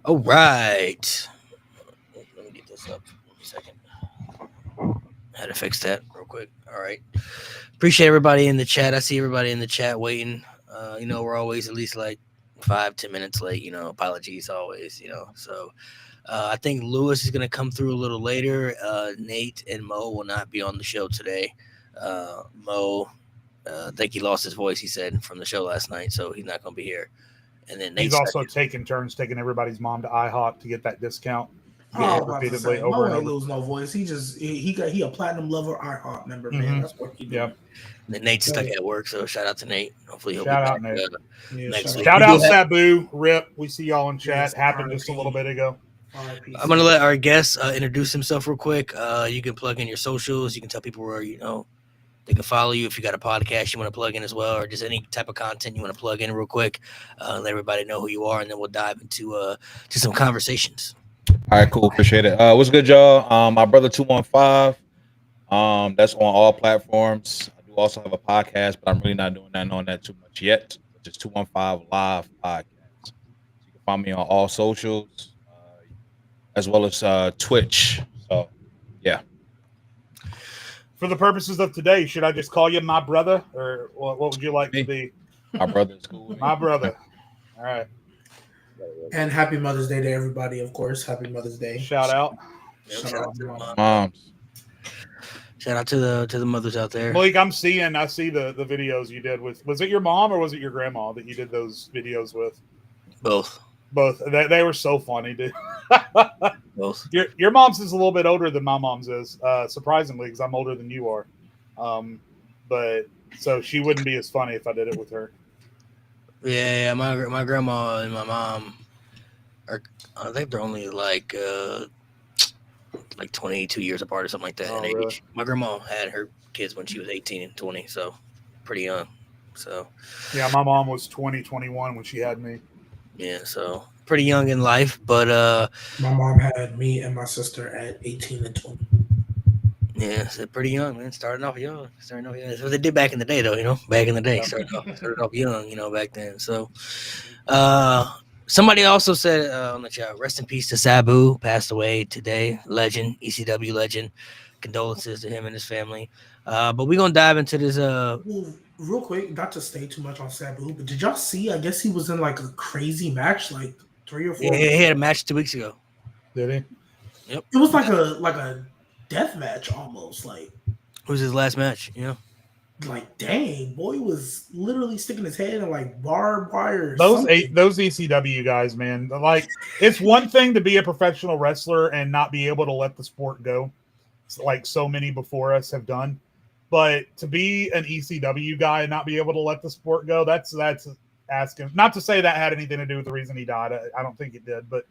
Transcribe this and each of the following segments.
All right. Let me get this up. One second. Had to fix that real quick. All right. Appreciate everybody in the chat. I see everybody in the chat waiting. We're always at least like 5-10 minutes late. Apologies always. So I think Lewis is gonna come through a little later. Nate and Mo will not be on the show today. Mo, I think he lost his voice. He said from the show last night, so he's not gonna be here. And then He's Nate's also taking turns taking everybody's mom to IHOP to get that discount. I yeah, was about to Repeatedly say, over Mo and ain't over. lose no voice. He a platinum lover IHOP member, man. Mm-hmm. That's what he doing. Yep. and then Nate's stuck Hey, at work, so shout out to Nate. Hopefully he'll be Shout back out, Nate. yeah, next shout week. out Shout We to do out him. have. Sabu. Rip. We see y'all in chat. Yes, Happened just a little bit ago. RIP. I'm gonna let our guest introduce himself real quick. You can plug in your socials. You can tell people where they can follow you if you got a podcast you want to plug in as well, or just any type of content you want to plug in real quick. Let everybody know who you are, and then we'll dive into to some conversations. All right, cool. Appreciate it. What's good, y'all? My brother 215. That's on all platforms. I do also have a podcast, but I'm really not doing that on that too much yet. Just 215 Live Podcast. So you can find me on all socials, as well as Twitch. So yeah. For the purposes of today, should I just call you my brother, or what would you like to Me, be? my brother is cool with me. My brother. All right. And happy Mother's Day to everybody, of course. Happy Mother's Day. Shout out. Shout Shout out out to to the mom. Moms. Shout out to the mothers out there. Malik, I see the videos you did with. Was it your mom or was it your grandma that you did those videos with? Both. Both. They were so funny, dude. Both. Your mom's is a little bit older than my mom's is, surprisingly, because I'm older than you are. But so she wouldn't be as funny if I did it with her. Yeah. My grandma and my mom are. I think they're only like 22 years apart or something like that Oh, in really? age. My grandma had her kids when she was 18 and 20, so pretty young. So Yeah, my mom was 2021 when she had me. yeah, so pretty young in life, but My mom had me and my sister at 18 and 20. yeah, so pretty young, man. Starting off young. That's what they did back in the day, though. Back in the day, Yeah. started off young. Back then. So, uh, somebody also said on the chat, rest in peace to Sabu, passed away today. Legend, ECW legend. Condolences to him and his family. But we're gonna dive into this. Well, real quick, not to stay too much on Sabu, but did y'all see? I guess he was in like a crazy match like 3 or 4 He weeks had a ago. match 2 weeks ago. Did he? Yep. It was like a death match almost. Who's his last match? Like dang, boy was literally sticking his head in like barbed wire. Or Those something. those ECW guys, man. Like, it's one thing to be a professional wrestler and not be able to let the sport go, like so many before us have done. But to be an ECW guy and not be able to let the sport go, that's asking. Not to say that had anything to do with the reason he died. I don't think it did. But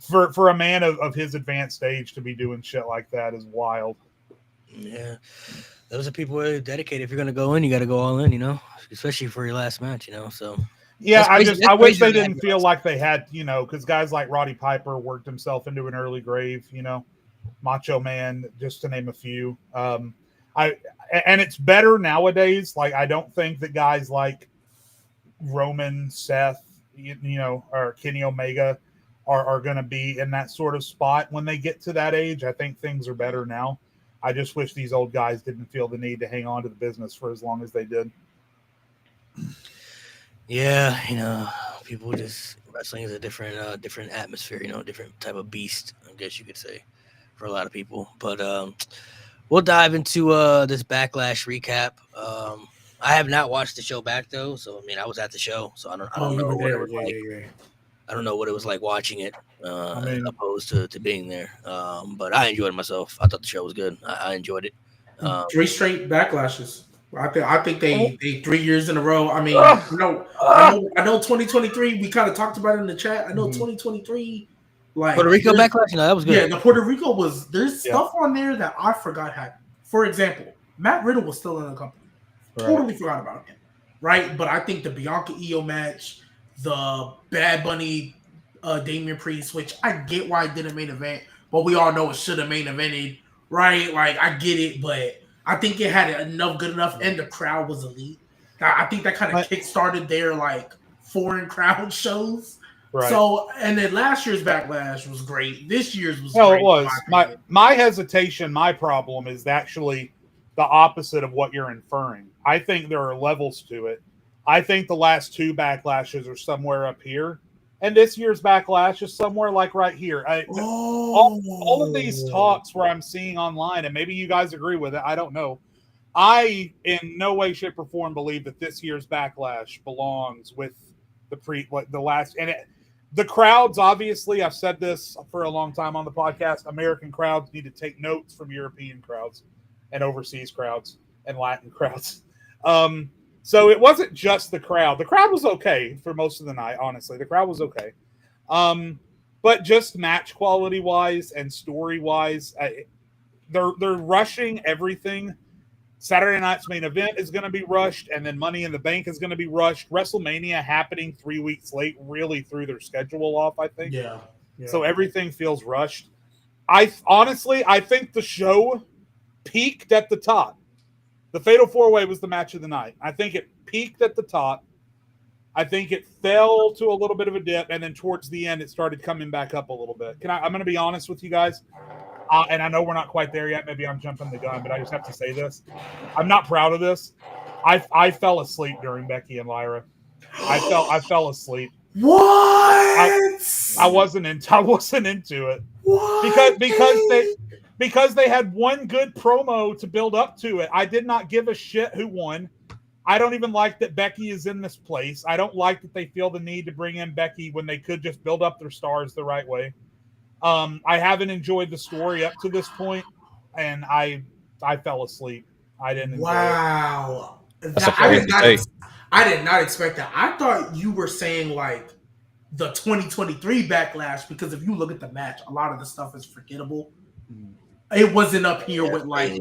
for a man of his advanced age to be doing shit like that is wild. Yeah. Those are people who are dedicated. If you're gonna go in, you got to go all in. Especially for your last match. So Yeah, that's crazy. I That's wish crazy they that didn't happened feel last like they had, because guys like Roddy Piper worked himself into an early grave, Macho Man, just to name a few. And it's better nowadays. Like, I don't think that guys like Roman, Seth, or Kenny Omega are going to be in that sort of spot when they get to that age. I think things are better now. I just wish these old guys didn't feel the need to hang on to the business for as long as they did. Yeah, people just wrestling is a different atmosphere. Different type of beast. I guess you could say for a lot of people. But we'll dive into this Backlash recap. I have not watched the show back though, so I was at the show, so I Oh, don't you know were what it there. was Yeah, like. yeah, yeah. I don't know what it was like watching it, I mean, opposed to being there. But I enjoyed myself. I thought the show was good. I enjoyed it. 3 straight backlashes. I think they 3 years in a row. I mean, ugh, I know 2023. We kind of talked about it in the chat. I know Mhm. 2023. Like Puerto Rico there's- Backlash, that was good. yeah, the Puerto Rico there's Yeah. stuff on there that I forgot happened. For example, Matt Riddle was still in the company. Right. Totally forgot about him. Right, but I think the Bianca Io match, the Bad Bunny, Damian Priest, which I get why it didn't main event, but we all know it should have main evented, right? Like I get it, but I think it had good enough, and the crowd was elite. I think that kind of But- kick-started their like foreign crowd shows, Right. So, and then last year's Backlash was great. This year's was No, great. it was. in my opinion. My hesitation, my problem is actually the opposite of what you're inferring. I think there are levels to it. I think the last two backlashes are somewhere up here, and this year's backlash is somewhere like right here. All of these talks where I'm seeing online, and maybe you guys agree with it, I don't know. I, in no way, shape, or form, believe that this year's backlash belongs with the last, and the crowds. Obviously, I've said this for a long time on the podcast. American crowds need to take notes from European crowds, and overseas crowds, and Latin crowds. So it wasn't just the crowd. The crowd was okay for most of the night. Honestly, the crowd was okay. But just match quality wise and story wise, they're rushing everything. Saturday night's main event is going to be rushed, and then Money in the Bank is going to be rushed. WrestleMania happening 3 weeks late really threw their schedule off, I think. Yeah. So everything feels rushed. I think the show peaked at the top. The Fatal 4-Way was the match of the night. I think it peaked at the top. I think it fell to a little bit of a dip, and then towards the end, it started coming back up a little bit. I'm going to be honest with you guys. And I know we're not quite there yet. Maybe I'm jumping the gun, but I just have to say this. I'm not proud of this. I fell asleep during Becky and Lyra. I fell asleep. What? I wasn't into it. What? Because they had one good promo to build up to it. I did not give a shit who won. I don't even like that Becky is in this place. I don't like that they feel the need to bring in Becky when they could just build up their stars the right way. I haven't enjoyed the story up to this point, and I fell asleep. I didn't enjoy Wow. I did not expect that. I thought you were saying like the 2023 Backlash, because if you look at the match, a lot of the stuff is forgettable. It wasn't up here with like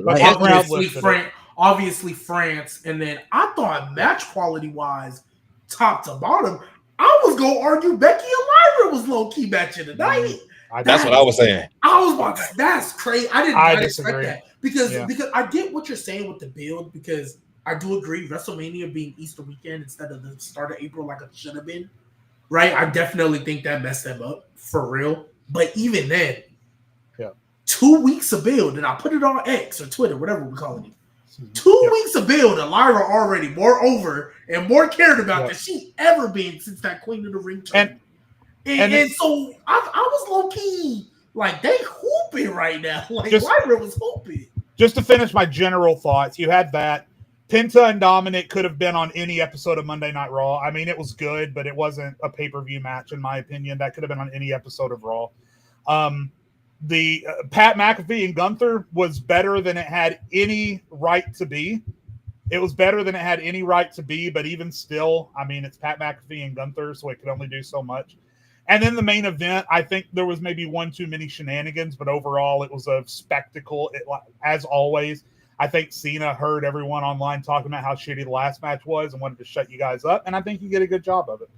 obviously France, and then I thought match quality wise, top to bottom, I was gonna argue Becky and Lyra was low key match of the night. That's what I was saying. I was about to, that's crazy. I did not expect that because I get what you're saying with the build, because I do agree WrestleMania being Easter weekend instead of the start of April like it should have been. Right? I definitely think that messed them up for real. But even then, 2 weeks of build, and I put it on X or Twitter, whatever we're calling it. 2 weeks of build, and Lyra already more over and more cared about than she ever been since that Queen of the Ring tournament. And so I was low key like, they hooping right now. Like Lyra was hooping. Just to finish my general thoughts, you had that. Penta and Dominic could have been on any episode of Monday Night Raw. I mean, it was good, but it wasn't a pay-per-view match, in my opinion. That could have been on any episode of Raw. The Pat McAfee and Gunther was better than it had any right to be. It was better than it had any right to be, but even still, I mean, it's Pat McAfee and Gunther, so it could only do so much. And then the main event, I think there was maybe one too many shenanigans, but overall it was a spectacle. As always, I think Cena heard everyone online talking about how shitty the last match was and wanted to shut you guys up, and I think he did a good job of it.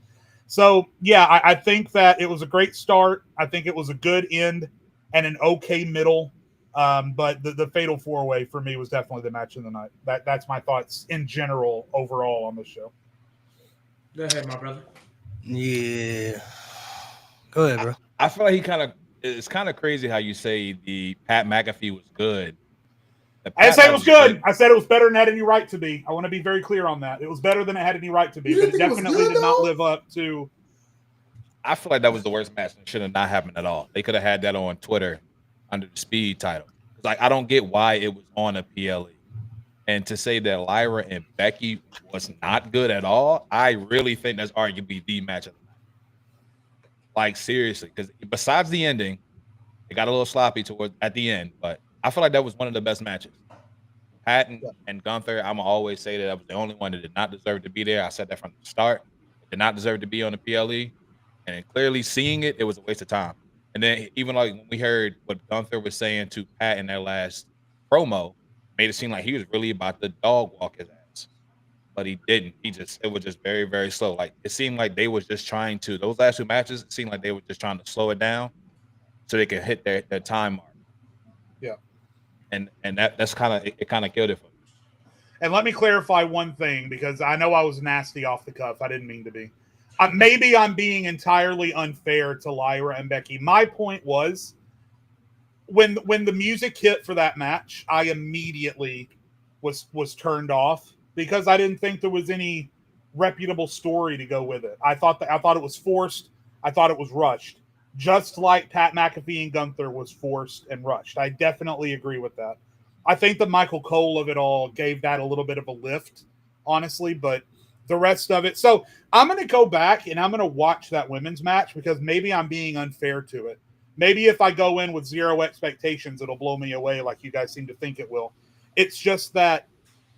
So, yeah, I think that it was a great start. I think it was a good end and an okay middle. But the Fatal 4-Way for me was definitely the match of the night. That's my thoughts in general overall on this show. Go ahead, my brother. Yeah. Go ahead, bro. I feel like it's kind of crazy how you say the Pat McAfee was good. I said it was good. I said it was better than it had any right to be. I want to be very clear on that. It was better than it had any right to be, but it definitely did not live up to. I feel like that was the worst match and should have not happened at all. They could have had that on Twitter under the Speed title. Like, I don't get why it was on a PLE. And to say that Lyra and Becky was not good at all, I really think that's arguably the match of the night. Like, seriously, because besides the ending, it got a little sloppy at the end, but I feel like that was one of the best matches. Patton and Gunther, I'm going to always say that was the only one that did not deserve to be there. I said that from the start. It did not deserve to be on the PLE. And clearly seeing it was a waste of time. And then even like when we heard what Gunther was saying to Pat in their last promo, made it seem like he was really about to dog walk his ass. But he didn't. It was just very, very slow. Like, it seemed like they was just trying to, those last two matches, it seemed like they were just trying to slow it down so they could hit their time mark. Yeah. And that's kind of killed it for me. And let me clarify one thing, because I know I was nasty off the cuff. I didn't mean to be. maybe I'm being entirely unfair to Lyra and Becky. My point was when the music hit for that match, I immediately was turned off because I didn't think there was any reputable story to go with it. I thought it was forced. I thought it was rushed. Just like Pat McAfee and Gunther was forced and rushed. I definitely agree with that. I think the Michael Cole of it all gave that a little bit of a lift, honestly, but the rest of it. So I'm going to go back and I'm going to watch that women's match because maybe I'm being unfair to it. Maybe if I go in with zero expectations, it'll blow me away like you guys seem to think it will. It's just that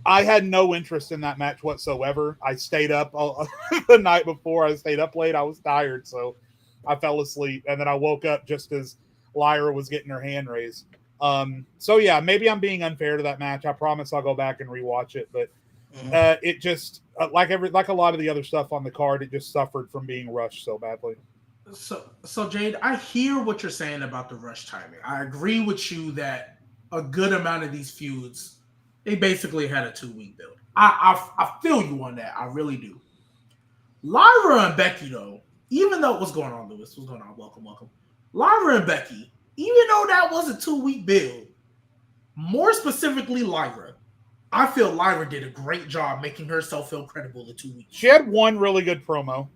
I had no interest in that match whatsoever. I stayed up the night before. I stayed up late. I was tired, so I fell asleep. And then I woke up just as Lyra was getting her hand raised. So, yeah, maybe I'm being unfair to that match. I promise I'll go back and rewatch it. But it just, like a lot of the other stuff on the card, it just suffered from being rushed so badly. So Jade, I hear what you're saying about the rush timing. I agree with you that a good amount of these feuds, they basically had a 2-week build. I feel you on that. I really do. Lyra and Becky, though, even though what's going on, Lewis? What's going on? Welcome. Lyra and Becky, even though that was a 2-week build, more specifically Lyra, I feel Lyra did a great job making herself feel credible in 2 weeks. She had one really good promo.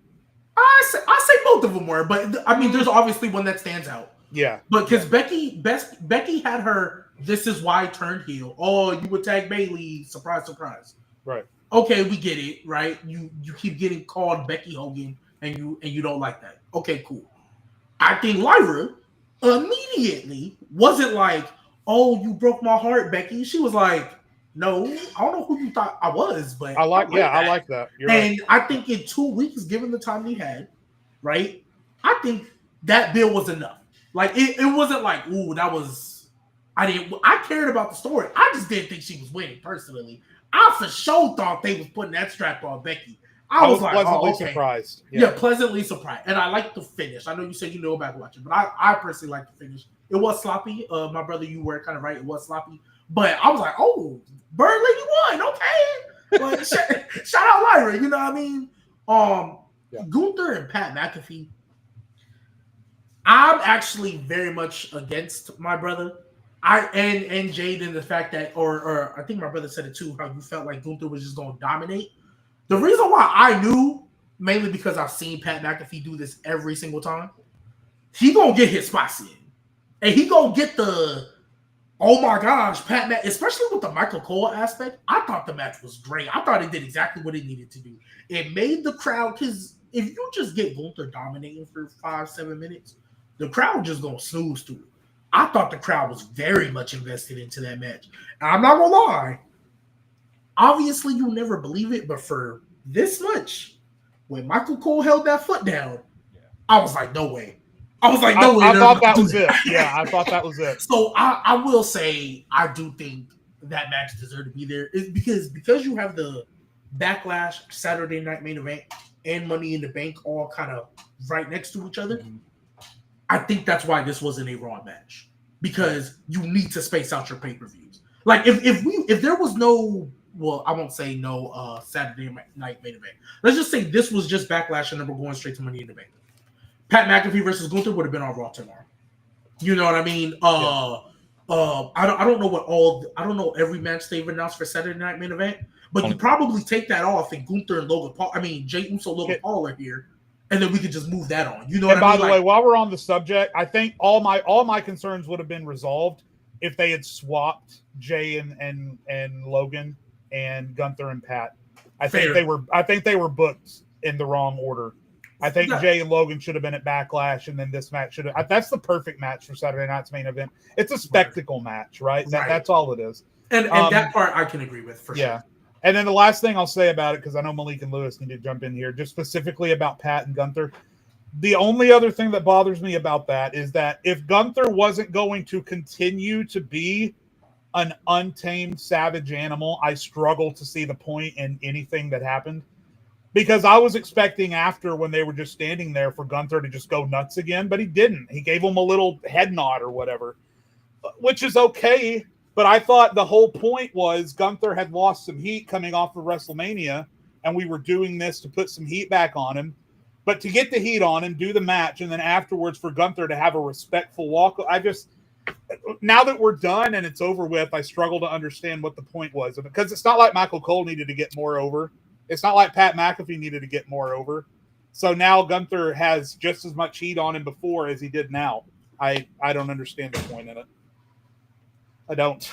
I say both of them were, but I mean, there's obviously one that stands out. Yeah. But because Becky had her, this is why I turned heel. Oh, you attack Bayley. Surprise, surprise. Right. Okay, we get it, right? You keep getting called Becky Hogan and you don't like that. Okay, cool. I think Lyra immediately wasn't like, oh, you broke my heart, Becky. She was like, no, I don't know who you thought I was, but I like that. You're and right. I think in 2 weeks, given the time we had, right, I think that bill was enough. Like it wasn't like, ooh, that was I cared about the story. I just didn't think she was winning personally. I for sure thought they was putting that strap on Becky. I was like, pleasantly surprised. Yeah. Yeah, pleasantly surprised. And I like the finish. I know you said you know about watching, but I personally like the finish. It was sloppy. My brother, you were kind of right. It was sloppy. But I was like, oh, Bird Lady won. Okay. But shout out Lyra. You know what I mean? Gunther and Pat McAfee. I'm actually very much against my brother. And Jade in the fact that, or I think my brother said it too, how you felt like Gunther was just going to dominate. The reason why I knew, mainly because I've seen Pat McAfee do this every single time, he going to get his spots in. And he going to get the, oh my gosh, Pat McAfee, especially with the Michael Cole aspect, I thought the match was great. I thought it did exactly what it needed to do. It made the crowd, because if you just get Gunther dominating for 5-7 minutes, the crowd just going to snooze through it. I thought the crowd was very much invested into that match. And I'm not going to lie. Obviously, you'll never believe it, but for this much, when Michael Cole held that foot down, I was like, no way. I thought that was it. Yeah, I thought that was it. So I will say I do think that match deserved to be there. It's because you have the Backlash Saturday night main event and Money in the Bank all kind of right next to each other. Mm-hmm. I think that's why this wasn't a Raw match, because you need to space out your pay-per-views. Like if there was no, well, I won't say no Saturday night main event. Let's just say this was just Backlash and then we're going straight to Money in the Bank. Pat McAfee versus Gunther would have been on Raw tomorrow. You know what I mean? I don't know every match they've announced for Saturday night main event, but you probably take that off and Gunther and Logan Paul. I mean, Jey Uso, Logan Paul are here. And then we could just move that on. You know what I mean? And by the way, while we're on the subject, I think all my concerns would have been resolved if they had swapped Jay and Logan and Gunther and Pat. I think they were booked in the wrong order. I think Jay and Logan should have been at Backlash, and then this match should have. That's the perfect match for Saturday night's main event. It's a spectacle match, right? That's all it is. And that part I can agree with for sure. And then the last thing I'll say about it, because I know Malik and Lewis need to jump in here, just specifically about Pat and Gunther. The only other thing that bothers me about that is that if Gunther wasn't going to continue to be an untamed savage animal, I struggle to see the point in anything that happened. Because I was expecting after, when they were just standing there, for Gunther to just go nuts again, but he didn't. He gave him a little head nod or whatever, which is okay. But I thought the whole point was Gunther had lost some heat coming off of WrestleMania, and we were doing this to put some heat back on him. But to get the heat on him, do the match, and then afterwards for Gunther to have a respectful walk, now that we're done and it's over with, I struggle to understand what the point was. Because it's not like Michael Cole needed to get more over. It's not like Pat McAfee needed to get more over. So now Gunther has just as much heat on him before as he did now. I don't understand the point in it. I don't.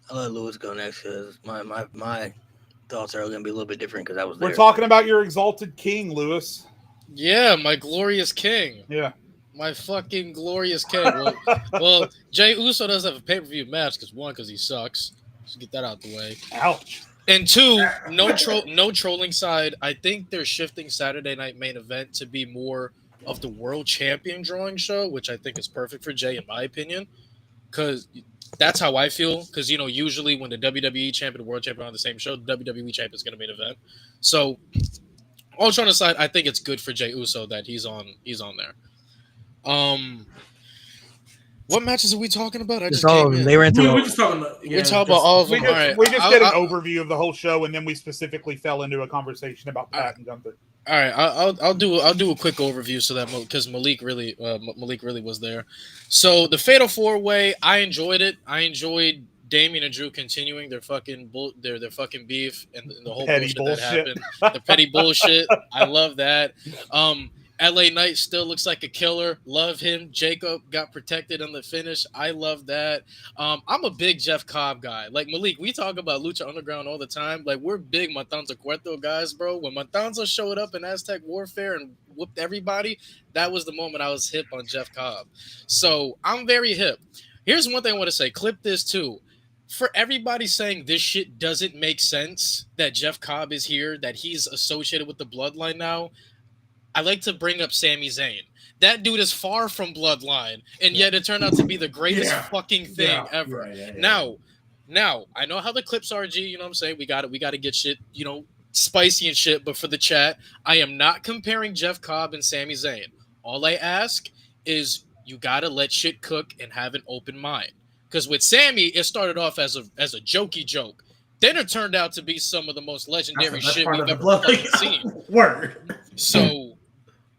I'll let Lewis go next because my thoughts are going to be a little bit different because I was there. We're talking about your exalted king, Lewis. Yeah, my glorious king. Yeah. My fucking glorious king. Well, Jey Uso doesn't have a pay-per-view match because he sucks. Just get that out the way. Ouch. And two, no trolling side. I think they're shifting Saturday Night Main Event to be more of the World Champion drawing show, which I think is perfect for Jey, in my opinion, because that's how I feel. Because usually when the WWE champion and World Champion are on the same show, the WWE champion is going to main event. So, all trying aside, I think it's good for Jey Uso that he's on there. What matches are we talking about? I just came in. They ran through. We're just talking about. We're talking about all of them. We just did an overview of the whole show, and then we specifically fell into a conversation about Pat and Gunther. All right, I'll do a quick overview so that because Malik really was there. So the Fatal 4-Way, I enjoyed it. I enjoyed Damian and Drew continuing their fucking their fucking beef and the whole bullshit that happened. The petty bullshit. I love that. LA Knight still looks like a killer. Love him. Jacob got protected on the finish. I love that. I'm a big Jeff Cobb guy. Like Malik, we talk about Lucha Underground all the time. Like we're big Matanza Cuerto guys, bro. When Matanza showed up in Aztec Warfare and whooped everybody, that was the moment I was hip on Jeff Cobb. So I'm very hip. Here's one thing I want to say. Clip this too. For everybody saying this shit doesn't make sense, that Jeff Cobb is here, that he's associated with the Bloodline now, I like to bring up Sami Zayn. That dude is far from Bloodline, and yet it turned out to be the greatest fucking thing ever. Now, I know how the clips are, G. You know what I'm saying? We got to get shit, spicy and shit. But for the chat, I am not comparing Jeff Cobb and Sami Zayn. All I ask is you got to let shit cook and have an open mind. Because with Sammy, it started off as a jokey joke. Then it turned out to be some of the most legendary shit we've ever fucking seen. Word. So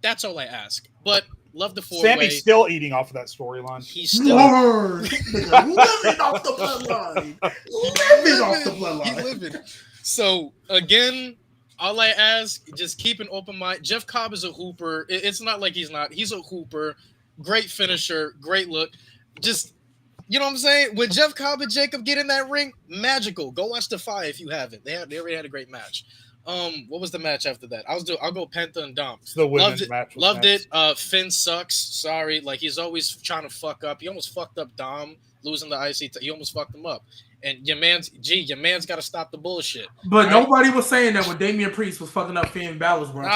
that's all I ask. But love the 4-way. Sammy's still eating off of that storyline. He's still living off the bloodline. Living off the bloodline. He living. So again, all I ask, just keep an open mind. Jeff Cobb is a hooper. It's not like he's not. He's a hooper. Great finisher. Great look. Just, you know what I'm saying? When Jeff Cobb and Jacob get in that ring, magical. Go watch Defy if you haven't. They already had a great match. What was the match after that? I'll go Penta and Dom. It's the women's match. Loved it. Finn sucks. Sorry. Like he's always trying to fuck up. He almost fucked up Dom losing the IC. He almost fucked him up. And your man's got to stop the bullshit. But nobody was saying that when Damian Priest was fucking up Finn Balor's world.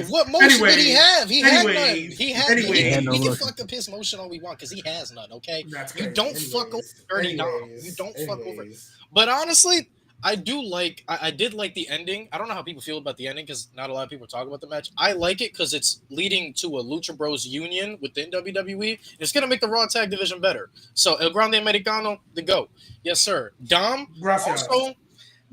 What motion did he have? He had none. He can fuck up his motion all we want because he has none. Okay, you don't fuck over dirty Dom. You don't fuck over. But honestly, I did like the ending. I don't know how people feel about the ending because not a lot of people talk about the match. I like it because it's leading to a Lucha Bros union within WWE. It's going to make the Raw Tag Division better. So, El Grande Americano, the GOAT. Yes, sir. Dom, also,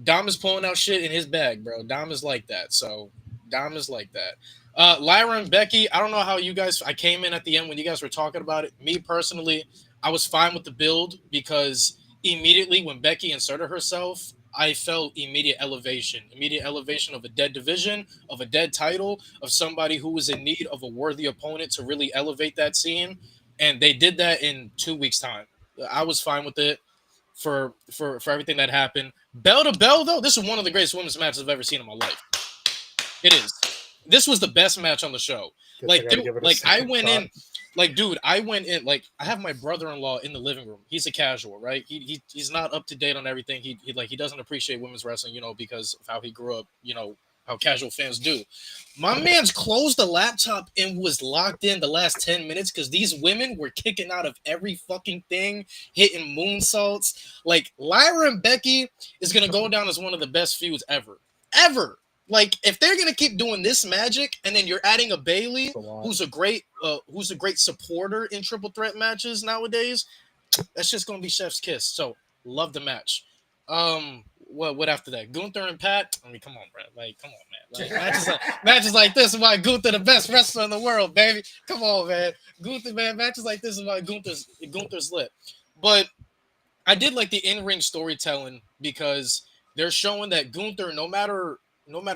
Dom is pulling out shit in his bag, bro. Dom is like that. So, Dom is like that. Lyra and Becky, I don't know how you guys – I came in at the end when you guys were talking about it. Me, personally, I was fine with the build because immediately when Becky inserted herself – I felt immediate elevation of a dead division, of a dead title, of somebody who was in need of a worthy opponent to really elevate that scene. And they did that in 2 weeks' time. I was fine with it for everything that happened. Bell to bell, though, this is one of the greatest women's matches I've ever seen in my life. It is. This was the best match on the show. I went in, I have my brother-in-law in the living room. He's a casual, right? He's not up to date on everything. He doesn't appreciate women's wrestling, because of how he grew up, how casual fans do. My man's closed the laptop and was locked in the last 10 minutes because these women were kicking out of every fucking thing, hitting moonsaults. Like, Lyra and Becky is going to go down as one of the best feuds ever. Ever. Like, if they're gonna keep doing this magic, and then you're adding a Bayley, who's a great supporter in triple threat matches nowadays, that's just gonna be chef's kiss. So, love the match. what after that? Gunther and Pat. I mean, come on, bro. Like, come on, man. Like, matches like this is why Gunther the best wrestler in the world, baby. Come on, man. Gunther, man. Matches like this is why Gunther's lit. But I did like the in-ring storytelling because they're showing that Gunther, no matter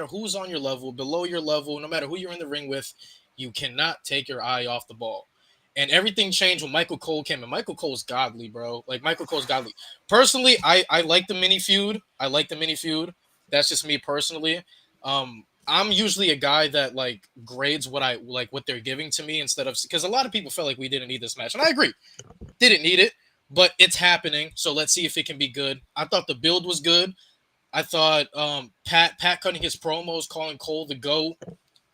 who's on your level, below your level, no matter who you're in the ring with, you cannot take your eye off the ball. And everything changed when Michael Cole came in. Michael Cole's godly, bro. Like, Michael Cole's godly. Personally, I like the mini feud. That's just me personally. I'm usually a guy that like grades what they're giving to me instead of, because a lot of people felt like we didn't need this match, and I agree, didn't need it, but it's happening. So let's see if it can be good. I thought the build was good. I thought Pat cutting his promos, calling Cole the GOAT,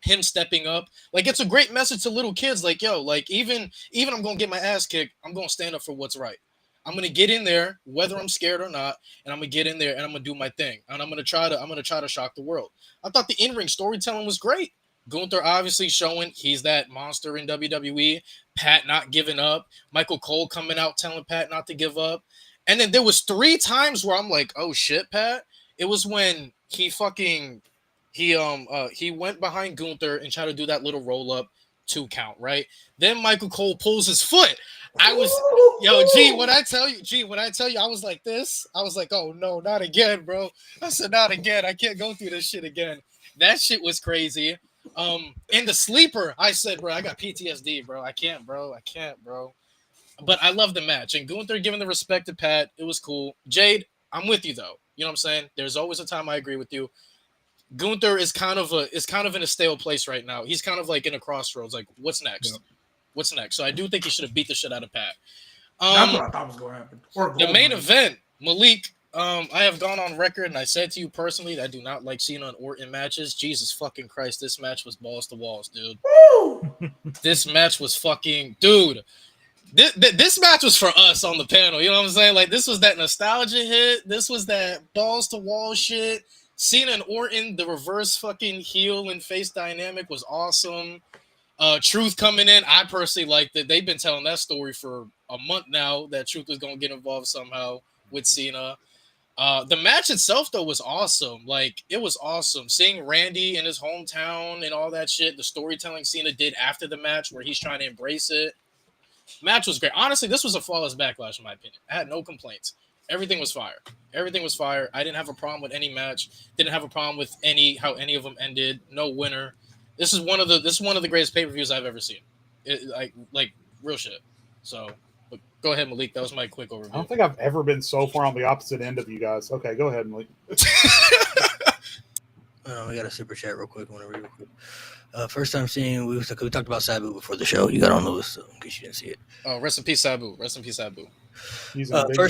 him stepping up, like, it's a great message to little kids. Like, yo, like, even I'm gonna get my ass kicked, I'm gonna stand up for what's right. I'm gonna get in there, whether I'm scared or not, and I'm gonna get in there and I'm gonna do my thing, and I'm gonna try to shock the world. I thought the in-ring storytelling was great. Gunther obviously showing he's that monster in WWE. Pat not giving up. Michael Cole coming out telling Pat not to give up. And then there was 3 times where I'm like, oh shit, Pat. It was when he went behind Gunther and tried to do that little roll up 2 count, right? Then Michael Cole pulls his foot. I was, when I tell you, I was like this. I was like, oh no, not again, bro. I said, not again. I can't go through this shit again. That shit was crazy. In the sleeper, I said, bro, I got PTSD, bro. I can't, bro. But I love the match. And Gunther giving the respect to Pat, it was cool. Jade, I'm with you though. You know what I'm saying? There's always a time I agree with you. Gunther is kind of in a stale place right now. He's kind of like in a crossroads. Like, what's next? What's next? So I do think he should have beat the shit out of Pat. That's what I thought was going to happen. The main event, Malik. I have gone on record and I said to you personally that I do not like Cena and Orton matches. Jesus fucking Christ, this match was balls to walls, dude. This match was fucking, dude. This match was for us on the panel. You know what I'm saying? Like, this was that nostalgia hit. This was that balls to wall shit. Cena and Orton, the reverse fucking heel and face dynamic was awesome. Truth coming in, I personally liked it. They've been telling that story for a month now that Truth was going to get involved somehow with Cena. The match itself, though, was awesome. Like, it was awesome. Seeing Randy in his hometown and all that shit, the storytelling Cena did after the match where he's trying to embrace it. Match was great. Honestly, this was a flawless Backlash, in my opinion. I had no complaints. Everything was fire. I didn't have a problem with any match. Didn't have a problem with how any of them ended. No winner. This is one of the greatest pay-per-views I've ever seen. Like real shit. So go ahead, Malik. That was my quick overview. I don't think I've ever been so far on the opposite end of you guys. Okay, go ahead, Malik. We got a super chat real quick. I want to read real quick. First time seeing, we talked about Sabu before the show. You got on the list, so in case you didn't see it. Oh, rest in peace, Sabu. First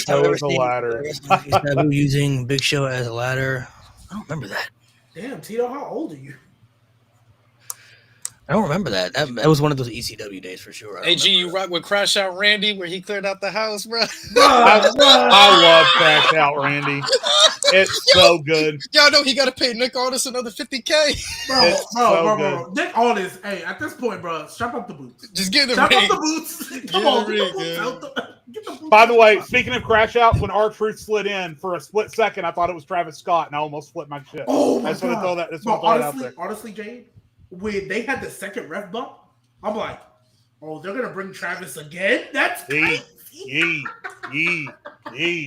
time ever seen ladder. Sabu using Big Show as a ladder. I don't remember that. Damn, Tito, how old are you? I don't remember that. That was one of those ECW days for sure. Hey, G, you rock with Crash Out Randy where he cleared out the house, bro? I love Crash Out Randy. It's so good. Y'all know he got to pay Nick Aldis another $50K. Bro. Nick Aldis, hey, at this point, bro, strap up the boots. Just get the strap ring. Up the boots. Come on, get the boots. By the way, speaking of Crash Outs, when R-Truth slid in for a split second, I thought it was Travis Scott, and I almost flipped my shit. Oh my God. That's what I throw out there. Honestly, Jade, when they had the second ref bump, I'm like, oh, they're gonna bring Travis again? That's crazy.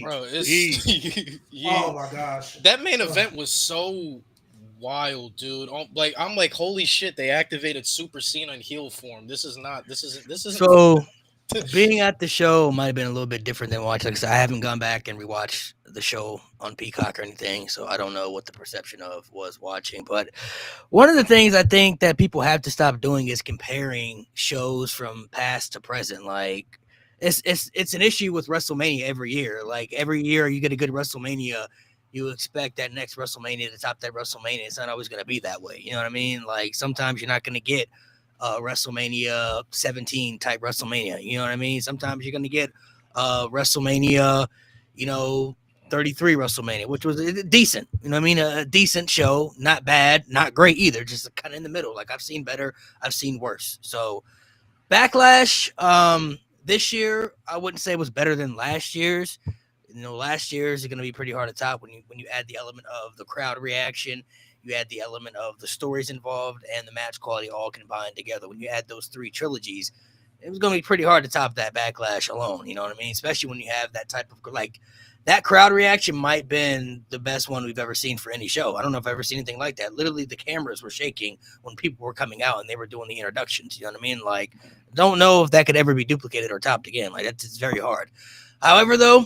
Bro, oh my gosh. That main event was so wild, dude. I'm like, holy shit, they activated Super Cena in heel form. This isn't so being at the show might have been a little bit different than watching, because I haven't gone back and rewatched the show on Peacock or anything, so I don't know what the perception of was watching. But one of the things I think that people have to stop doing is comparing shows from past to present. Like, it's an issue with WrestleMania every year. Like, every year you get a good WrestleMania, you expect that next WrestleMania to top that WrestleMania. It's not always going to be that way. You know what I mean? Like, sometimes you're not going to get WrestleMania 17 type WrestleMania. You know what I mean? Sometimes you're going to get WrestleMania, 33 WrestleMania, which was decent. You know what I mean? A decent show, not bad, not great either, just kind of in the middle. Like, I've seen better, I've seen worse. So Backlash this year, I wouldn't say it was better than last year's. last year is going to be pretty hard to top when you add the element of the crowd reaction, you add the element of the stories involved, and the match quality all combined together. When you add those three trilogies, it was going to be pretty hard to top that Backlash alone. You know what I mean? Especially when you have that type of that crowd reaction might have been the best one we've ever seen for any show. I don't know if I've ever seen anything like that. Literally, the cameras were shaking when people were coming out and they were doing the introductions. You know what I mean? Like, don't know if that could ever be duplicated or topped again. Like, it's very hard. However, though,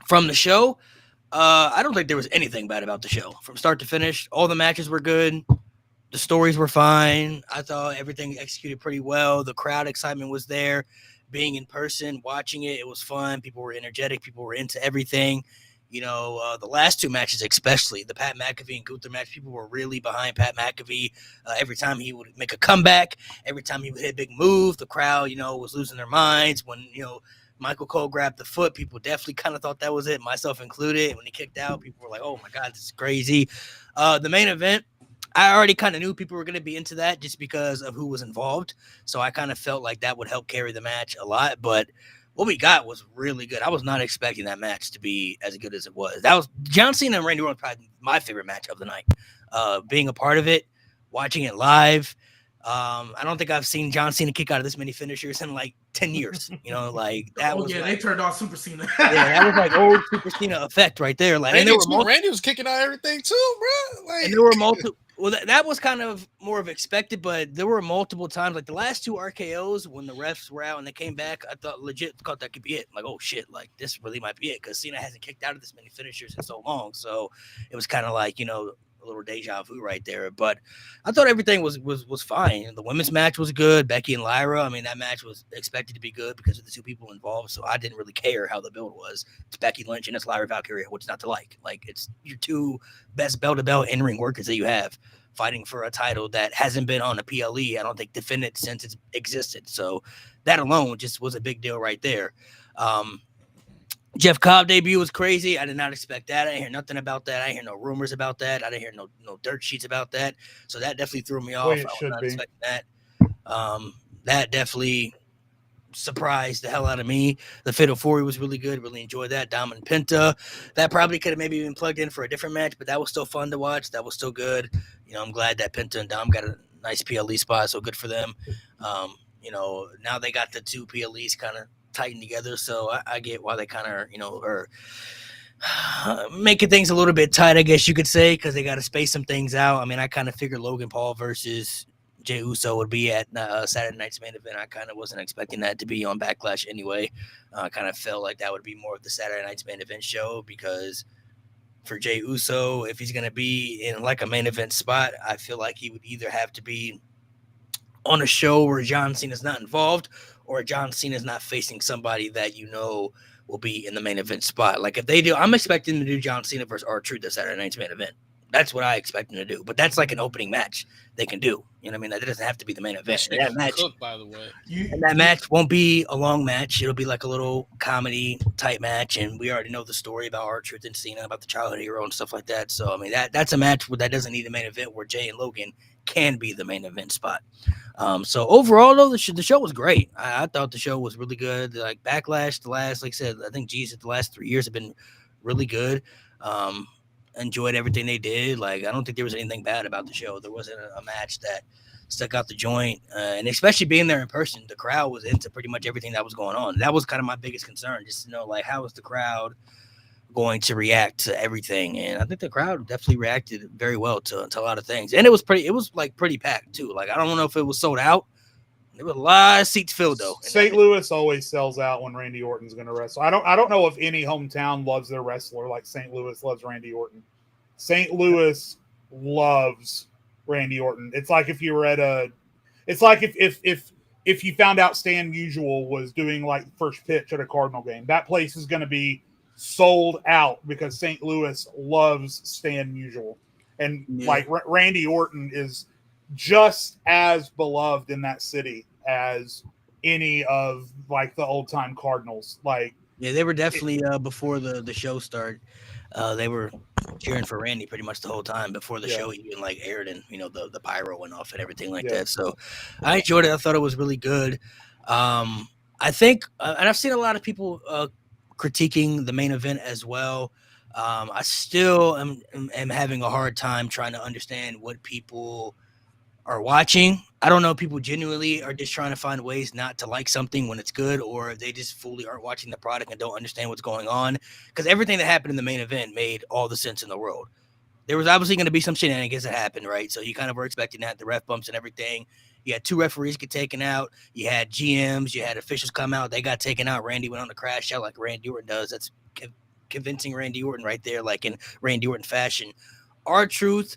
from the show, I don't think there was anything bad about the show. From start to finish, all the matches were good. The stories were fine. I thought everything executed pretty well. The crowd excitement was there. Being in person, watching it, it was fun. People were energetic. People were into everything. The last two matches, especially the Pat McAfee and Gunther match, people were really behind Pat McAfee. Every time he would make a comeback, every time he would hit a big move, the crowd, was losing their minds. When, Michael Cole grabbed the foot, people definitely kind of thought that was it, myself included. When he kicked out, people were like, oh my God, this is crazy. The main event, I already kind of knew people were going to be into that just because of who was involved. So I kind of felt like that would help carry the match a lot. But what we got was really good. I was not expecting that match to be as good as it was. That was John Cena and Randy Orton, probably my favorite match of the night. Being a part of it, watching it live. I don't think I've seen John Cena kick out of this many finishers in like 10 years. That was. They turned off Super Cena. Yeah, that was like old Super Cena effect right there. Like, Randy was kicking out everything too, bro. And there were multiple. Well, that was kind of more of expected, but there were multiple times, like the last two RKOs when the refs were out and they came back, I thought that could be it. Like, oh shit, like this really might be it because Cena hasn't kicked out of this many finishers in so long. So it was kind of like, a little deja vu right there. But I thought everything was fine. The women's match was good. Becky and Lyra, I mean, that match was expected to be good because of the two people involved. So I didn't really care how the build was. It's Becky Lynch and it's Lyra Valkyria. What's not to like? Like, it's your two best bell-to-bell in-ring workers that you have fighting for a title that hasn't been on a PLE, I don't think, defended since it's existed. So that alone just was a big deal right there. Jeff Cobb debut was crazy. I did not expect that. I didn't hear nothing about that. I didn't hear no rumors about that. I didn't hear no dirt sheets about that. So that definitely threw me off. I was not expecting that. That definitely surprised the hell out of me. The Fatal 4 was really good. Really enjoyed that. Dom and Penta. That probably could have maybe been plugged in for a different match, but that was still fun to watch. That was still good. I'm glad that Penta and Dom got a nice PLE spot, so good for them. Now they got the two PLEs kind of tightened together, so I get why they kind of, are making things a little bit tight, I guess you could say, because they got to space some things out. I mean, I kind of figured Logan Paul versus Jey Uso would be at Saturday night's main event. I kind of wasn't expecting that to be on Backlash anyway. I kind of felt like that would be more of the Saturday night's main event show because for Jey Uso, if he's going to be in like a main event spot, I feel like he would either have to be on a show where John Cena's not involved or John Cena's not facing somebody that will be in the main event spot. Like if they do, I'm expecting to do John Cena versus R-Truth the Saturday night's main event. That's what I expect them to do. But that's like an opening match they can do. You know what I mean? That doesn't have to be the main event. That match, cooked, by the way. And that match won't be a long match. It'll be like a little comedy type match. And we already know the story about R-Truth and Cena, about the childhood hero and stuff like that. So, I mean, that's a match that doesn't need a main event where Jay and Logan can be the main event spot. So overall, though, the show was great. I thought the show was really good. Like Backlash, like I said, I think the last 3 years have been really good. Enjoyed everything they did. Like, I don't think there was anything bad about the show. There wasn't a match that stuck out the joint. And especially being there in person, the crowd was into pretty much everything that was going on. That was kind of my biggest concern, just to know, like, how is the crowd going to react to everything? And I think the crowd definitely reacted very well to a lot of things. And it was pretty packed too. Like, I don't know if it was sold out. There were a lot of seats filled though. St. Louis always sells out when Randy Orton's going to wrestle. I don't know if any hometown loves their wrestler like St. Louis loves Randy Orton. St. Louis loves Randy Orton. It's like if you were it's like if you found out Stan Musial was doing like first pitch at a Cardinal game, that place is going to be sold out because St. Louis loves Stan Musial. And like Randy Orton is just as beloved in that city as any of like the old time Cardinals. Like, yeah, they were definitely before the show started. They were cheering for Randy pretty much the whole time before the show even like aired, and the pyro went off and everything like that. So I enjoyed it. I thought it was really good. I think, and I've seen a lot of people critiquing the main event as well. I still am having a hard time trying to understand what people are watching. I don't know if people genuinely are just trying to find ways not to like something when it's good, or they just fully aren't watching the product and don't understand what's going on. Because everything that happened in the main event made all the sense in the world. There was obviously going to be some shenanigans that happened, right? So you kind of were expecting that, the ref bumps and everything. You had 2 referees get taken out. You had GMs. You had officials come out. They got taken out. Randy went on the crash out like Randy Orton does. That's convincing Randy Orton right there, like in Randy Orton fashion. R-Truth,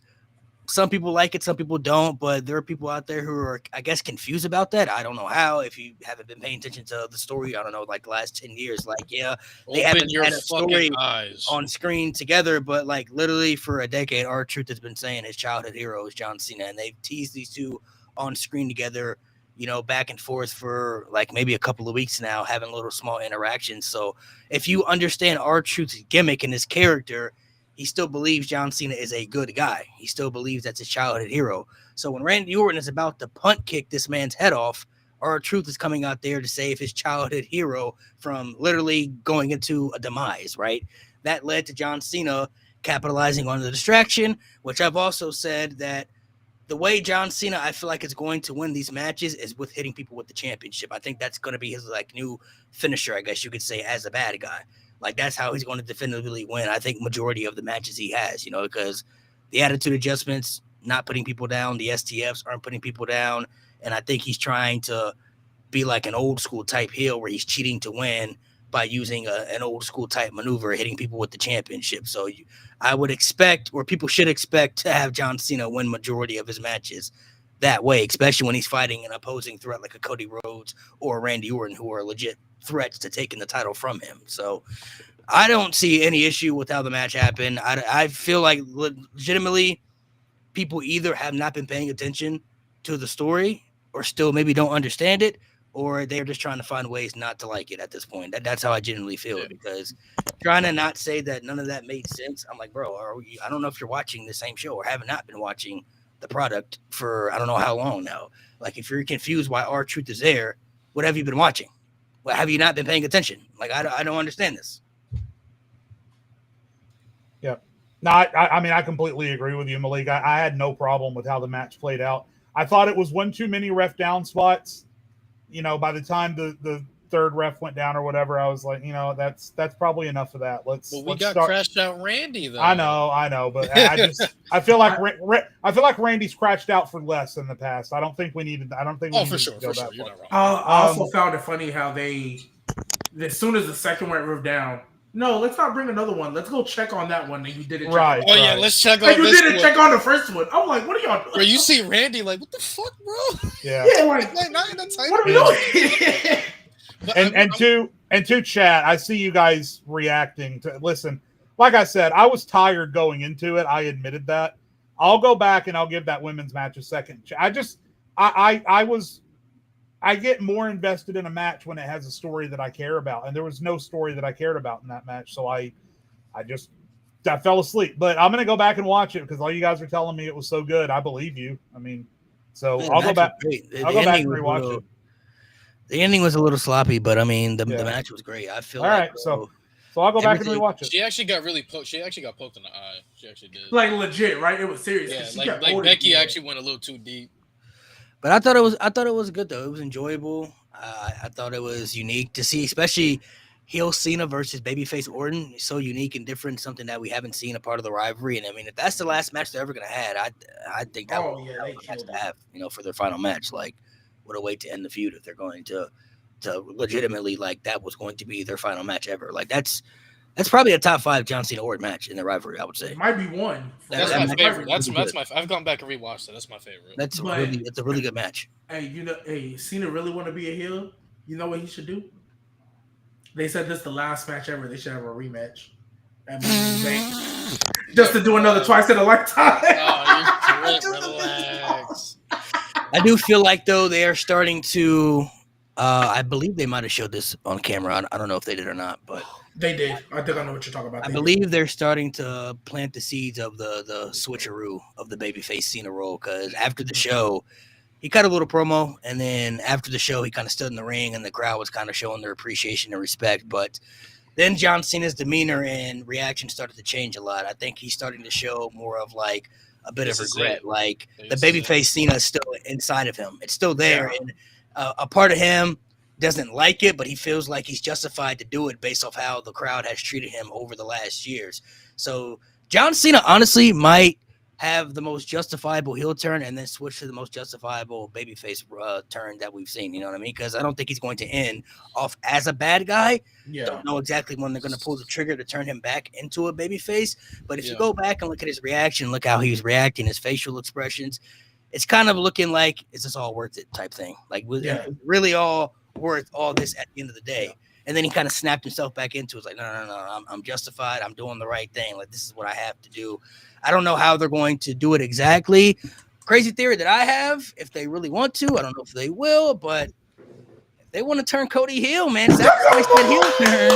some people like it, some people don't, but there are people out there who are, I guess, confused about that. I don't know how. If you haven't been paying attention to the story, I don't know, like the last 10 years, like, yeah, they haven't had a story on screen together, but like literally for a decade, R-Truth has been saying his childhood hero is John Cena, and they've teased these two on screen together, you know, back and forth for like maybe a couple of weeks now, having little small interactions. So if you understand R-Truth's gimmick and his character, he still believes John Cena is a good guy. He still believes that's his childhood hero. So when Randy Orton is about to punt kick this man's head off, R-Truth is coming out there to save his childhood hero from literally going into a demise, right? That led to John Cena capitalizing on the distraction, which I've also said that the way John Cena, I feel like, is going to win these matches is with hitting people with the championship. I think that's going to be his like new finisher, I guess you could say, as a bad guy. Like, that's how he's going to definitively win, I think, majority of the matches he has, you know, because the attitude adjustments, not putting people down, the STFs aren't putting people down, and I think he's trying to be like an old school type heel where he's cheating to win by using an old school type maneuver, hitting people with the championship. So I would expect, or people should expect, to have John Cena win majority of his matches that way, especially when he's fighting an opposing threat like a Cody Rhodes or Randy Orton, who are legit threats to taking the title from him. So I don't see any issue with how the match happened. I feel like legitimately people either have not been paying attention to the story or still maybe don't understand it, or they're just trying to find ways not to like it at this point. That's how I genuinely feel, because trying to not say that none of that made sense, I'm like, bro, I don't know if you're watching the same show or have not been watching the product for I don't know how long now. Like, if you're confused why R-Truth is there, what have you been watching? Well, have you not been paying attention? Like, I don't understand this. Yeah. No, I mean, I completely agree with you, Malik. I had no problem with how the match played out. I thought it was one too many ref down spots. You know, by the time the third ref went down or whatever, I was like, you know, that's probably enough of that. Let's crashed out Randy though. I know, but I feel like Randy's crashed out for less in the past. I don't think we needed. I don't think. Oh, for sure. You're not wrong. I also found it funny how as soon as the second went down, no, let's not bring another one. Let's go check on that one that you didn't check right. on. Yeah, let's check on this one. You didn't one. check on the first one. I'm like, what are y'all doing? Bro, you see Randy like, what the fuck, bro? Yeah. Yeah, like not in the title. What are we doing? and to chat, I see you guys reacting to listen. Like I said, I was tired going into it. I admitted that. I'll go back and I'll give that women's match a second. I get more invested in a match when it has a story that I care about, and there was no story that I cared about in that match, so I fell asleep. But I'm gonna go back and watch it because all you guys are telling me it was so good. I believe you. I mean, so I'll go back. I'll go back and rewatch it. The ending was a little sloppy, but I mean, the match was great. I feel all right. So I'll go back and rewatch it. She actually got really She actually got poked in the eye. She actually did. Like legit, right? It was serious. Yeah, like Becky actually went a little too deep. But I thought it was good though. It was enjoyable. I thought it was unique to see, especially heel Cena versus babyface Orton. It's so unique and different, something that we haven't seen a part of the rivalry. And I mean, if that's the last match they're ever gonna have, I think that would be a match to have, you know, for their final match. Like, what a way to end the feud if they're going to legitimately, like, that was going to be their final match ever. Like, that's probably a top 5 John Cena Orton match in the rivalry, I would say. It might be one. That's my favorite. That's my. I've gone back and rewatched it. That's my favorite. It's a really good match. Hey, Cena really want to be a heel? You know what he should do? They said this is the last match ever. They should have a rematch. Just to do another twice in a lifetime. Relax. I do feel like, though, they are starting to. I believe they might have showed this on camera. I don't know if they did or not, but they did. I think I know what you're talking about. I believe they're starting to plant the seeds of the switcheroo of the babyface Cena role, because after the show, he cut a little promo, and then after the show, he kind of stood in the ring, and the crowd was kind of showing their appreciation and respect. But then John Cena's demeanor and reaction started to change a lot. I think he's starting to show more of like a bit of regret. Like the babyface Cena is still inside of him. It's still there. And a part of him doesn't like it, but he feels like he's justified to do it based off how the crowd has treated him over the last years. So John Cena honestly might have the most justifiable heel turn and then switch to the most justifiable babyface turn that we've seen. You know what I mean? Because I don't think he's going to end off as a bad guy. Yeah. Don't know exactly when they're going to pull the trigger to turn him back into a babyface. But if you go back and look at his reaction, look how he's reacting, his facial expressions, it's kind of looking like, is this all worth it type thing? Like, was it really all worth all this at the end of the day? And then he kind of snapped himself back into it. It's like, no, I'm justified. I'm doing the right thing. Like, this is what I have to do. I don't know how they're going to do it exactly. Crazy theory that I have, if they really want to, I don't know if they will, but if they want to turn Cody heel, man, sacrifice that heel turn.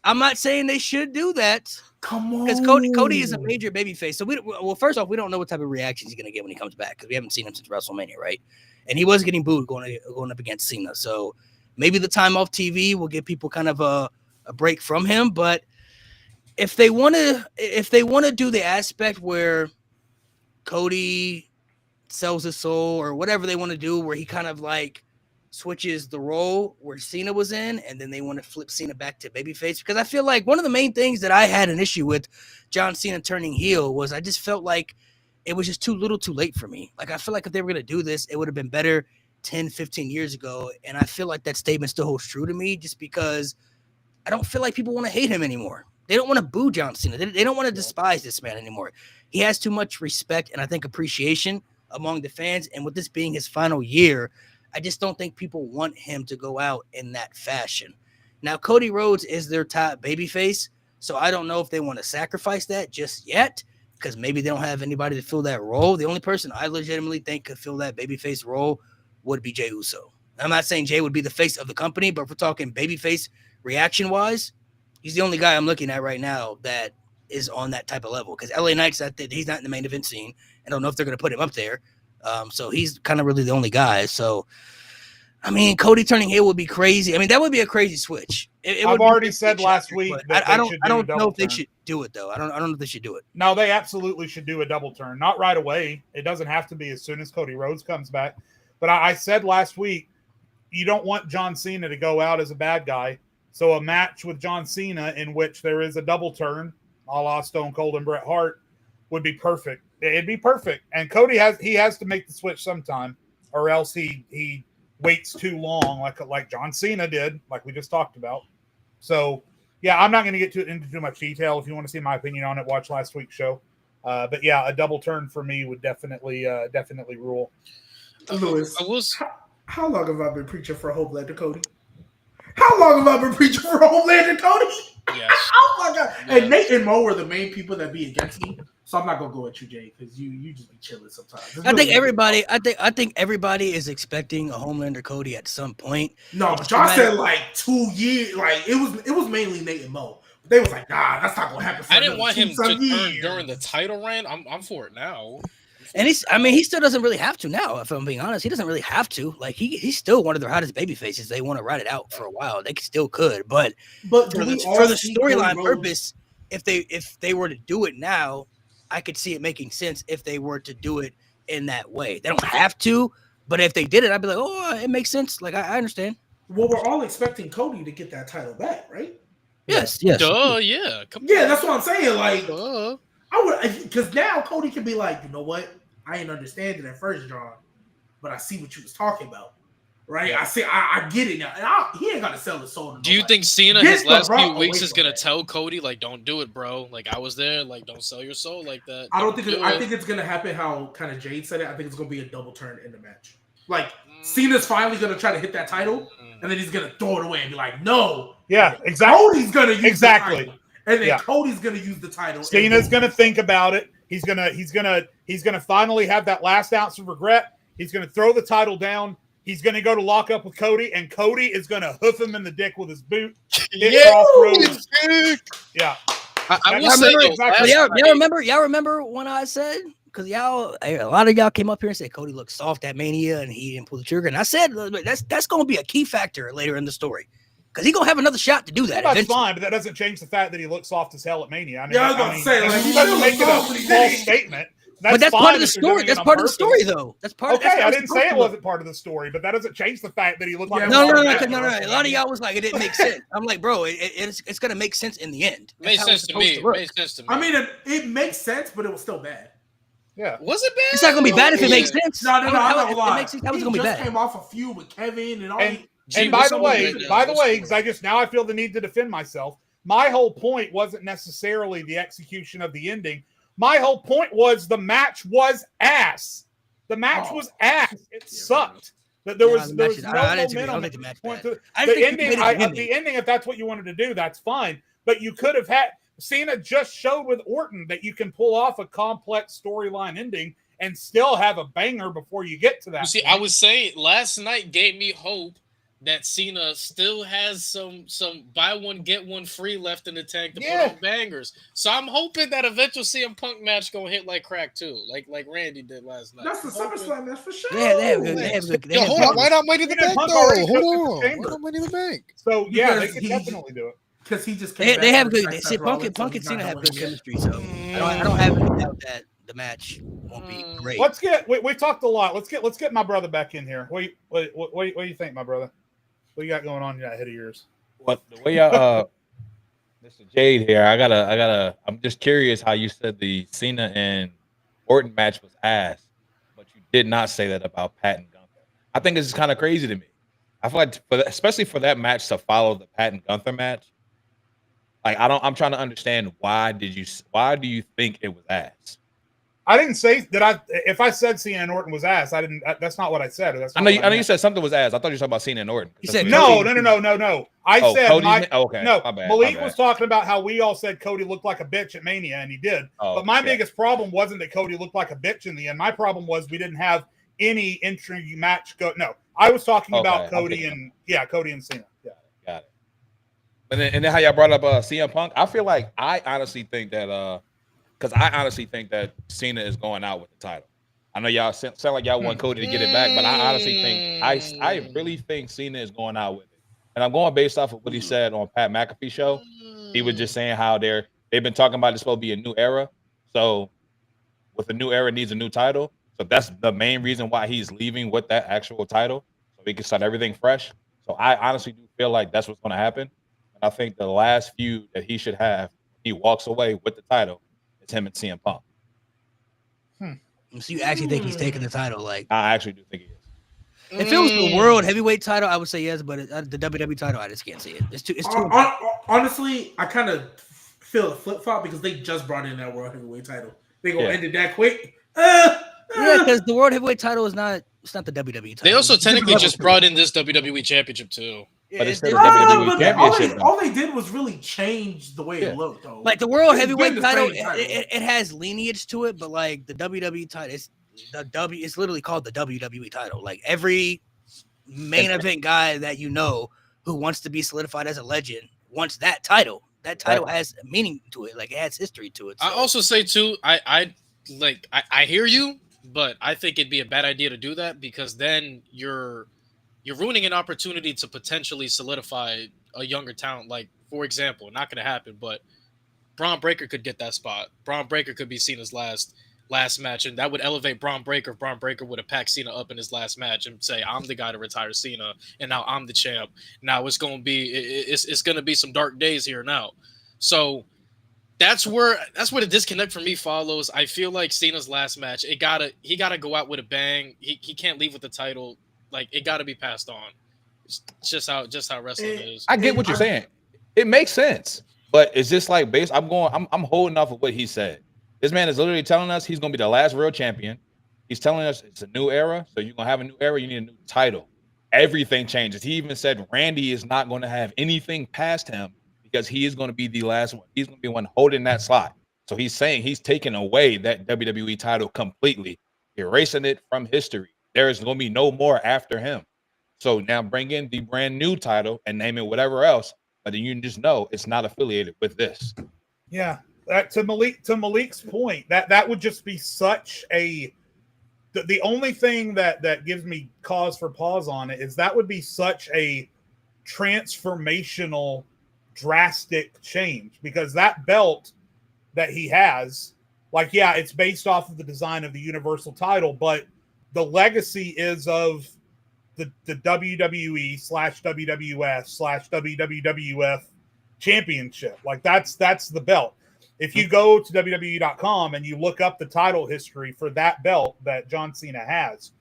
I'm not saying they should do that. Come on. Because Cody is a major babyface. So, first off, we don't know what type of reactions he's going to get when he comes back because we haven't seen him since WrestleMania, right? And he was getting booed going up against Cena. So maybe the time off TV will give people kind of a break from him. But if they want to do the aspect where Cody sells his soul or whatever they want to do, where he kind of like switches the role where Cena was in, and then they want to flip Cena back to babyface, because I feel like one of the main things that I had an issue with John Cena turning heel was I just felt like it was just too little too late for me. Like, I feel like if they were going to do this, it would have been better 10, 15 years ago. And I feel like that statement still holds true to me just because I don't feel like people want to hate him anymore. They don't want to boo John Cena. They don't want to despise this man anymore. He has too much respect and I think appreciation among the fans. And with this being his final year, I just don't think people want him to go out in that fashion. Now, Cody Rhodes is their top babyface, so I don't know if they want to sacrifice that just yet, because maybe they don't have anybody to fill that role. The only person I legitimately think could fill that babyface role would be Jey Uso. I'm not saying Jey would be the face of the company, but if we're talking babyface reaction-wise, he's the only guy I'm looking at right now that is on that type of level, because LA Knight's he's not in the main event scene. I don't know if they're going to put him up there. So he's kind of really the only guy. So, I mean, Cody turning heel would be crazy. I mean, that would be a crazy switch. I've already said last week that I don't know if they should do it, though. I don't know if they should do it. No, they absolutely should do a double turn. Not right away. It doesn't have to be as soon as Cody Rhodes comes back. But I said last week, you don't want John Cena to go out as a bad guy. So a match with John Cena in which there is a double turn, a la Stone Cold and Bret Hart, would be perfect. It'd be perfect. And Cody has to make the switch sometime, or else he waits too long, like John Cena did, like we just talked about. So, yeah, I'm not going to get into too much detail. If you want to see my opinion on it, watch last week's show. But yeah, a double turn for me would definitely rule. Lewis, how long have I been preaching for Homelander Cody? How long have I been preaching for Homelander Cody? Yes. Oh my god! Yes. And Nate and Mo are the main people that be against me. So I'm not gonna go at you, Jay, because you just be chilling sometimes. I think everybody is expecting a Homelander Cody at some point. No, but y'all said like 2 years. Like it was mainly Nate and Mo. But they was like, nah, that's not gonna happen. I didn't want him to turn during the title reign. I'm for it now. And he still doesn't really have to now, if I'm being honest. He doesn't really have to. Like, he's still one of their hottest baby faces. They want to ride it out for a while. They still could. But for the storyline purpose, if they were to do it now, I could see it making sense if they were to do it in that way. They don't have to, but if they did it, I'd be like, oh, it makes sense. Like, I understand. Well, we're all expecting Cody to get that title back, right? Yes. Duh, yeah. Yeah, that's what I'm saying. Like, I would, because now Cody can be like, you know what? I ain't understand it at first, John, but I see what you was talking about, right? I get it now. And he ain't got to sell his soul. Do you think Cena his last few weeks is gonna tell Cody like, don't do it, bro? Like, I was there. Like, don't sell your soul like that. I think it's gonna happen how kind of Jade said it. I think it's gonna be a double turn in the match. Like Cena's finally gonna try to hit that title, and then he's gonna throw it away and be like, no. Yeah, exactly. Cody's gonna use the title. And then Cody's gonna use the title. Cena's gonna think about it. He's gonna finally have that last ounce of regret. He's gonna throw the title down. He's gonna go to lock up with Cody, and Cody is gonna hoof him in the dick with his boot. Yeah. Yeah. Y'all remember when I said because a lot of y'all came up here and said Cody looked soft at Mania and he didn't pull the trigger. And I said that's going to be a key factor later in the story because he's going to have another shot to do that. Well, that's fine, but that doesn't change the fact that he looks soft as hell at Mania. I mean, I was going to say, like, he doesn't make it a false statement. That's part of the story. That's part of the story, though. That's part. Okay, I didn't say it wasn't part of the story, but that doesn't change the fact that he looked like no. A lot of y'all was like, it didn't make sense. I'm like, bro, it's gonna make sense in the end. Made sense to me. Made sense to me. I mean, it makes sense, but it was still bad. Yeah, was it bad? It's not gonna be bad if it makes sense. No, I'm not gonna lie. How was it gonna be bad? Came off a feud with Kevin and all. And by the way, because I just now I feel the need to defend myself. My whole point wasn't necessarily the execution of the ending. My whole point was the match was ass. The match was ass. It sucked. There was no momentum. The ending, if that's what you wanted to do, that's fine. But you could have had Cena just showed with Orton that you can pull off a complex storyline ending and still have a banger before you get to that. You see, I was saying last night gave me hope that Cena still has some buy one get one free left in the tank to put on bangers. So I'm hoping that eventual CM Punk match gonna hit like crack too, like Randy did last night. That's the SummerSlam match for sure. Yeah, they have good. Yo, hold on, why not Money in the Bank though? Hold on, why not Money in the Bank? So yeah, they could definitely do it because he just they have good. Punk and Cena have good chemistry, so I don't have any doubt that the match won't be great. We talked a lot. Let's get my brother back in here. What do you think, my brother? What you got going on in that head of yours? What the way y'all Mr. Jade here, I gotta I'm just curious how you said the Cena and Orton match was ass, but you did not say that about Pat and Gunther. I think it's kind of crazy to me. I feel like especially for that match to follow the Pat and Gunther match, like I'm trying to understand why do you think it was ass? I didn't say that. If I said Cena and Orton was ass, I didn't. That's not what I said. I know you said something was ass. I thought you were talking about Cena and Orton. You said no. I said okay. No, my bad, Malik was talking about how we all said Cody looked like a bitch at Mania, and he did. But my biggest problem wasn't that Cody looked like a bitch in the end. My problem was we didn't have any entry match go. No, I was talking about Cody and Cena. Yeah, got it. And then how y'all brought up CM Punk. I honestly think that Cena is going out with the title. I know y'all sound like y'all want Cody to get it back, but I honestly think I really think Cena is going out with it. And I'm going based off of what he said on Pat McAfee show. He was just saying how they've been talking about it's supposed to be a new era. So with a new era needs a new title. So that's the main reason why he's leaving with that actual title. So he can start everything fresh. So I honestly do feel like that's what's going to happen. And I think the last feud that he should have, he walks away with the title, it's him and CM Punk. So you actually think he's taking the title? Like I actually do think he is. If it was the world heavyweight title, I would say yes, but the WWE title, I just can't see it. It's too. Honestly, I kind of feel a flip flop because they just brought in that world heavyweight title. They gonna end it that quick. Yeah, because the world heavyweight title is not. It's not the WWE title. They also technically just brought in this WWE championship too. But it's still the WWE championship. All they did was really change the way it looked, though. Like the world heavyweight title, it has lineage to it, but like the WWE title, it's literally called the WWE title. Like every main event guy that you know who wants to be solidified as a legend wants that title. That title has meaning to it, like it has history to it. So. I also say too, I hear you, but I think it'd be a bad idea to do that because then you're ruining an opportunity to potentially solidify a younger talent. Like, for example, not going to happen, but Braun Breaker could get that spot. Braun Breaker could be Cena's last match, and that would elevate Braun Breaker if Braun Breaker would have packed Cena up in his last match and say, I'm the guy to retire Cena, and now I'm the champ. Now it's going to be some dark days here now. So that's where the disconnect for me follows. I feel like Cena's last match, he gotta go out with a bang. He can't leave with the title. Like it got to be passed on. It's just how wrestling is. I get what you're saying. It makes sense, but it's just like I'm holding off of what he said. This man is literally telling us he's going to be the last real champion. He's telling us it's a new era. So you're going to have a new era. You need a new title. Everything changes. He even said Randy is not going to have anything past him because he is going to be the last one. He's going to be one holding that slot. So he's saying he's taking away that WWE title completely, erasing it from history. There is going to be no more after him. So now bring in the brand new title and name it whatever else, but then you just know it's not affiliated with this. Yeah. To Malik's point, that would just be such a. The only thing that gives me cause for pause on it is that would be such a transformational, drastic change, because that belt that he has, like, yeah, it's based off of the design of the Universal title, but the legacy is of the WWE / WWF / WWF championship. Like, that's the belt. If you go to WWE.com and you look up the title history for that belt that John Cena has,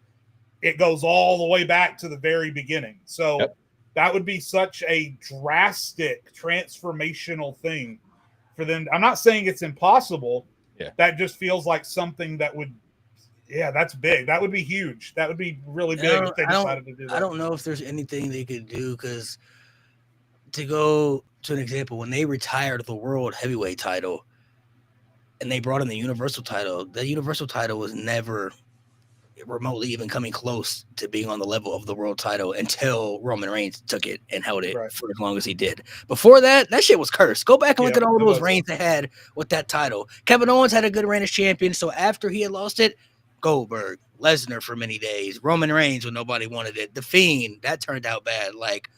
it goes all the way back to the very beginning. So that would be such a drastic, transformational thing for them. I'm not saying it's impossible. Yeah. That just feels like something that would, that's big. That would be huge. That would be really big if they decided to do that. I don't know if there's anything they could do, because to go to an example, when they retired the World Heavyweight title and they brought in the Universal title was never remotely even coming close to being on the level of the world title until Roman Reigns took it and held it for as long as he did. Before that shit was cursed. Go back and look at all those reigns they had with that title. Kevin Owens had a good reign as champion, so after he had lost it, Goldberg, Lesnar for many days, Roman Reigns when nobody wanted it, The Fiend, that turned out bad. Like,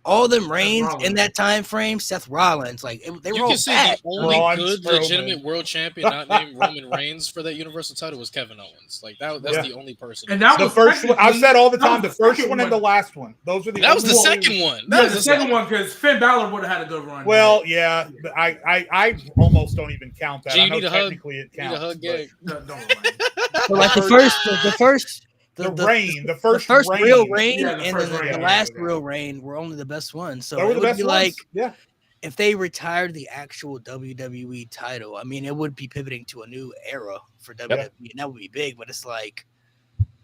all them reigns in that time frame, Seth Rollins, like, they were all bad. The only good, legitimate world champion not named Roman Reigns for that Universal title was Kevin Owens. Like, that's the only person. And that was the first one. I've said all the time, the first one and the last one. Those were the. That was the second one. That was the second one, because Finn Balor would have had a good run. Well, yeah, I almost don't even count that. I know technically it counts. Don't like the first. The first real reign and the last real reign were only the best ones. So it would be like, if they retired the actual WWE title, I mean, it would be pivoting to a new era for WWE, and that would be big. But it's like,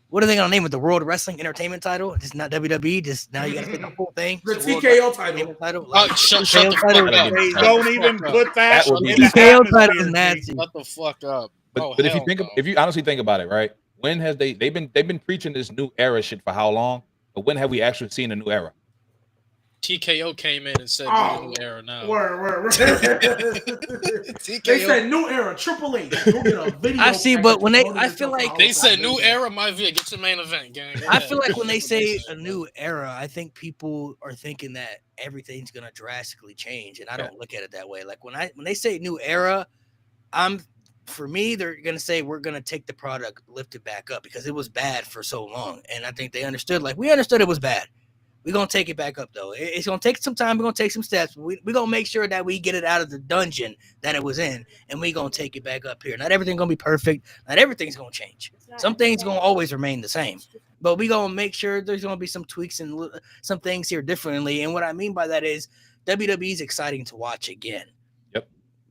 what are they gonna name it? The World Wrestling Entertainment title? Just not WWE. Just now you gotta pick the whole thing. The TKO title. Like, shut the fuck up. Don't even put that. TKO title is nasty. Shut the fuck up. But if you honestly think about it, right? When has they've been preaching this new era shit for how long? But when have we actually seen a new era? TKO came in and said new era now. Word. They said new era, Triple H. Go get a video. I see, but when I feel like they said new era, my via get your main event, gang. I feel like when they say a new era, I think people are thinking that everything's gonna drastically change, and I don't look at it that way. Like when they say new era, for me, they're going to say, we're going to take the product, lift it back up, because it was bad for so long. And I think they understood, like, we understood it was bad. We're going to take it back up, though. It's going to take some time. We're going to take some steps. We're going to make sure that we get it out of the dungeon that it was in, and we're going to take it back up here. Not everything's going to be perfect. Not everything's going to change. Some things going to always remain the same. But we're going to make sure there's going to be some tweaks and some things here differently. And what I mean by that is WWE is exciting to watch again.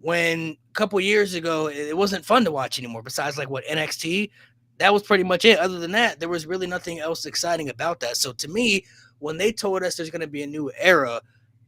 When a couple years ago, it wasn't fun to watch anymore. Besides, like, what, NXT, that was pretty much it. Other than that, there was really nothing else exciting about that. So to me, when they told us there's going to be a new era,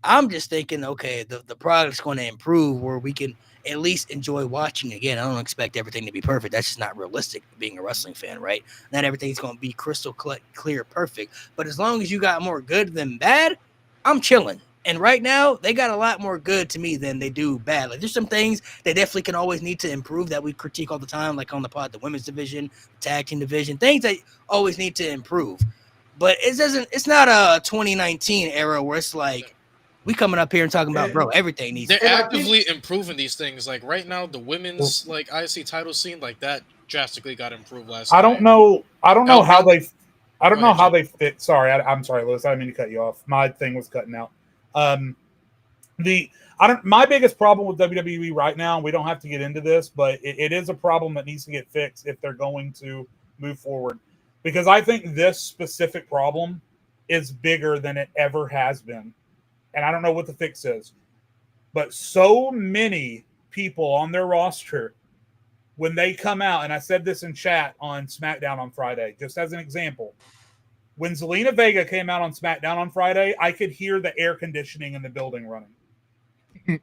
I'm just thinking, okay, the product's going to improve where we can at least enjoy watching again. I don't expect everything to be perfect. That's just not realistic, being a wrestling fan, right? Not everything's going to be crystal clear perfect. But as long as you got more good than bad, I'm chilling. And right now, they got a lot more good to me than they do bad. Like, there's some things they definitely can always need to improve that we critique all the time, like on the pod, the women's division, the tag team division, things that always need to improve. But it's not a 2019 era where it's like, we coming up here and talking about, bro, everything needs. They're actively improving these things. Like right now, the women's like IC title scene, like that drastically got improved last. I don't know how they fit. Sorry, I'm sorry, Lewis. I didn't mean to cut you off. My thing was cutting out. My biggest problem with WWE right now, we don't have to get into this, but it is a problem that needs to get fixed if they're going to move forward. Because I think this specific problem is bigger than it ever has been. And I don't know what the fix is. But so many people on their roster, when they come out, and I said this in chat on SmackDown on Friday, just as an example, when Zelina Vega came out on SmackDown on Friday, I could hear the air conditioning in the building running.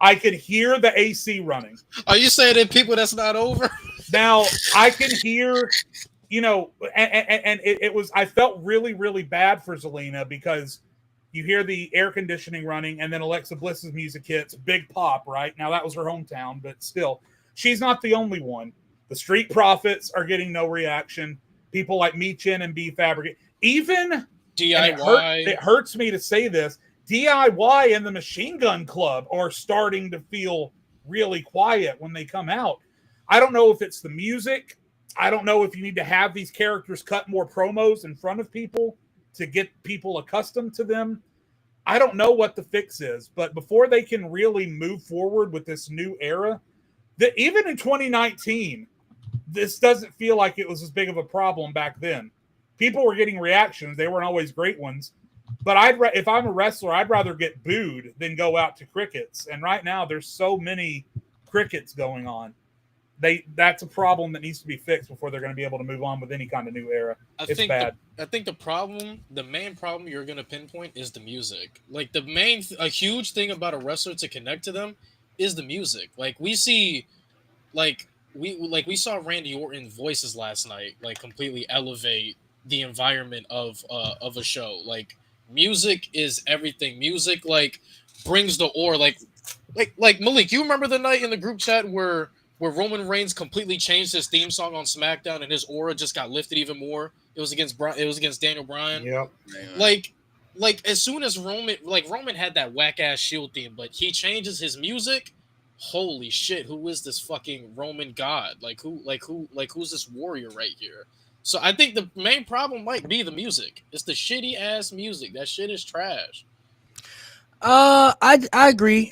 I could hear the AC running. Are you saying that people that's not over? Now, I can hear, and it was, I felt really, really bad for Zelina because You hear the air conditioning running, and then Alexa Bliss's music hits. Big pop, right? Now, that was her hometown, but still, she's not the only one. The Street Profits are getting no reaction. People like Meechin and B Fabricate. Even DIY. It hurts me to say this. DIY and the Machine Gun Club are starting to feel really quiet when they come out. I don't know if it's the music. I don't know if you need to have these characters cut more promos in front of people to get people accustomed to them. I don't know what the fix is, but before they can really move forward with this new era, that even in 2019, this doesn't feel like it was as big of a problem back then. People were getting reactions. They weren't always great ones. But if I'm a wrestler, I'd rather get booed than go out to crickets. And right now, there's so many crickets going on. That's a problem that needs to be fixed before they're going to be able to move on with any kind of new era. It's bad. I think the main problem you're going to pinpoint is the music. Like a huge thing about a wrestler to connect to them is the music. Like we saw Randy Orton voices last night, like completely elevate the environment of a show. Like music is everything. Music like brings the aura. Like Malik, you remember the night in the group chat where Roman Reigns completely changed his theme song on SmackDown and his aura just got lifted even more? It was against Daniel Bryan. Yep. Like as soon as Roman had that whack ass Shield theme, but he changes his music. Holy shit! Who is this fucking Roman god? Who's this warrior right here? So I think the main problem might be the music. It's the shitty ass music. That shit is trash. I agree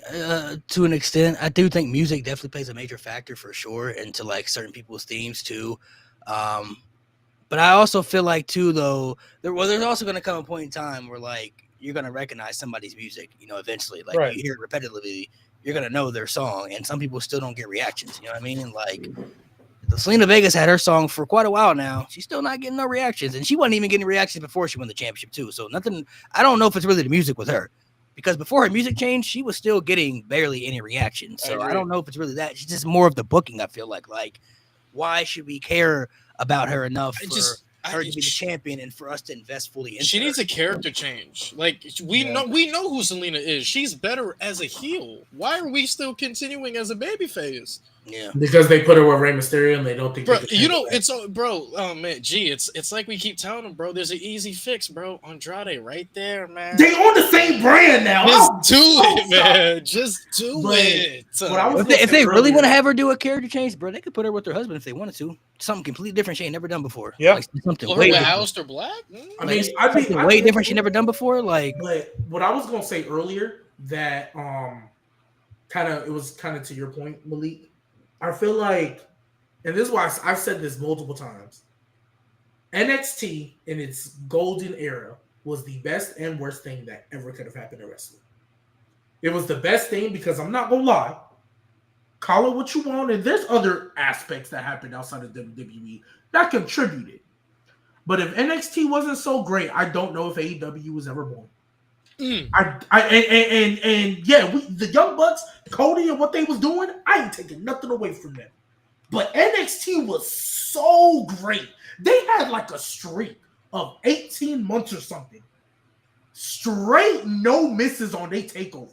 to an extent. I do think music definitely plays a major factor for sure into like certain people's themes too. But I also feel like too though there's also going to come a point in time where like you're going to recognize somebody's music, eventually. Like right. You hear it repetitively, you're going to know their song, and some people still don't get reactions. You know what I mean? And like Selena Vegas had her song for quite a while now. She's still not getting no reactions, and she wasn't even getting reactions before she won the championship too. So nothing. I don't know if it's really the music with her. Because before her music changed, she was still getting barely any reactions. So I don't know if it's really that. She's just more of the booking, I feel like. Like, why should we care about her enough for her to be the champion and for us to invest fully in her? She needs a character change. Like, we know who Selena is. She's better as a heel. Why are we still continuing as a babyface? Yeah, because they put her with Rey Mysterio and they don't think. Bro, oh man, it's like we keep telling them, bro. There's an easy fix, bro. Andrade, right there, man. They own the same brand now. Just do it, man. Just do it. If they really want to have her do a character change, bro, they could put her with her husband if they wanted to. Something completely different she ain't never done before. Yeah, like, something way different. Aleister Black. I mean, something way different she never done before. Like, but what I was gonna say earlier that it was kind of to your point, Malik. I feel like, and this is why I've said this multiple times, NXT in its golden era was the best and worst thing that ever could have happened to wrestling. It was the best thing because I'm not going to lie, call it what you want, and there's other aspects that happened outside of WWE that contributed. But if NXT wasn't so great, I don't know if AEW was ever born. The Young Bucks, Cody, and what they was doing, I ain't taking nothing away from them. But NXT was so great. They had like a streak of 18 months or something. Straight no misses on their takeovers.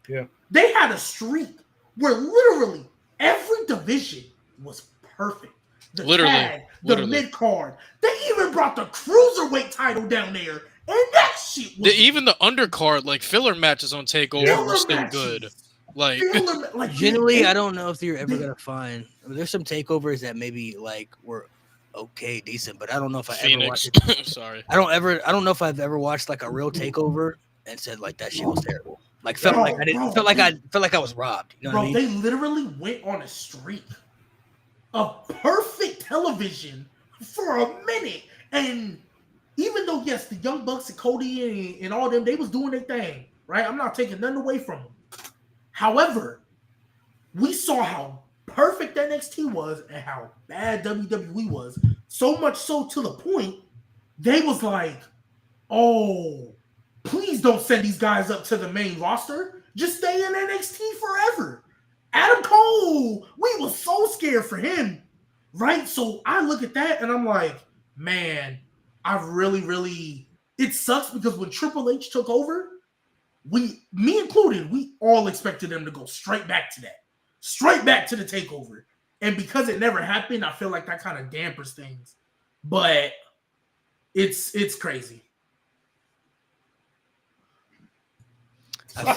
Yeah. They had a streak where literally every division was perfect. The tag, the mid-card. They even brought the cruiserweight title down there. And that shit was even the undercard, like filler matches on TakeOver were still good. Like generally, I don't know if you're ever gonna find. There's some takeovers that maybe like were okay, decent, but I don't know if I ever watched it. Sorry, I don't know if I've ever watched like a real takeover and said like that shit was terrible. Like felt like I was robbed. You know what I mean? They literally went on a streak of perfect television for a minute, and even though, yes, the Young Bucks and Cody and all them, they was doing their thing, right? I'm not taking nothing away from them. However, we saw how perfect NXT was and how bad WWE was, so much so to the point they was like, oh, please don't send these guys up to the main roster. Just stay in NXT forever. Adam Cole, we was so scared for him, right? So I look at that and I'm like, man, it sucks because when Triple H took over, me included, we all expected them to go straight back to that, straight back to the takeover. And because it never happened, I feel like that kind of dampers things. But it's crazy. I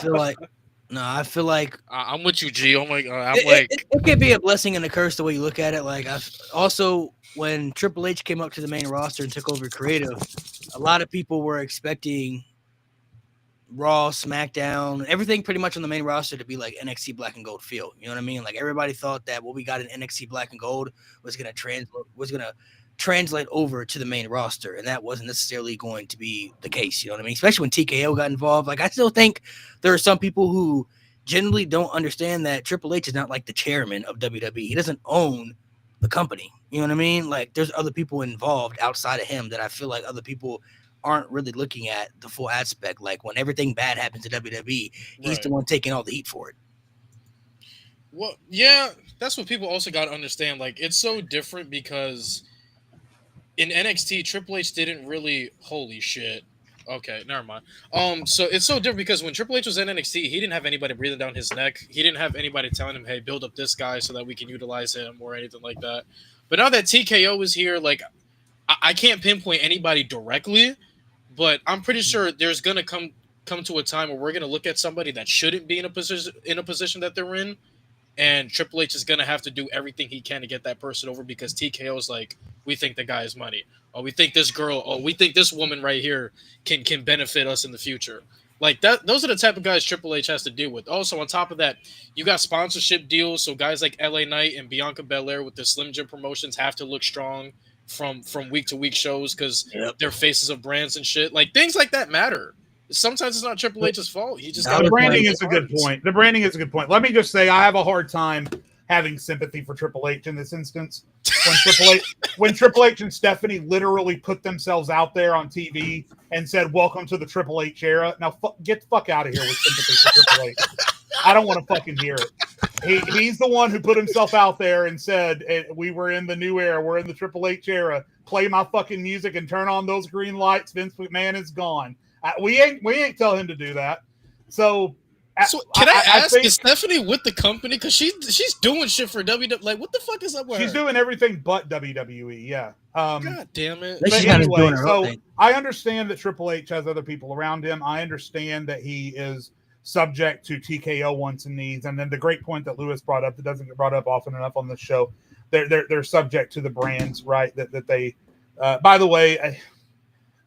feel like I'm with you, G. Oh my god, it could be a blessing and a curse the way you look at it. Like, also when Triple H came up to the main roster and took over creative, a lot of people were expecting Raw, SmackDown, everything pretty much on the main roster to be like NXT Black and Gold feel. You know what I mean? Like, everybody thought that what we got in NXT Black and Gold was gonna translate over to the main roster, and that wasn't necessarily going to be the case. You know what I mean? Especially when TKO got involved. Like, I still think there are some people who generally don't understand that Triple H is not like the chairman of WWE. He doesn't own the company. You know what I mean? Like, there's other people involved outside of him that I feel like other people aren't really looking at the full aspect. Like, when everything bad happens to WWE, he's the one taking all the heat for it. Well, yeah, that's what people also got to understand. Like, it's so different because in NXT, Triple H didn't really. Holy shit. Okay, never mind. So it's so different because when Triple H was in NXT, he didn't have anybody breathing down his neck. He didn't have anybody telling him, "Hey, build up this guy so that we can utilize him" or anything like that. But now that TKO is here, like, I can't pinpoint anybody directly, but I'm pretty sure there's gonna come to a time where we're gonna look at somebody that shouldn't be in a position that they're in, and Triple H is gonna have to do everything he can to get that person over because TKO is like, we think the guy is money. Oh, we think this girl. Oh, we think this woman right here can benefit us in the future. Like that. Those are the type of guys Triple H has to deal with. Also, on top of that, you got sponsorship deals. So guys like LA Knight and Bianca Belair with the Slim Jim promotions have to look strong from week to week shows because they're faces of brands and shit. Like things like that matter. Sometimes it's not Triple H's fault. He just the branding is a good point. The branding is a good point. Let me just say, I have a hard time having sympathy for Triple H in this instance. When Triple H and Stephanie literally put themselves out there on TV and said, "Welcome to the Triple H era." Now, get the fuck out of here with sympathy for Triple H. I don't want to fucking hear it. He's the one who put himself out there and said, "We were in the new era. We're in the Triple H era. Play my fucking music and turn on those green lights. Vince McMahon is gone." We ain't tell him to do that. So can I ask, is Stephanie with the company? Because she's doing shit for WWE. Like, what the fuck is up with her? She's doing everything but WWE, yeah. God damn it. But anyway, so I understand that Triple H has other people around him. I understand that he is subject to TKO wants and needs. And then the great point that Lewis brought up that doesn't get brought up often enough on this show, they're subject to the brands, right? That they by the way,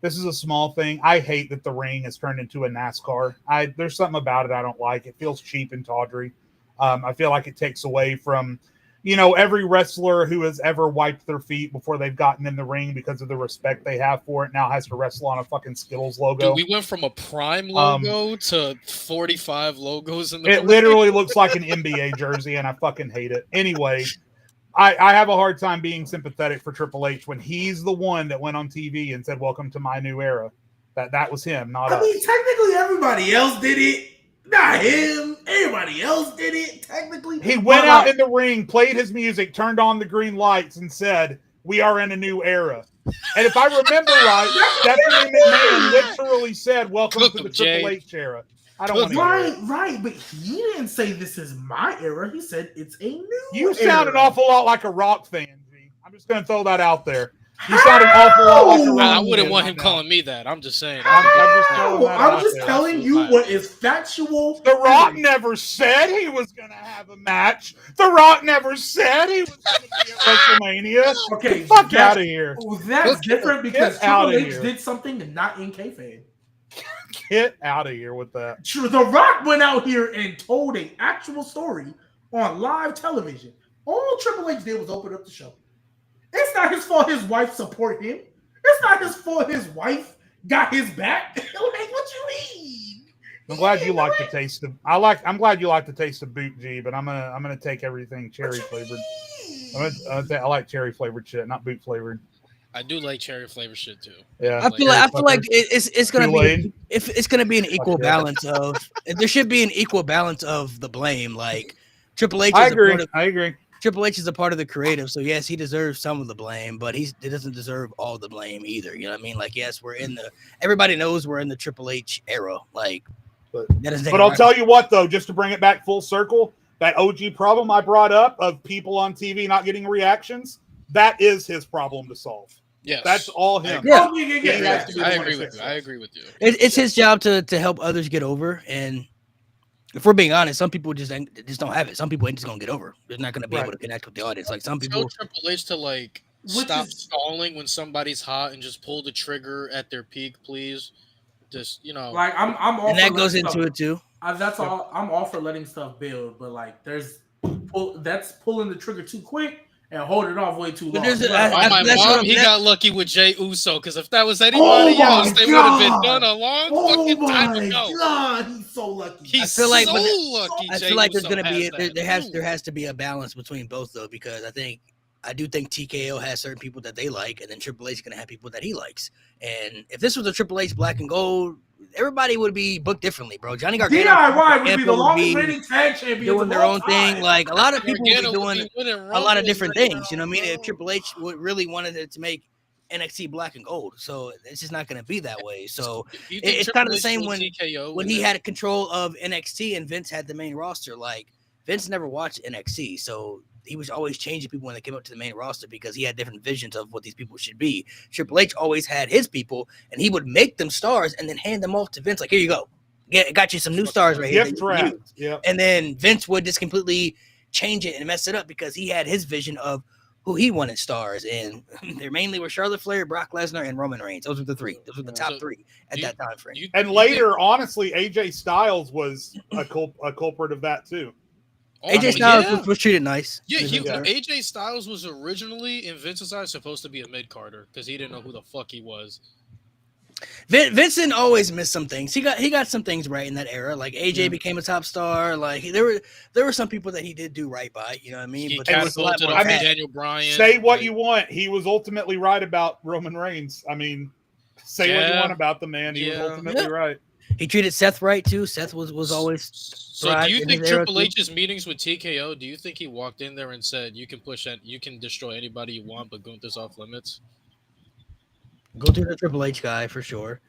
this is a small thing. I hate that the ring has turned into a NASCAR. There's something about it I don't like. It feels cheap and tawdry. I feel like it takes away from, every wrestler who has ever wiped their feet before they've gotten in the ring because of the respect they have for it now has to wrestle on a fucking Skittles logo. Dude, we went from a Prime logo to 45 logos in the It literally looks like an NBA jersey, and I fucking hate it. Anyway, I have a hard time being sympathetic for Triple H when he's the one that went on TV and said, "Welcome to my new era." That was him, not us. I mean, technically everybody else did it. Not him. Everybody else did it, technically. He went out in the ring, played his music, turned on the green lights, and said, "We are in a new era." And if I remember right, Stephanie McMahon literally said, "Welcome to the Triple H era." I don't want to right, but he didn't say this is my era. He said it's a new You era. sound an awful lot like a Rock fan, G. I'm just going to throw that out there. You sound an awful lot like a Rock fan. I wouldn't want him calling me that. I'm just saying. I'm just telling you what is factual. The Rock never said he was going to have a match. The Rock never said he was going to be at WrestleMania. Okay, get the fuck out of here. Well, that's different because Triple H did something and not in kayfabe. Get out of here with that. The Rock went out here and told an actual story on live television. All Triple H did was open up the show. It's not his fault his wife support him. It's not his fault his wife got his back. Like, what you mean? I'm glad you like the taste of. I'm glad you like the taste of boot, G. But I'm gonna take everything cherry flavored. I like cherry flavored shit, not boot flavored. I do like cherry flavored shit too. Yeah, I feel like it's gonna be it's gonna be an equal balance of. There should be an equal balance of the blame. Like Triple H. I agree. Triple H is a part of the creative, so yes, he deserves some of the blame, but he doesn't deserve all the blame either. You know what I mean? Like, yes, everybody knows we're in the Triple H era. Like, But I'll tell you what, though, just to bring it back full circle, that OG problem I brought up of people on TV not getting reactions, that is his problem to solve. Yes. That's all him. Yeah. I agree with you. I agree with you. It's his job to help others get over. And if we're being honest, some people just don't have it. Some people ain't just gonna get over. They're not gonna be able to connect with the audience. Like some people. Triple H to stop stalling when somebody's hot and just pull the trigger at their peak, please. Just like I'm all and that goes into it too. That's all. I'm all for letting stuff build, but like that's pulling the trigger too quick and holding it off way too long. My mom, he got lucky with Jey Uso because if that was anybody else, they would have been done a long fucking time ago. God, he's so lucky. He's lucky. I feel like there's gonna be there has to be a balance between both though, because I do think TKO has certain people that they like, and then Triple H is gonna have people that he likes. And if this was a Triple H Black and Gold, everybody would be booked differently, bro. Johnny Gargano would be the longest reigning tag champion, doing their own thing. Like a lot of people would be doing a lot of different things. You know what I mean? If Triple H really wanted it to make NXT Black and Gold, so it's just not going to be that way. So it's kind of the same when he had control of NXT and Vince had the main roster. Like Vince never watched NXT, so he was always changing people when they came up to the main roster because he had different visions of what these people should be. Triple H always had his people, and he would make them stars and then hand them off to Vince. Like, here you go. Got you some new stars right here. Yeah. And then Vince would just completely change it and mess it up because he had his vision of who he wanted stars. And they mainly were Charlotte Flair, Brock Lesnar, and Roman Reigns. Those were the three. Those were the top three at that time frame. And later, honestly, AJ Styles was a culprit of that too. AJ Styles was treated nice. Yeah, AJ Styles was originally in Vince's eyes supposed to be a mid-carder because he didn't know who the fuck he was. Vincent always missed some things. He got some things right in that era. Like AJ became a top star. Like there were some people that he did do right by. You know what I mean? He but catapulted Daniel Bryan. Say what you want. He was ultimately right about Roman Reigns. I mean, say what you want about the man. He was ultimately right. He treated Seth right too. Seth was always. So do you think Triple H's meetings with TKO? Do you think he walked in there and said, "You can destroy anybody you want, but Gunther's off limits"? Go to the Triple H guy for sure.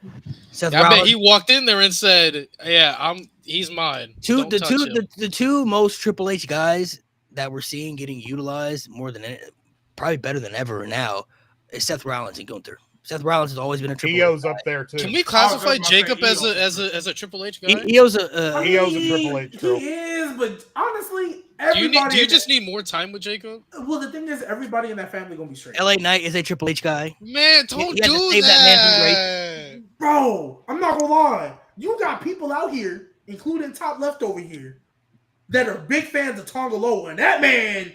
Seth Rollins, I bet he walked in there and said, "Yeah, he's mine." The two most Triple H guys that we're seeing getting utilized more than probably better than ever now is Seth Rollins and Gunther. Seth Rollins has always been a Triple H guy. Up there too. Can we classify Jacob as a Triple H guy? EO's a Triple H girl. He is, but honestly, everybody. Do you just need more time with Jacob? Well, the thing is, everybody in that family gonna be straight. LA Knight is a Triple H guy. Man, don't do that. Bro, I'm not gonna lie. You got people out here, including Top Left over here, that are big fans of Tonga Loa, and that man,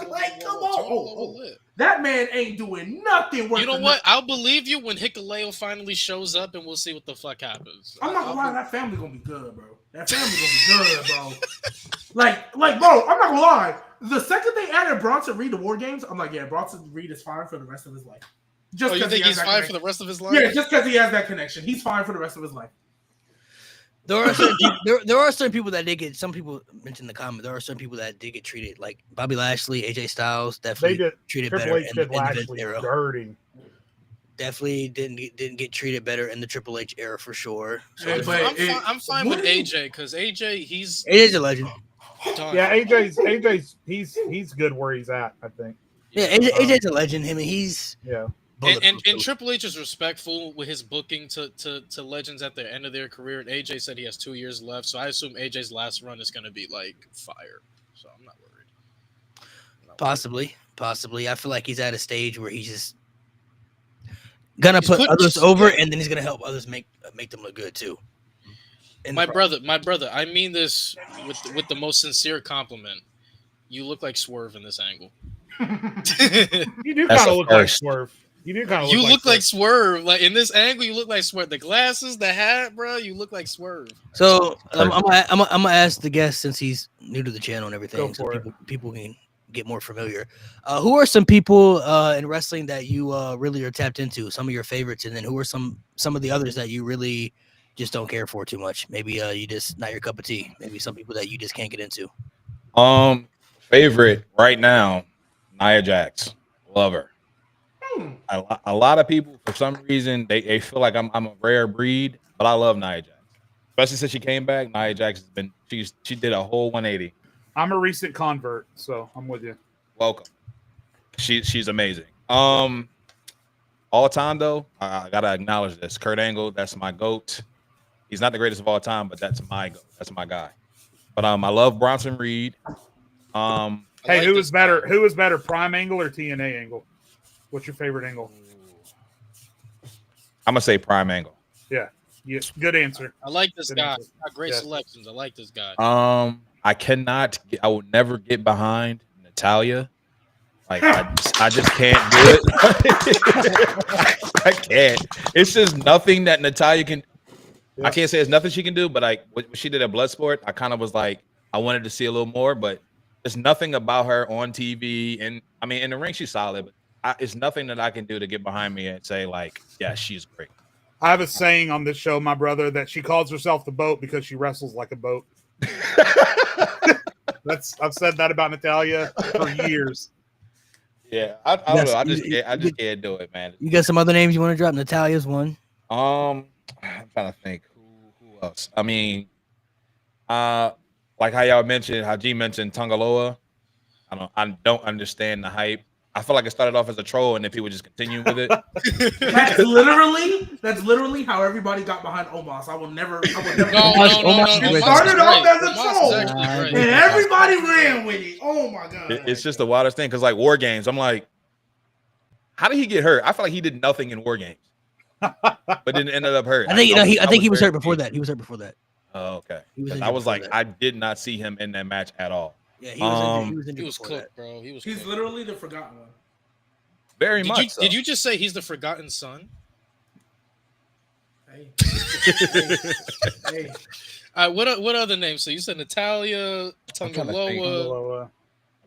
like, come on, that man ain't doing nothing. You know what? I'll believe you when Hikuleo finally shows up, and we'll see what the fuck happens. I'm not gonna lie, that family gonna be good, bro. That family gonna be good, bro. like, bro, I'm not gonna lie. The second they added Bronson Reed to War Games, I'm like, yeah, Bronson Reed is fine for the rest of his life. Just you think he's fine for the rest of his life? Yeah, just because he has that connection, he's fine for the rest of his life. There are certain people that did get. Some people mentioned in the comment. There are certain people that did get treated, like Bobby Lashley, AJ Styles. Definitely treated better in the Vince era. Dirty. Definitely didn't get treated better in the Triple H era for sure. So I'm fine with AJ because AJ's a legend. Yeah, AJ's he's good where he's at. I think. Yeah, AJ's a legend. He's And Triple H is respectful with his booking to legends at the end of their career. And AJ said he has 2 years left, so I assume AJ's last run is going to be like fire. So I'm not worried. Possibly. I feel like he's at a stage where he's just gonna put others over, and then he's gonna help others make them look good too. My brother, I mean this with the most sincere compliment. You look like Swerve in this angle. You do kind of look like Swerve. You look like Swerve. Like in this angle, you look like Swerve. The glasses, the hat, bro. You look like Swerve. So I'm gonna ask the guest, since he's new to the channel and everything, so people can get more familiar. Who are some people in wrestling that you really are tapped into? Some of your favorites, and then who are some of the others that you really just don't care for too much? Maybe you just not your cup of tea. Maybe some people that you just can't get into. Favorite right now, Nia Jax. Love her. A lot of people, for some reason, they feel like I'm a rare breed, but I love Nia Jax. Especially since she came back, Nia Jax has been she did a whole 180. I'm a recent convert, so I'm with you. Welcome. She's amazing. All time though, I gotta acknowledge this. Kurt Angle, that's my GOAT. He's not the greatest of all time, but that's my GOAT. That's my guy. But I love Bronson Reed. Hey, who is better? Who is better, Prime Angle or TNA Angle? What's your favorite angle? I'm gonna say Prime Angle. Yeah, good answer. I like this guy. Answer. Got great selections. I like this guy. I would never get behind Natalia. Like I just can't do it. I can't. It's just nothing that Natalia can. Yeah. I can't say it's nothing she can do, but like what she did at Bloodsport, I kind of was like, I wanted to see a little more, but there's nothing about her on TV. And I mean, in the ring, she's solid, but it's nothing that I can do to get behind me and say like, yeah, she's great. I have a saying on this show, my brother, that she calls herself the boat because she wrestles like a boat. I've said that about Natalia for years. Yeah, I don't know. I just can't do it, man. You got some other names you want to drop? Natalia's one. I'm trying to think who else. I mean, like how y'all mentioned, how G mentioned Tongaloa. I don't understand the hype. I feel like it started off as a troll, and then people just continue with it. That's literally how everybody got behind Omos. I will never. No. It started off as a troll, and everybody ran with it. Oh my god! It's just the wildest thing because, like, War Games, I'm like, how did he get hurt? I feel like he did nothing in War Games, but then ended up hurt. I think he was hurt before that. He was hurt before that. Oh, okay. I was like, I did not see him in that match at all. Yeah, he was cooked, bro. He's literally the forgotten one. Very much. Did you just say he's the forgotten son? Hey. What other names? So you said Natalia, Tongaloa. I'm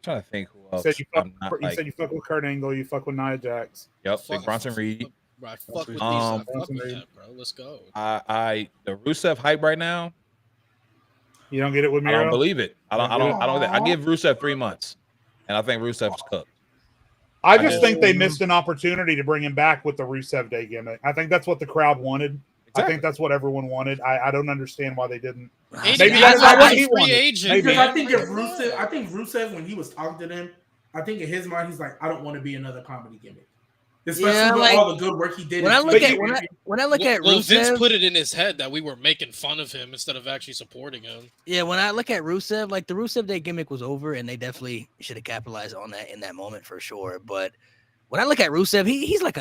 trying to think who else. You said you fuck with Kurt Angle, you fuck with Nia Jax. Yep, Big Bronson Reed. Right, fuck with these. Fuck with that, bro. Let's go. The Rusev hype right now. You don't get it with Miro? I don't believe it. I don't. I give Rusev 3 months, and I think Rusev's cooked. I just think they missed an opportunity to bring him back with the Rusev Day gimmick. I think that's what the crowd wanted. Exactly. I think that's what everyone wanted. I don't understand why they didn't. Maybe that's not what he wanted. Because I think Rusev, when he was talking to them, I think in his mind he's like, I don't want to be another comedy gimmick. Especially with all the good work he did. When I look at Rusev, Vince put it in his head that we were making fun of him instead of actually supporting him. Yeah, when I look at Rusev, like the Rusev Day gimmick was over, and they definitely should have capitalized on that in that moment for sure. But when I look at Rusev, he looks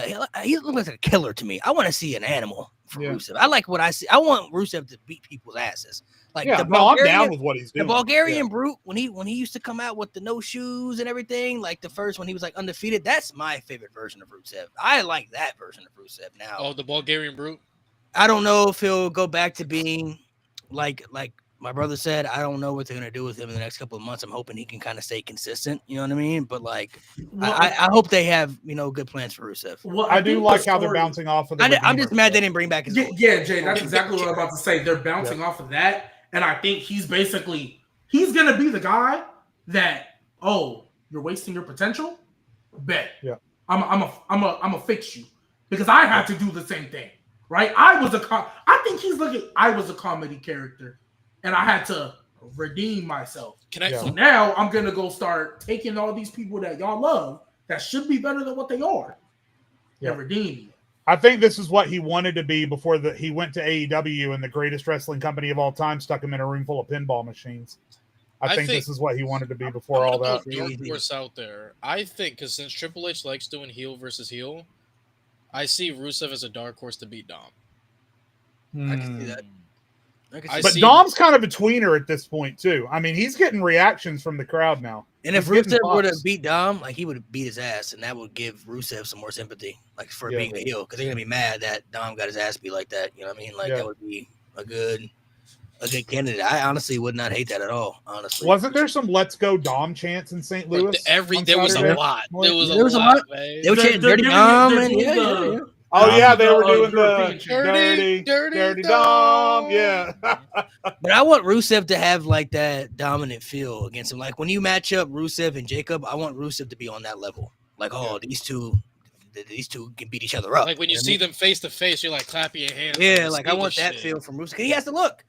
like a killer to me. I want to see an animal from Rusev. I like what I see. I want Rusev to beat people's asses. Like I'm down with what he's doing. The Bulgarian Brute, when he used to come out with the no shoes and everything, like the first when he was like undefeated, that's my favorite version of Rusev. I like that version of Rusev now. Oh, the Bulgarian Brute. I don't know if he'll go back to being like my brother said. I don't know what they're gonna do with him in the next couple of months. I'm hoping he can kind of stay consistent. You know what I mean? But like, I hope they have good plans for Rusev. Well, I do like how they're bouncing off of the. I'm just mad they didn't bring back his. Yeah, Jay, that's exactly what I'm about to say. They're bouncing off of that. And I think he's going to be the guy that, you're wasting your potential? Bet. Yeah. I'm a fix you. Because I had to do the same thing. Right? I was a comedy character. And I had to redeem myself. So now I'm going to go start taking all these people that y'all love that should be better than what they are. And redeem. I think this is what he wanted to be before he went to AEW, and the greatest wrestling company of all time stuck him in a room full of pinball machines. I think this is what he wanted to be before all that. Dark horse out there. I think because since Triple H likes doing heel versus heel, I see Rusev as a dark horse to beat Dom. I can see that. But Dom's kind of a tweener at this point too. I mean, he's getting reactions from the crowd now. And if Rusev would have beat Dom, like he would have beat his ass, and that would give Rusev some more sympathy, like for being a heel, because they're gonna be mad that Dom got his ass beat like that. You know what I mean? Like that would be a good candidate. I honestly would not hate that at all. Honestly, wasn't there some "Let's Go Dom" chants in St. Louis? There was a lot. There was a lot. They were chanting "Dirty Dom" and Oh yeah, they were doing the dirty Dom. Yeah. But I want Rusev to have like that dominant feel against him. Like when you match up Rusev and Jacob, I want Rusev to be on that level. Like, these two these two can beat each other up. Like when you see them face to face, you're like clapping your hands. Yeah, like I want that feel from Rusev. He has to look,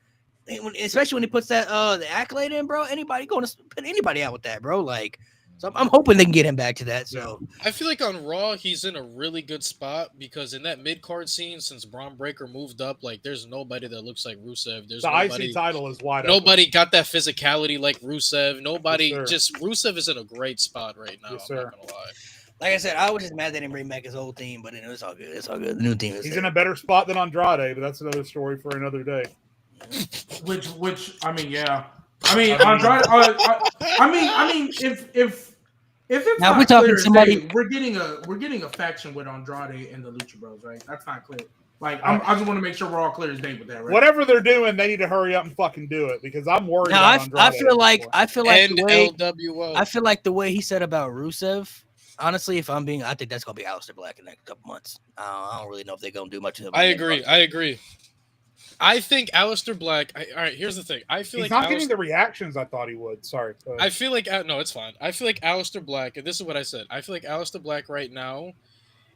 especially when he puts that the accolade in, bro. Anybody going to put anybody out with that, bro? Like, so I'm hoping they can get him back to that. So I feel like on Raw, he's in a really good spot because in that mid card scene, since Braun Breaker moved up, like there's nobody that looks like Rusev. There's the nobody, IC title is wide nobody open. got that physicality like Rusev. Nobody, Yes, just Rusev is in a great spot right now. Yes, I'm not gonna lie. like I said, I was just mad they didn't bring back his old team, but it's all good. It's all good. The new team is He's there. in a better spot than Andrade, but that's another story for another day. Which I mean, yeah. I mean, Andrade. I mean, if it's now not we're talking clear, somebody. We're getting a faction with Andrade and the Lucha Bros, right? That's not clear. Like, I just want to make sure we're all clear as day with that, right? Whatever they're doing, they need to hurry up and fucking do it because I'm worried. Now about Andrade I feel like and the way LWO. I feel like the way he said about Rusev. Honestly, I think that's gonna be Aleister Black in the next couple months. I don't really know if they're gonna do much of it. I agree. I think Aleister Black. All right, here's the thing. I feel he's like not getting the reactions I thought he would. Sorry. I feel like no, it's fine. I feel like Aleister Black, and this is what I said. I feel like Aleister Black right now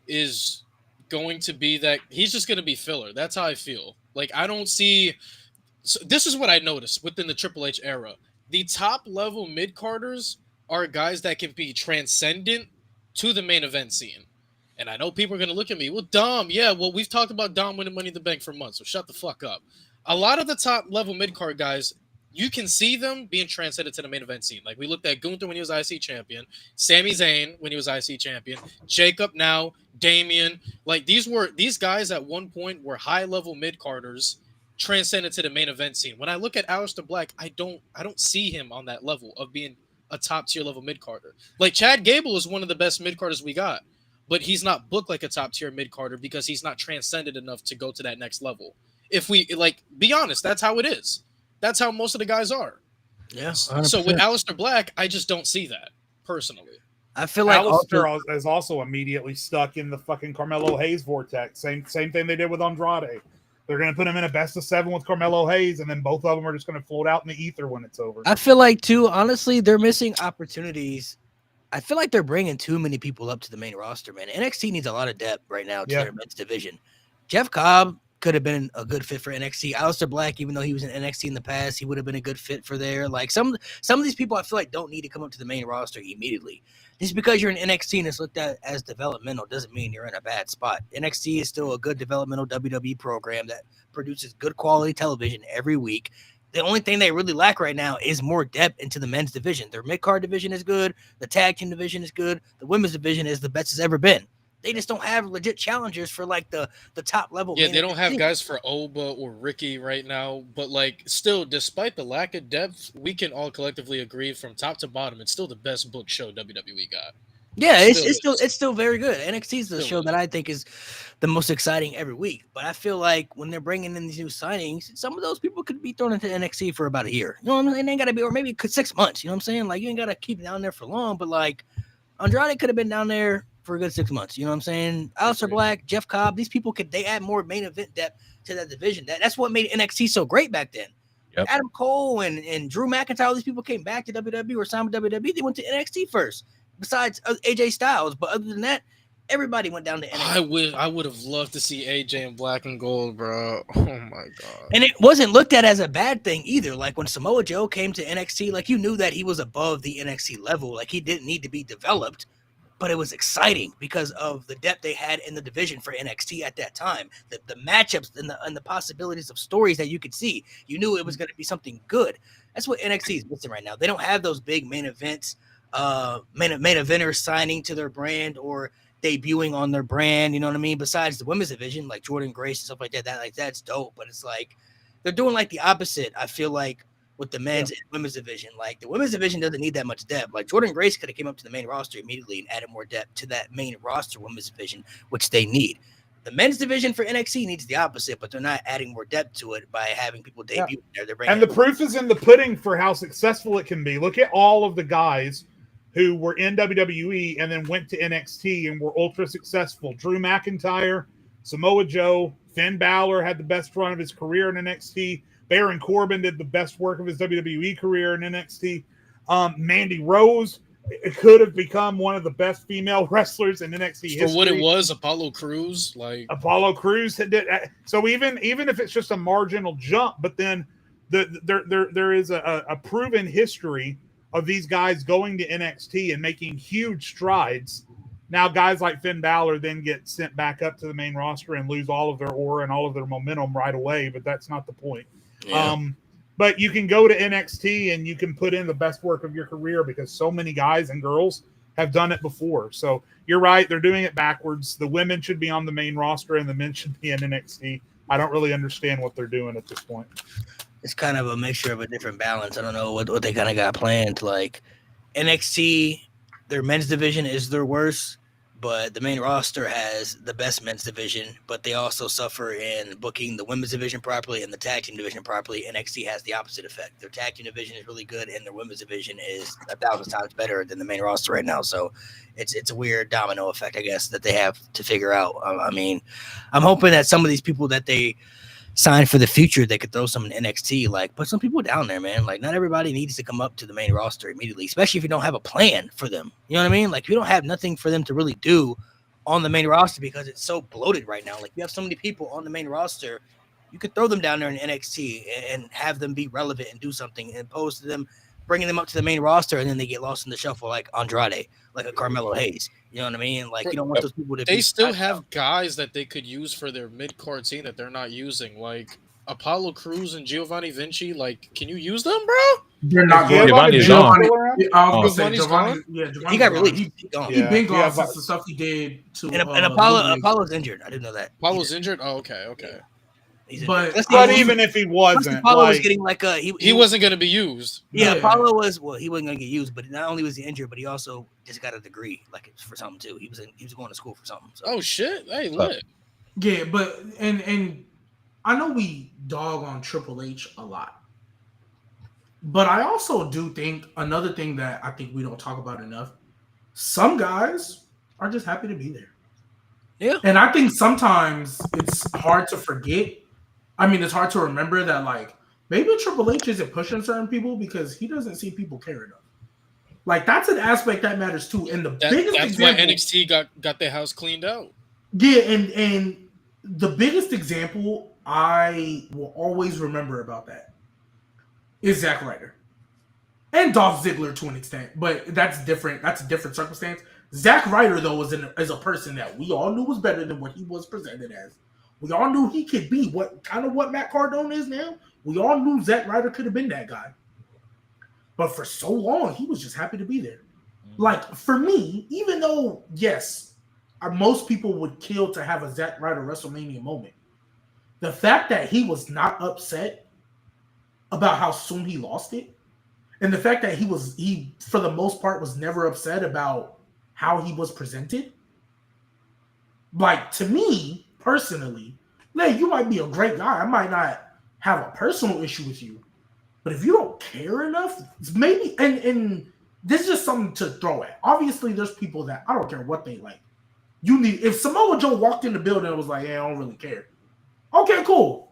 is going to be that he's just going to be filler. That's how I feel. Like I don't see. So this is what I noticed within the Triple H era. The top level mid carders are guys that can be transcendent to the main event scene. And I know people are going to look at me. Well, Dom, yeah. Well, we've talked about Dom winning Money in the Bank for months, so shut the fuck up. A lot of the top level mid card guys, you can see them being transcended to the main event scene. Like we looked at Gunther when he was IC champion, Sami Zayn when he was IC champion, Jacob now, Damian. Like these guys at one point were high level mid carders transcended to the main event scene. When I look at Aleister Black, I don't see him on that level of being a top tier level mid carder. Like Chad Gable is one of the best mid carders we got. But he's not booked like a top tier mid carder because he's not transcended enough to go to that next level. If we be honest, that's how it is. That's how most of the guys are. Yeah. 100%. So with Aleister Black, I just don't see that personally. I feel like Aleister is also immediately stuck in the fucking Carmelo Hayes vortex. Same thing they did with Andrade. They're going to put him in a best of 7 with Carmelo Hayes, and then both of them are just going to float out in the ether when it's over. I feel like too. Honestly, they're missing opportunities. I feel like they're bringing too many people up to the main roster, man. NXT needs a lot of depth right now to their men's division. Jeff Cobb could have been a good fit for NXT. Aleister Black, even though he was in NXT in the past, he would have been a good fit for there. Like some of these people, I feel like don't need to come up to the main roster immediately. Just because you're in NXT and it's looked at as developmental doesn't mean you're in a bad spot. NXT is still a good developmental WWE program that produces good quality television every week. The only thing they really lack right now is more depth into the men's division. Their mid-card division is good. The tag team division is good. The women's division is the best it's ever been. They just don't have legit challengers for like the top level. Yeah, they don't have guys for Oba or Ricky right now. But like still, despite the lack of depth, we can all collectively agree from top to bottom, it's still the best book show WWE got. Yeah, it's still very good. NXT is the show that I think is the most exciting every week. But I feel like when they're bringing in these new signings, some of those people could be thrown into NXT for about a year. You know what I mean? It ain't got to be, or maybe 6 months. You know what I'm saying? Like you ain't got to keep it down there for long. But like Andrade could have been down there for a good 6 months. You know what I'm saying? Aleister Black, Jeff Cobb, these people they add more main event depth to that division. That's what made NXT so great back then. Yep. Adam Cole and Drew McIntyre, all these people came back to WWE or signed with WWE. They went to NXT first. Besides AJ Styles, but other than that, everybody went down to NXT. I would have loved to see AJ in black and gold, bro. Oh my god! And it wasn't looked at as a bad thing either. Like when Samoa Joe came to NXT, like you knew that he was above the NXT level. Like he didn't need to be developed, but it was exciting because of the depth they had in the division for NXT at that time. The matchups and the possibilities of stories that you could see. You knew it was going to be something good. That's what NXT is missing right now. They don't have those big main events. Main eventers signing to their brand or debuting on their brand, you know what I mean? Besides the women's division, like Jordan Grace and stuff like that, that's dope. But it's like they're doing like the opposite. I feel like with the men's and women's division, like the women's division doesn't need that much depth. Like Jordan Grace could have came up to the main roster immediately and added more depth to that main roster women's division, which they need. The men's division for NXT needs the opposite, but they're not adding more depth to it by having people debut there. And the proof is in the pudding for how successful it can be. Look at all of the guys who were in WWE and then went to NXT and were ultra successful. Drew McIntyre, Samoa Joe, Finn Balor had the best run of his career in NXT. Baron Corbin did the best work of his WWE career in NXT. Mandy Rose it could have become one of the best female wrestlers in NXT history. For what it was, Apollo Crews, like Apollo Crews did. So even if it's just a marginal jump, but then there is a proven history of these guys going to NXT and making huge strides. Now guys like Finn Balor then get sent back up to the main roster and lose all of their aura and all of their momentum right away, but that's not the point. Yeah. But you can go to NXT and you can put in the best work of your career because so many guys and girls have done it before. So you're right. They're doing it backwards. The women should be on the main roster and the men should be in NXT. I don't really understand what they're doing at this point. It's kind of a mixture of a different balance. I don't know what they kind of got planned. Like NXT, their men's division is their worst, but the main roster has the best men's division, but they also suffer in booking the women's division properly and the tag team division properly. NXT has the opposite effect. Their tag team division is really good, and their women's division is 1,000 times better than the main roster right now. So it's a weird domino effect, I guess, that they have to figure out. I mean, I'm hoping that some of these people that they sign for the future, they could throw some in NXT, like put some people down there, man. Like not everybody needs to come up to the main roster immediately, especially if you don't have a plan for them. You know what I mean? Like you don't have nothing for them to really do on the main roster because it's so bloated right now. Like you have so many people on the main roster, you could throw them down there in NXT and have them be relevant and do something, and opposed to them bringing them up to the main roster and then they get lost in the shuffle like Andrade, like a Carmelo Hayes. You know what I mean? Like you don't want those people to. They still have guys that they could use for their mid card scene that they're not using, like Apollo Crews and Giovanni Vinci. Like, can you use them, bro? They're not Yeah, Giovanni's Giovanni- gone. I was gonna say Giovanni's Giovanni. gone? Yeah, Giovanni's He got gone. released. He's gone. He been gone Yeah, since but- the stuff he did to. And Ludwig. Apollo's injured. I didn't know that. Apollo's injured. Oh, okay. He's But- injured. But even if he wasn't, Apollo was like, getting like a He wasn't going to be used. Yeah, Yeah. Apollo was. Well, he wasn't gonna get used, but not only was he injured, but he also just got a degree, like for something too. He was going to school for something. So. Oh shit! Hey, lit. Yeah, but and I know we dog on Triple H a lot, but I also do think another thing that I think we don't talk about enough. Some guys are just happy to be there. Yeah. And I think sometimes it's hard to forget. I mean, it's hard to remember that, like, maybe Triple H isn't pushing certain people because he doesn't see people care enough. Like, that's an aspect that matters too. And That's why NXT got their house cleaned out. Yeah, and the biggest example I will always remember about that is Zack Ryder. And Dolph Ziggler to an extent, but that's different. That's a different circumstance. Zack Ryder, though, is a person that we all knew was better than what he was presented as. We all knew he could be what Matt Cardona is now. We all knew Zack Ryder could have been that guy. But for so long, he was just happy to be there. Like, for me, even though, yes, most people would kill to have a Zack Ryder WrestleMania moment, the fact that he was not upset about how soon he lost it, and the fact that he for the most part was never upset about how he was presented, like, to me personally, like, you might be a great guy. I might not have a personal issue with you, but if you don't care enough, maybe and this is just something to throw at. Obviously, there's people that I don't care what they like. You need, if Samoa Joe walked in the building and was like, "Yeah, I don't really care." Okay, cool.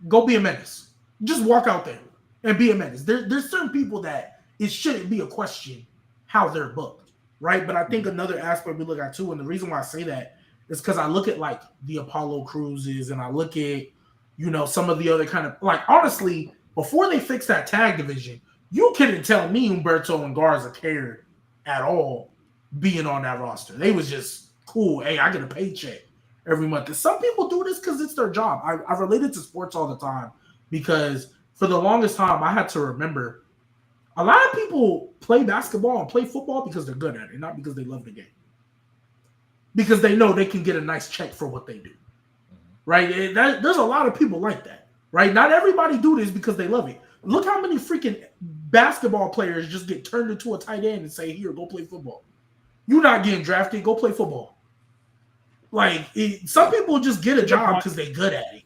Go be a menace. Just walk out there and be a menace. There's certain people that it shouldn't be a question how they're booked, right? But I think another aspect we look at too, and the reason why I say that is because I look at like the Apollo Cruises and I look at, you know, some of the other kind of, like, honestly, before they fixed that tag division, you couldn't tell me Humberto and Garza cared at all being on that roster. They was just cool. Hey, I get a paycheck every month. And some people do this because it's their job. I related to sports all the time because for the longest time I had to remember a lot of people play basketball and play football because they're good at it, not because they love the game. Because they know they can get a nice check for what they do. Right? There's a lot of people like that. Right? Not everybody do this because they love it. Look how many freaking basketball players just get turned into a tight end and say, "Here, go play football. You're not getting drafted. Go play football." Like, some people just get a job because they're good at it.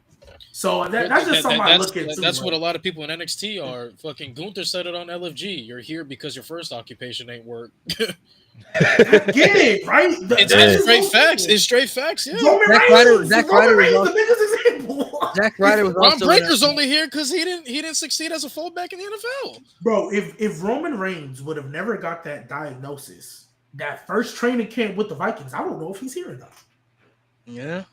So that's just something I look at too. That's what a lot of people in NXT are. Fucking Gunther said it on LFG. You're here because your first occupation ain't work. I get it, right? It's straight facts. It's straight facts. Yeah. Zack Ryder is the biggest example. Zack Ryder was Ron also Breaker's only here because he didn't succeed as a fullback in the NFL. Bro, if Roman Reigns would have never got that diagnosis, that first training camp with the Vikings, I don't know if he's here or not. Yeah.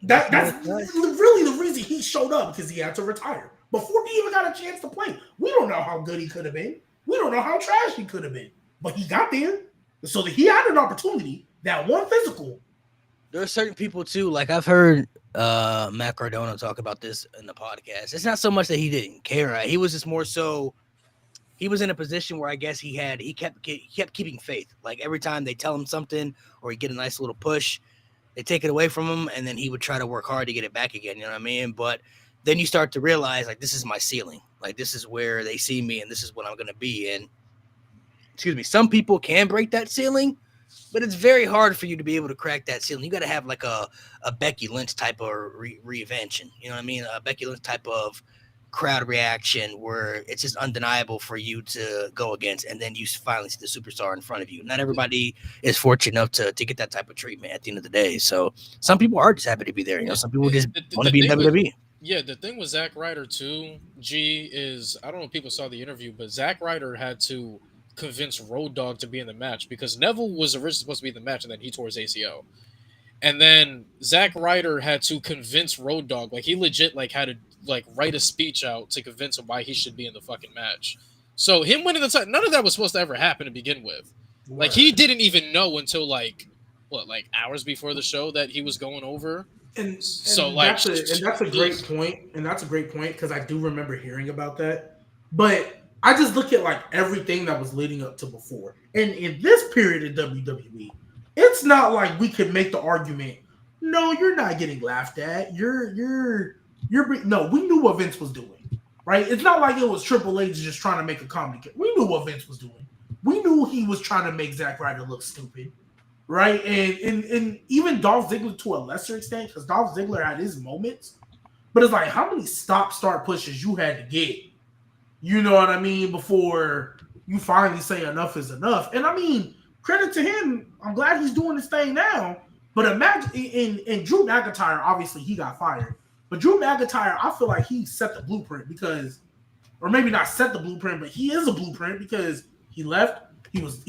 That's really the reason he showed up, because he had to retire before he even got a chance to play. We don't know how good he could have been. We don't know how trash he could have been, but he got there, so that he had an opportunity. That one physical. There are certain people too. Like I've heard Matt Cardona talk about this in the podcast. It's not so much that he didn't care. Right? He was just more so. He was in a position where I guess he kept keeping faith. Like every time they tell him something or he get a nice little push, they take it away from him, and then he would try to work hard to get it back again. You know what I mean? But then you start to realize, like, this is my ceiling. Like, this is where they see me, and this is what I'm going to be. And, excuse me, some people can break that ceiling, but it's very hard for you to be able to crack that ceiling. You got to have, like, a Becky Lynch type of reinvention. You know what I mean? A Becky Lynch type of crowd reaction where it's just undeniable for you to go against, and then you finally see the superstar in front of you. Not everybody is fortunate enough to get that type of treatment at the end of the day. So some people are just happy to be there. You know, some people just want to be in WWE. Yeah, the thing with Zack Ryder too, G, is I don't know if people saw the interview, but Zack Ryder had to convince Road Dogg to be in the match because Neville was originally supposed to be in the match, and then he tore his ACL. And then Zack Ryder had to convince Road Dogg, like he legit like had to like write a speech out to convince him why he should be in the fucking match. So him winning the title, none of that was supposed to ever happen to begin with. Like he didn't even know until like hours before the show that he was going over. And so like that's a great point. And that's a great point because I do remember hearing about that. But I just look at like everything that was leading up to before. And in this period of WWE, it's not like we could make the argument, no, you're not getting laughed at. No, we knew what Vince was doing, right? It's not like it was Triple H just trying to make a comedy. We knew what Vince was doing. We knew he was trying to make Zack Ryder look stupid, right? And even Dolph Ziggler to a lesser extent, because Dolph Ziggler had his moments, but it's like how many stop-start pushes you had to get, you know what I mean, before you finally say enough is enough. And I mean, credit to him, I'm glad he's doing this thing now. But imagine in Drew McIntyre, obviously he got fired. But Drew McIntyre, I feel like he set the blueprint because, or maybe not set the blueprint, but he is a blueprint because he left. He was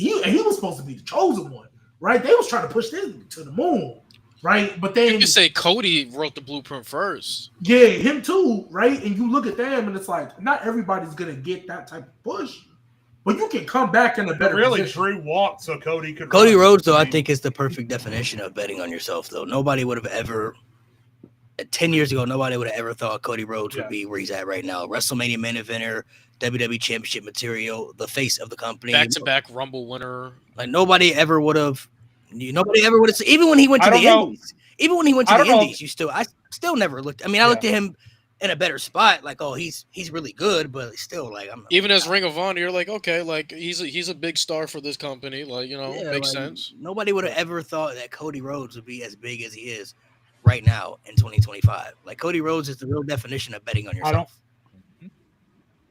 supposed to be the chosen one, right? They was trying to push this to the moon, right? But then you say Cody wrote the blueprint first. Yeah, him too, right? And you look at them, and it's like not everybody's gonna get that type of push. But you can come back in a better position. Drew walked so Cody could. Cody Rhodes, though, I think is the perfect definition of betting on yourself. Though nobody would have ever, 10 years ago, nobody would have ever thought Cody Rhodes would be where he's at right now. WrestleMania main eventer, WWE Championship material, the face of the company, back-to-back Rumble winner. Like nobody ever would have. Nobody ever would have. Even when he went to the Indies, I still never looked. I mean, I looked at him in a better spot, like, oh, he's really good, but still, like, even as Ring of Honor, you're like, okay, like he's a big star for this company, like, you know, makes sense. Nobody would have ever thought that Cody Rhodes would be as big as he is right now in 2025. Like, Cody Rhodes is the real definition of betting on yourself.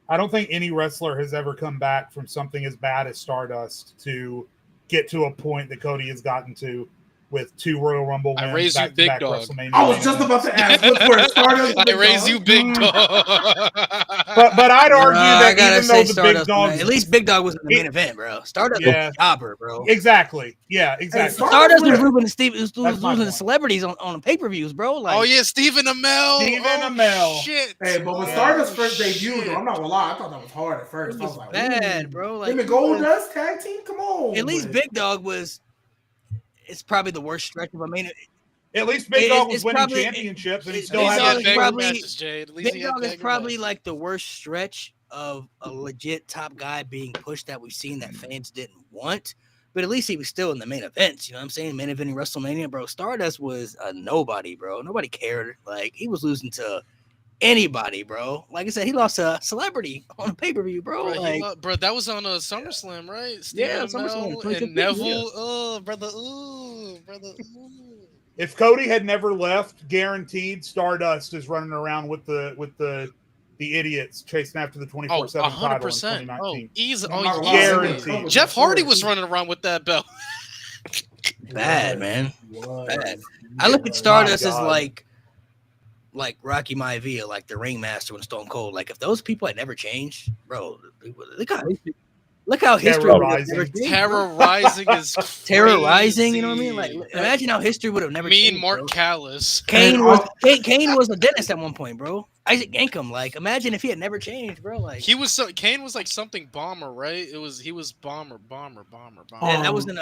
I don't think any wrestler has ever come back from something as bad as Stardust to get to a point that Cody has gotten to. With 2 Royal Rumble wins, I raise you, big dog. I was just about to ask, look for a Stardust. I raise you, big dog. But I'd argue that even though the Big Dog, at least Big Dog was in the main event, bro. Stardust was a jobber, bro. Exactly. Yeah, exactly. Stardust was losing to Steve, was losing to celebrities on pay-per-views, bro. Like, oh yeah, Stephen Amell. Shit. Hey, but when Stardust first debuted, though, I'm not gonna lie, I thought that was hard at first. It was bad, bro. Like, the Goldust tag team, come on. At least Big Dog was. It's probably the worst stretch of a main. At least Big Dog was winning championships, and he still had Big Dog is probably like the worst stretch of a legit top guy being pushed that we've seen that fans didn't want. But at least he was still in the main events. You know what I'm saying? Main eventing WrestleMania, bro. Stardust was a nobody, bro. Nobody cared. Like, he was losing to anybody, bro. Like I said, he lost a celebrity on a pay-per-view, bro. Bro, that was on a SummerSlam, right? SummerSlam and Neville. Brother. If Cody had never left, guaranteed Stardust is running around with the idiots chasing after the 24/7 title in 2019. Easy. Guaranteed. Jeff Hardy was running around with that belt. Bad, man. Bad. I look at Stardust as like like Rocky Maivia, like the Ringmaster and Stone Cold. Like if those people had never changed, bro, look how history would have never changed. Terrorizing is crazy. Terrorizing. You know what I mean? Like imagine how history would have never changed. Mark bro. Callis. Kane was a dentist at one point, bro. Isaac Yankum. Like imagine if he had never changed, bro. Like Kane was like something bomber, right? He was bomber. Yeah, that was in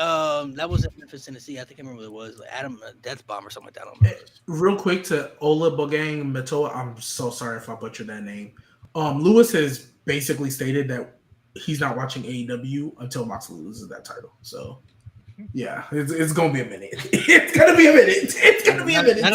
Memphis, Tennessee. I think I remember what it was. Like Adam Death Bomb or something like that. I don't remember. Real quick to Ola Bogang Matoa. I'm so sorry if I butchered that name. Lewis has basically stated that he's not watching AEW until Moxley loses that title. So yeah, it's gonna be a minute. It's gonna be a minute.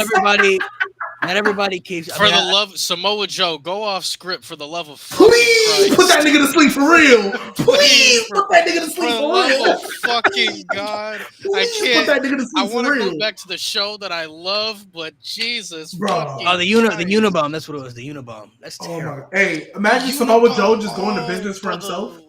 Not everybody keeps. Love Samoa Joe, go off script for the love of please put that nigga to sleep for real. Please put that nigga to sleep for real. Oh fucking God. I can't. Put that nigga to sleep I want to go back to the show that I love, but Jesus. Bro. The Unabomb. That's what it was. The Unabomb. That's terrible. Hey, imagine Samoa Joe just going to business for himself.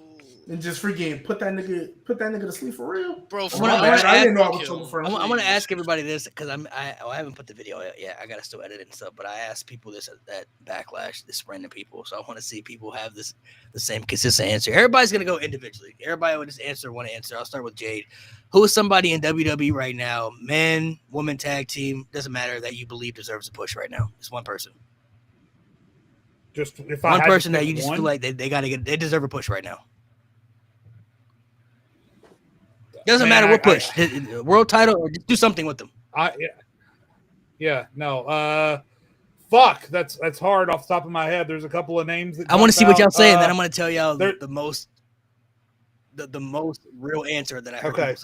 And just freaking put that nigga to sleep for real, bro. I didn't know I was talking for him. I'm gonna ask everybody this because I haven't put the video yet. I gotta still edit it and stuff. But I asked people this at Backlash, this random people. So I want to see people have the same consistent answer. Everybody's gonna go individually. Everybody will just answer one answer. I'll start with Jade. Who is somebody in WWE right now, man, woman, tag team, doesn't matter, that you believe deserves a push right now? Just one person. Just if one person that you just feel like they deserve a push right now. Doesn't matter what push, world title, or just do something with them. Fuck, that's hard off the top of my head. There's a couple of names that I want to see what y'all say, and then I'm going to tell y'all the most real answer that I heard.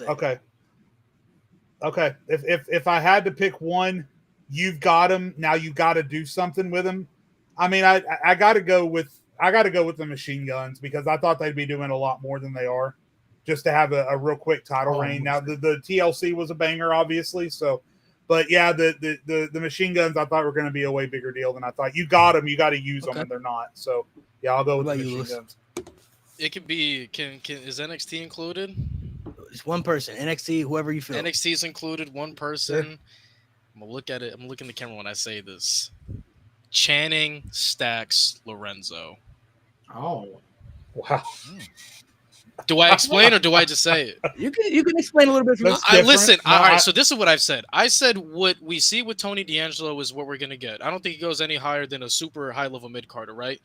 Okay. If I had to pick one, you've got him. Now you got to do something with him. I mean, I got to go with the Machine Guns because I thought they'd be doing a lot more than they are. Just to have a real quick title reign. Now the TLC was a banger, obviously. So, but yeah, the Machine Guns I thought were going to be a way bigger deal than I thought. You got them, you got to use them, and they're not. So yeah, I'll go with the Machine Guns. It could be. Is NXT included? It's one person. NXT, whoever you feel. NXT is included. One person. Yeah. I'm gonna look at it. I'm looking at the camera when I say this. Channing, Stacks, Lorenzo. Oh, wow. Do I explain or do I just say it? You can explain a little bit. Listen, all right. So this is what I've said. I said what we see with Tony D'Angelo is what we're gonna get. I don't think he goes any higher than a super high level mid carder, right?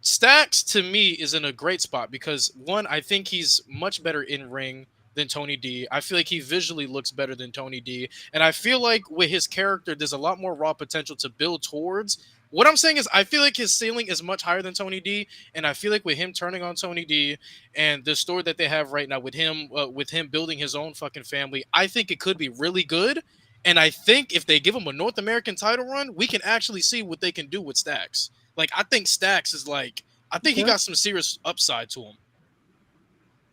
Stacks to me is in a great spot because one, I think he's much better in ring than Tony D. I feel like he visually looks better than Tony D, and I feel like with his character, there's a lot more raw potential to build towards. What I'm saying is I feel like his ceiling is much higher than Tony D, and I feel like with him turning on Tony D and the story that they have right now with him building his own fucking family, I think it could be really good. And I think if they give him a North American title run, we can actually see what they can do with Stacks. Like, I think Stacks is he got some serious upside to him.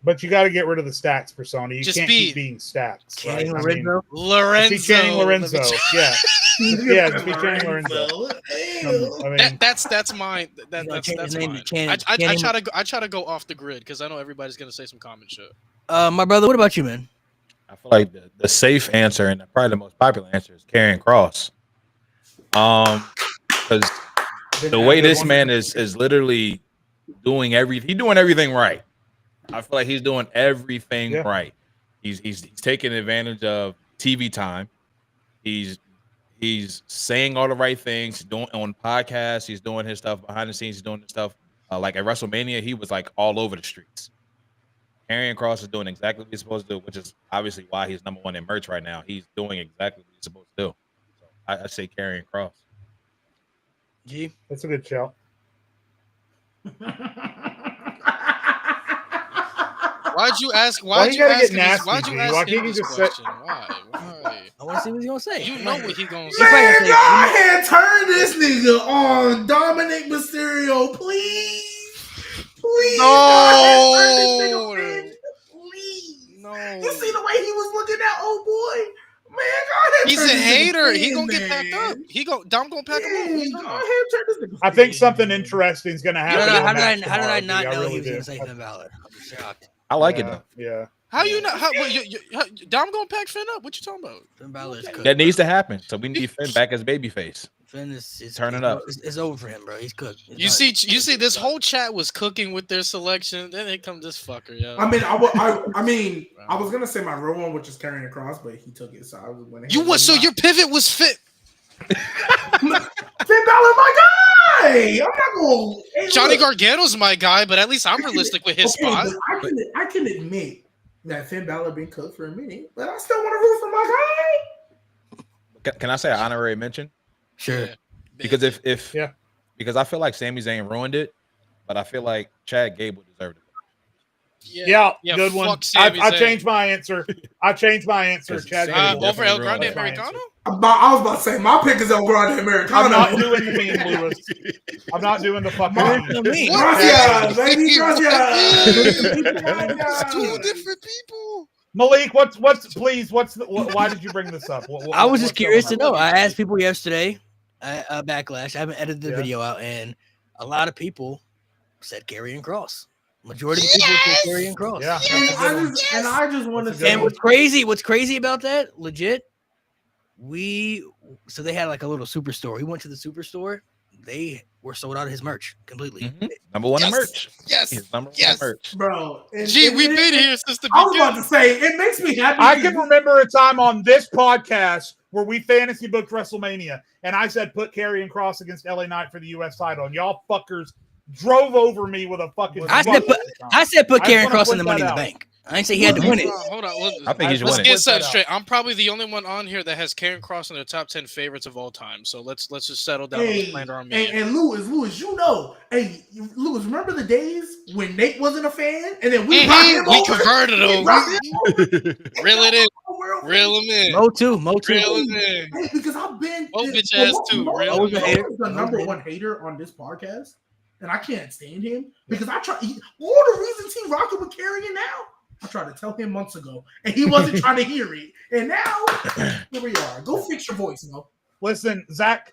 But you got to get rid of the Stacks persona. You can't keep being Stacks. Channing right? Lorenzo. Channing Lorenzo. Yeah. Yeah, just be Channing Lorenzo. That's mine. That's mine. I try to go off the grid because I know everybody's gonna say some common shit. My brother, what about you, man? I feel like the safe answer and probably the most popular answer is Karrion Kross. Because the way this man is literally doing everything, he's doing everything right. I feel like he's doing everything right. He's taking advantage of TV time. He's saying all the right things. He's doing on podcasts. He's doing his stuff behind the scenes. He's doing his stuff like at WrestleMania. He was like all over the streets. Karrion Kross is doing exactly what he's supposed to do, which is obviously why he's number one in merch right now. He's doing exactly what he's supposed to do. So I say Karrion Kross. G, that's a good shout. Why'd you ask? Why'd you ask this question? Why? I want to see what he's gonna say. You know what he's gonna say. Man, go ahead, turn this nigga on Dominic Mysterio, please. No. Please. No. You see the way he was looking at old boy? Man, go ahead. He's a hater. He gonna get packed up. Dom gonna pack him up. Go ahead, turn this nigga. I think something interesting is gonna happen. How did I not know he was gonna say Finn Balor? I'm shocked. I like it though. Yeah. How you not? Dom gonna pack Finn up? What you talking about? Finn Balor is cooked. That needs to happen. So we need Finn back as babyface. Finn is turn it up. It's over for him, bro. He's cooked. You see, this whole chat was cooking with their selection. Then it comes this fucker, yo. I mean, I was gonna say my real one, which is Karrion Kross, but he took it, so I was went ahead. So your pivot was fit. Finn Balor, my guy. I'm not going. Hey, Johnny Gargano's my guy, but at least I'm realistic with his spot. I can admit that Finn Balor been cooked for a minute, but I still want to root for my guy. Can I say an honorary mention? Sure. Yeah. Because because I feel like Sami Zayn ruined it, but I feel like Chad Gable deserved it. Yeah, good one. I changed my answer. Chad Gable over El Grande Americano. I was about to say my pick is El Grande Americano. I'm not doing the meme, Lewis. I'm not doing the fucking meme. Gracias, baby. Gracias. Two different people. Malik, why did you bring this up? I was just curious to know. I asked people yesterday at Backlash. I haven't edited the video out, and a lot of people said Karrion Kross. Majority of people said Karrion Kross. Yeah. And I just want to say, and what's crazy about that, legit, so they had like a little superstore. We went to the superstore. They were sold out of his merch completely. Mm-hmm. Number one in merch. Yes. He's number one in merch. Bro. We've been here since the beginning. I was about to say, it makes me happy. I can remember a time on this podcast where we fantasy booked WrestleMania, and I said put Karrion Kross against LA Knight for the U.S. title, and y'all fuckers drove over me with a fucking. I said put Karrion Kross in the Money in the Bank. I didn't say he had to win it. Hold on. I think he should win it. Let's get something straight. I'm probably the only one on here that has Karrion Kross in their top 10 favorites of all time. So let's just settle down and slander on me. And Lewis, you know, Lewis, remember the days when Nate wasn't a fan, and then we converted him. Reel it in. Reel him in. Mo too. Reel him in. Hey, because I've been bitch ass too. Mo is the number one hater on this podcast, and I can't stand him because all the reasons he rocking with Karrion now. I tried to tell him months ago, and he wasn't trying to hear it. And now, here we are. Go fix your voice, Mo. Listen, Zack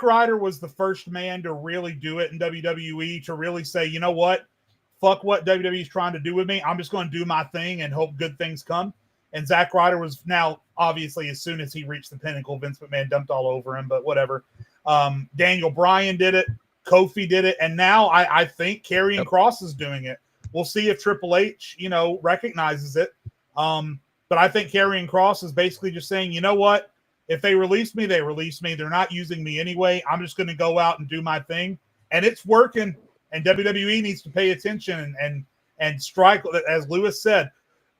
Ryder was the first man to really do it in WWE, to really say, you know what? Fuck what WWE is trying to do with me. I'm just going to do my thing and hope good things come. And Zack Ryder was now, obviously, as soon as he reached the pinnacle, Vince McMahon dumped all over him, but whatever. Daniel Bryan did it. Kofi did it. And now I think Karrion Kross is doing it. We'll see if Triple H, recognizes it. But I think Karrion Kross is basically just saying, you know what? If they release me, they release me. They're not using me anyway. I'm just going to go out and do my thing. And it's working. And WWE needs to pay attention and strike, as Lewis said,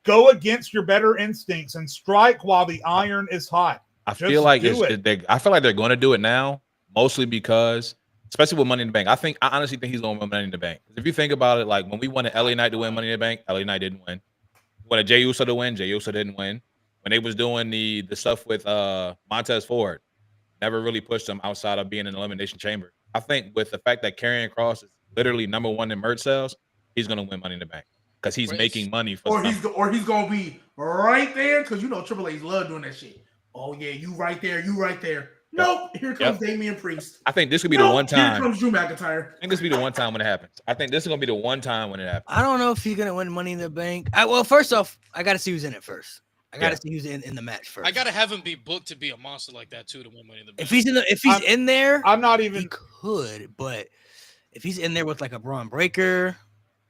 go against your better instincts and strike while the iron is hot. I feel like they're going to do it now, mostly because, especially with Money in the Bank. I honestly think he's going to win Money in the Bank. If you think about it, like when we wanted LA Knight to win Money in the Bank, LA Knight didn't win. We wanted Jey Uso to win, Jey Uso didn't win. When they was doing the stuff with Montez Ford, never really pushed him outside of being in the Elimination Chamber. I think with the fact that Karrion Kross is literally number one in merch sales, he's going to win Money in the Bank because he's making money for. Or he's going to be right there because Triple H love doing that shit. Oh yeah, you right there, you right there. Nope, here comes Damian Priest. I think this could be the one time. Here comes Drew McIntyre. I think this will be the one time when it happens. I think this is going to be the one time when it happens. I don't know if he's going to win Money in the Bank. Well, first off, I got to see who's in it first. I got to see who's in the match first. I got to have him be booked to be a monster like that too to win Money in the Bank. If he's in there, I'm not even. He could, but if he's in there with like a Braun Breaker,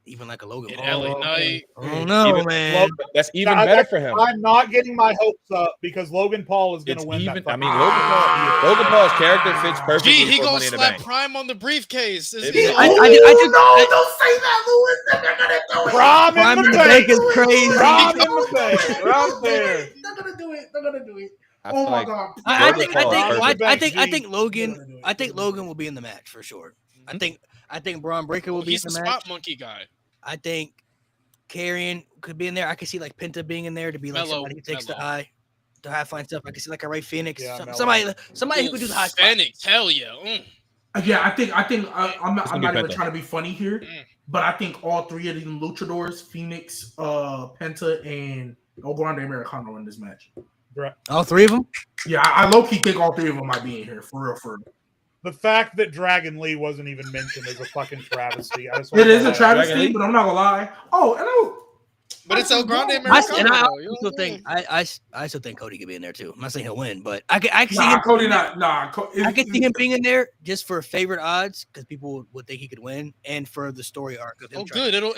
even like a Logan Paul, LA Knight. I don't know, man. That's even better for him. I'm not getting my hopes up because Logan Paul is going to win. Logan Paul's character fits perfectly. He gonna slap Prime on the briefcase. Don't say that, Lewis. They're gonna do it. Prime in the bank is crazy. Prime in the bank, right there. They're gonna do it. They're gonna do it. Oh my God! I think Logan will be in the match for sure. I think Braun Breaker will be in the match. He's the spot monkey guy. I think Karrion could be in there. I could see like Penta being in there to be like somebody who takes the high fine stuff. I could see like a Ray Phoenix, somebody who could do the high spot. Phoenix, hell yeah. Yeah, I think I'm not even trying to be funny here, but I think all three of them luchadors, Phoenix, Penta, and El Grande Americano in this match. Right. All three of them? Yeah, I low-key think all three of them might be in here, for real. The fact that Dragon Lee wasn't even mentioned is a fucking travesty. It is a travesty, but I'm not gonna lie. Oh, and But it's El Grande And Americano. I still think Cody could be in there too. I'm not saying he'll win, but I can see Nah, him. Cody not. Nah, I could see him being in there just for favorite odds because people would think he could win, and for the story arc of him. Oh, good. It'll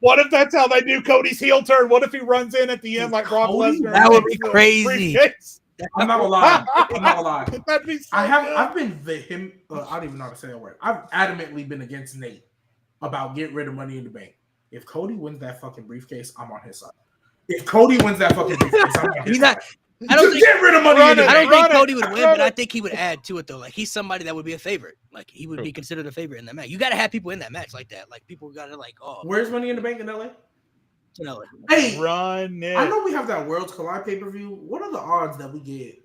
what if that's how they do Cody's heel turn? What if he runs in at the end like Brock Lesnar? That would be crazy. I'm not gonna lie. I'm not gonna lie. That'd be so I've been him. I don't even know how to say that word. I've adamantly been against Nate about getting rid of Money in the Bank. If Cody wins that fucking briefcase, I'm on his side. If Cody wins that fucking briefcase, I'm on his side. I don't think, get rid of Money in the Bank. I don't think Cody would win, but I think he would add to it though. Like he's somebody that would be a favorite. Like he would be considered a favorite in that match. You got to have people in that match like that. Like people got to like, oh, where's Money in the Bank in LA? In LA. Hey, run it. I know we have that Worlds Collide pay-per-view. What are the odds that we get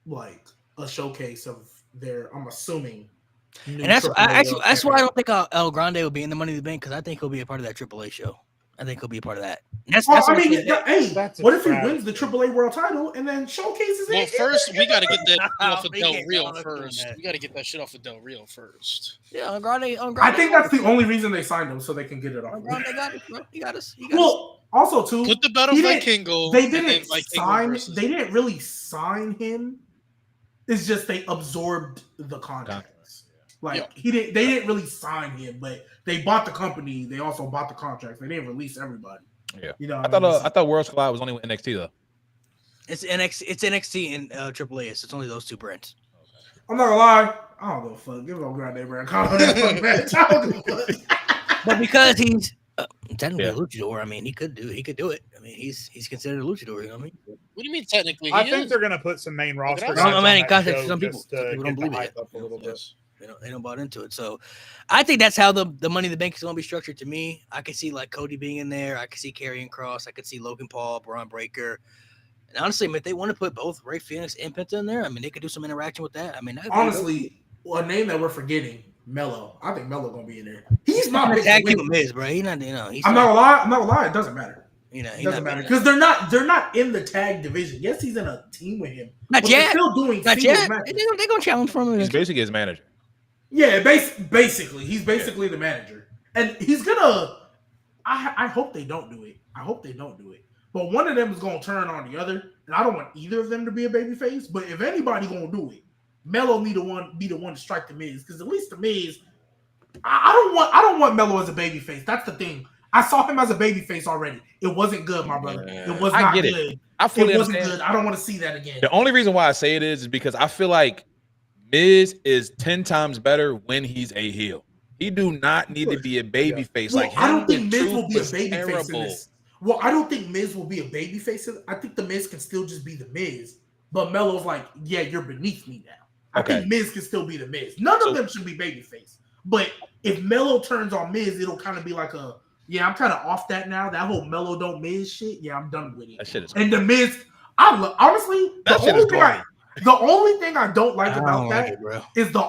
like a showcase of their? I'm assuming. And that's why I don't think El Grande will be in the Money in the Bank because I think he'll be a part of that AAA show. I think he'll be a part of that. I mean, hey, what if he wins the AAA World Title and then showcases it? Well, first we got to get that off of Del Rio first. We got to get that shit off of Del Rio first. Yeah, El Grande. I think that's the only reason they signed him so they can get it off. El Grande got us, bro. He got us. Well, also too, put the belt on Vikingo. They didn't sign. They didn't really sign him. It's just they absorbed the contracts. Like they didn't really sign him, but they bought the company. They also bought the contracts. They didn't release everybody. Yeah, you know. I thought Worlds Collide was only with NXT though. It's NXT and AAA. So it's only those two brands. I'm not gonna lie. I don't give a fuck. Give him a Grande brand. But because he's technically a luchador, I mean, he could do it. I mean, he's considered a luchador. You know what I mean? What do you mean technically? I think they're gonna put some main roster. I'm in context for some people. People don't believe it. A little bit. They don't bought into it. So I think that's how the Money in the Bank is going to be structured to me. I could see like Cody being in there. I could see Karrion Kross. I could see Logan Paul, Braun Breaker. And honestly, if they want to put both Rey Fenix and Penta in there, I mean, they could do some interaction with that. I mean, honestly, a name that we're forgetting, Melo. I think Melo going to be in there. He's not a tag team with Miz, bro. He's not, I'm not gonna lie. It doesn't matter. It doesn't matter because they're not in the tag division. Yes, he's in a team with him. Not yet. They're still doing singles matches. They're going to challenge for him. He's basically his manager. Yeah, basically, he's basically the manager, and he's gonna. I hope they don't do it. But one of them is gonna turn on the other, and I don't want either of them to be a babyface. But if anybody gonna do it, Melo be the one to strike the Miz, because at least the Miz, I don't want Melo as a babyface. That's the thing. I saw him as a babyface already. It wasn't good, my brother. It was not good. It wasn't good. I don't want to see that again. The only reason why I say it is because I feel like Miz is 10 times better when he's a heel. He do not need to be a baby face. Well, I don't think Miz will be a baby face in this. Well, I don't think Miz will be a baby face. I think the Miz can still just be the Miz. But Melo's like, yeah, you're beneath me now. I think Miz can still be the Miz. None of them should be baby face. But if Melo turns on Miz, it'll kind of be like I'm kind of off that now. That whole Melo don't Miz shit. Yeah, I'm done with it. That shit is and the Miz, honestly, the only thing I don't like about that is the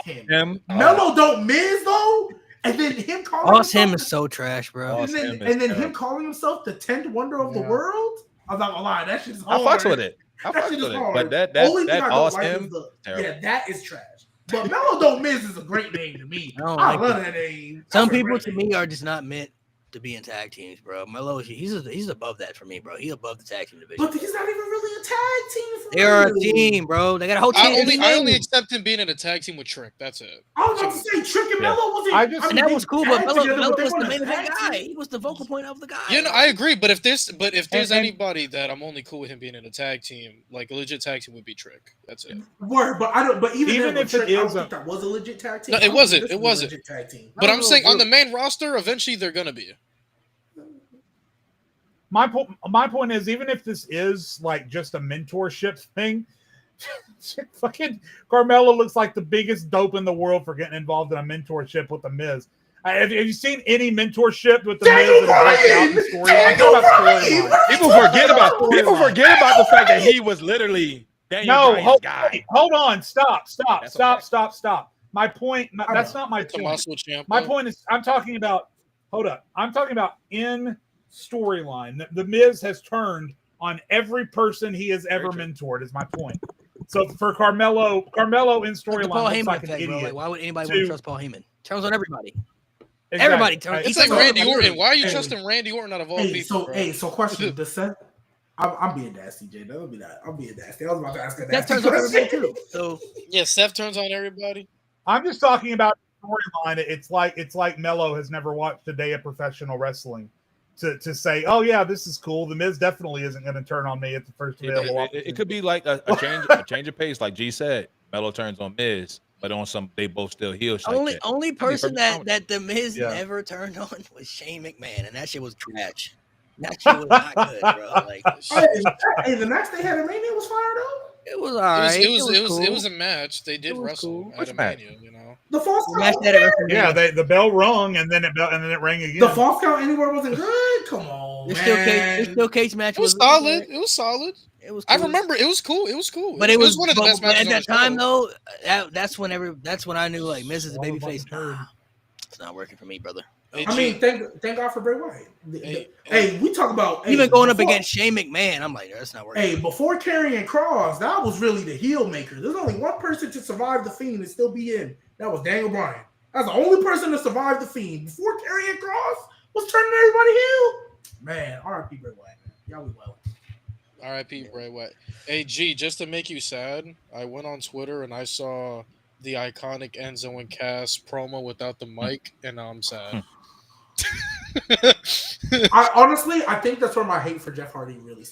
him. Melo don't Miz though, and then him calling him is so trash, bro. And then him calling himself the 10th wonder of the world. I'm not gonna lie, that shit's hard. I fucks with it. But that him. That is trash. But Melo don't Miz is a great name to me. I love that name. Some people to me are just not meant to be in tag teams, bro. Melo, he's above that for me, bro. He's above the tag team division. But he's not even really a tag team. They're a team, bro. They got a whole team. I only accept him being in a tag team with Trick. That's it. I was about to say Trick and Melo wasn't. And that was cool, but Melo was the main event guy. He was the vocal point of the guy. You know, I agree. But if there's anybody that I'm only cool with him being in a tag team, like a legit tag team would be Trick. That's it. Word, but I don't. But even if Trick, I don't think that was a legit tag team. No, it wasn't. It wasn't. But I'm saying on the main roster, eventually they're gonna be. My point is, even if this is like just a mentorship thing, fucking Carmelo looks like the biggest dope in the world for getting involved in a mentorship with the Miz. Have you seen any mentorship with the Miz that People forget about the fact that he was literally Daniel Bryan's guy. Hold on, stop. My point. That's not my point. My point is, I'm talking about. Hold up, I'm talking about in storyline. The Miz has turned on every person he has ever mentored, is my point. So for Carmelo in storyline looks like an idiot. Why would anybody want to trust Paul Heyman? Turns on everybody. Everybody turns. It's like Randy Orton. Why are you trusting Randy Orton out of all people? So question: Does Seth? I'm being nasty, Jay. Don't be that. I'm being nasty. I was about to ask a That nasty turns on everybody question. too. So yeah, Seth turns on everybody. I'm just talking about storyline. It's like Mello has never watched a day of professional wrestling to say, oh yeah, this is cool. The Miz definitely isn't going to turn on me at the first available. It could be like a change of pace, like G said. Mello turns on Miz, but on some they both still heel. Only person that the Miz never turned on was Shane McMahon, and that shit was trash. That shit was not good, bro. Like, hey, the match they had at Mania was fire though. It was all right. It was a match. They did wrestle cool. at Mania, you know. The false count. Yeah, the bell rung and then it rang again. The false count anywhere wasn't good. Come on, the man. steel cage match was solid. It was solid. It was. Cool. I remember it was cool. It was cool. But it was one of the best matches at that time though. That's when I knew like Miz is a babyface. It's not working for me, brother. I mean, thank God for Bray Wyatt. Hey, we talk about even going up against Shane McMahon. I'm like, that's not working. Hey, before Karrion Kross, that was really the heel maker. There's only one person to survive the Fiend and still be in. That was Daniel Bryan. That's the only person to survive the Fiend before Karrion Kross was turning everybody heel. Man, R.I.P. Bray Wyatt. Y'all be well. R.I.P. Bray Wyatt. Hey, G, just to make you sad, I went on Twitter and I saw the iconic Enzo and Cass promo without the mic, and now I'm sad. I think that's where my hate for Jeff Hardy really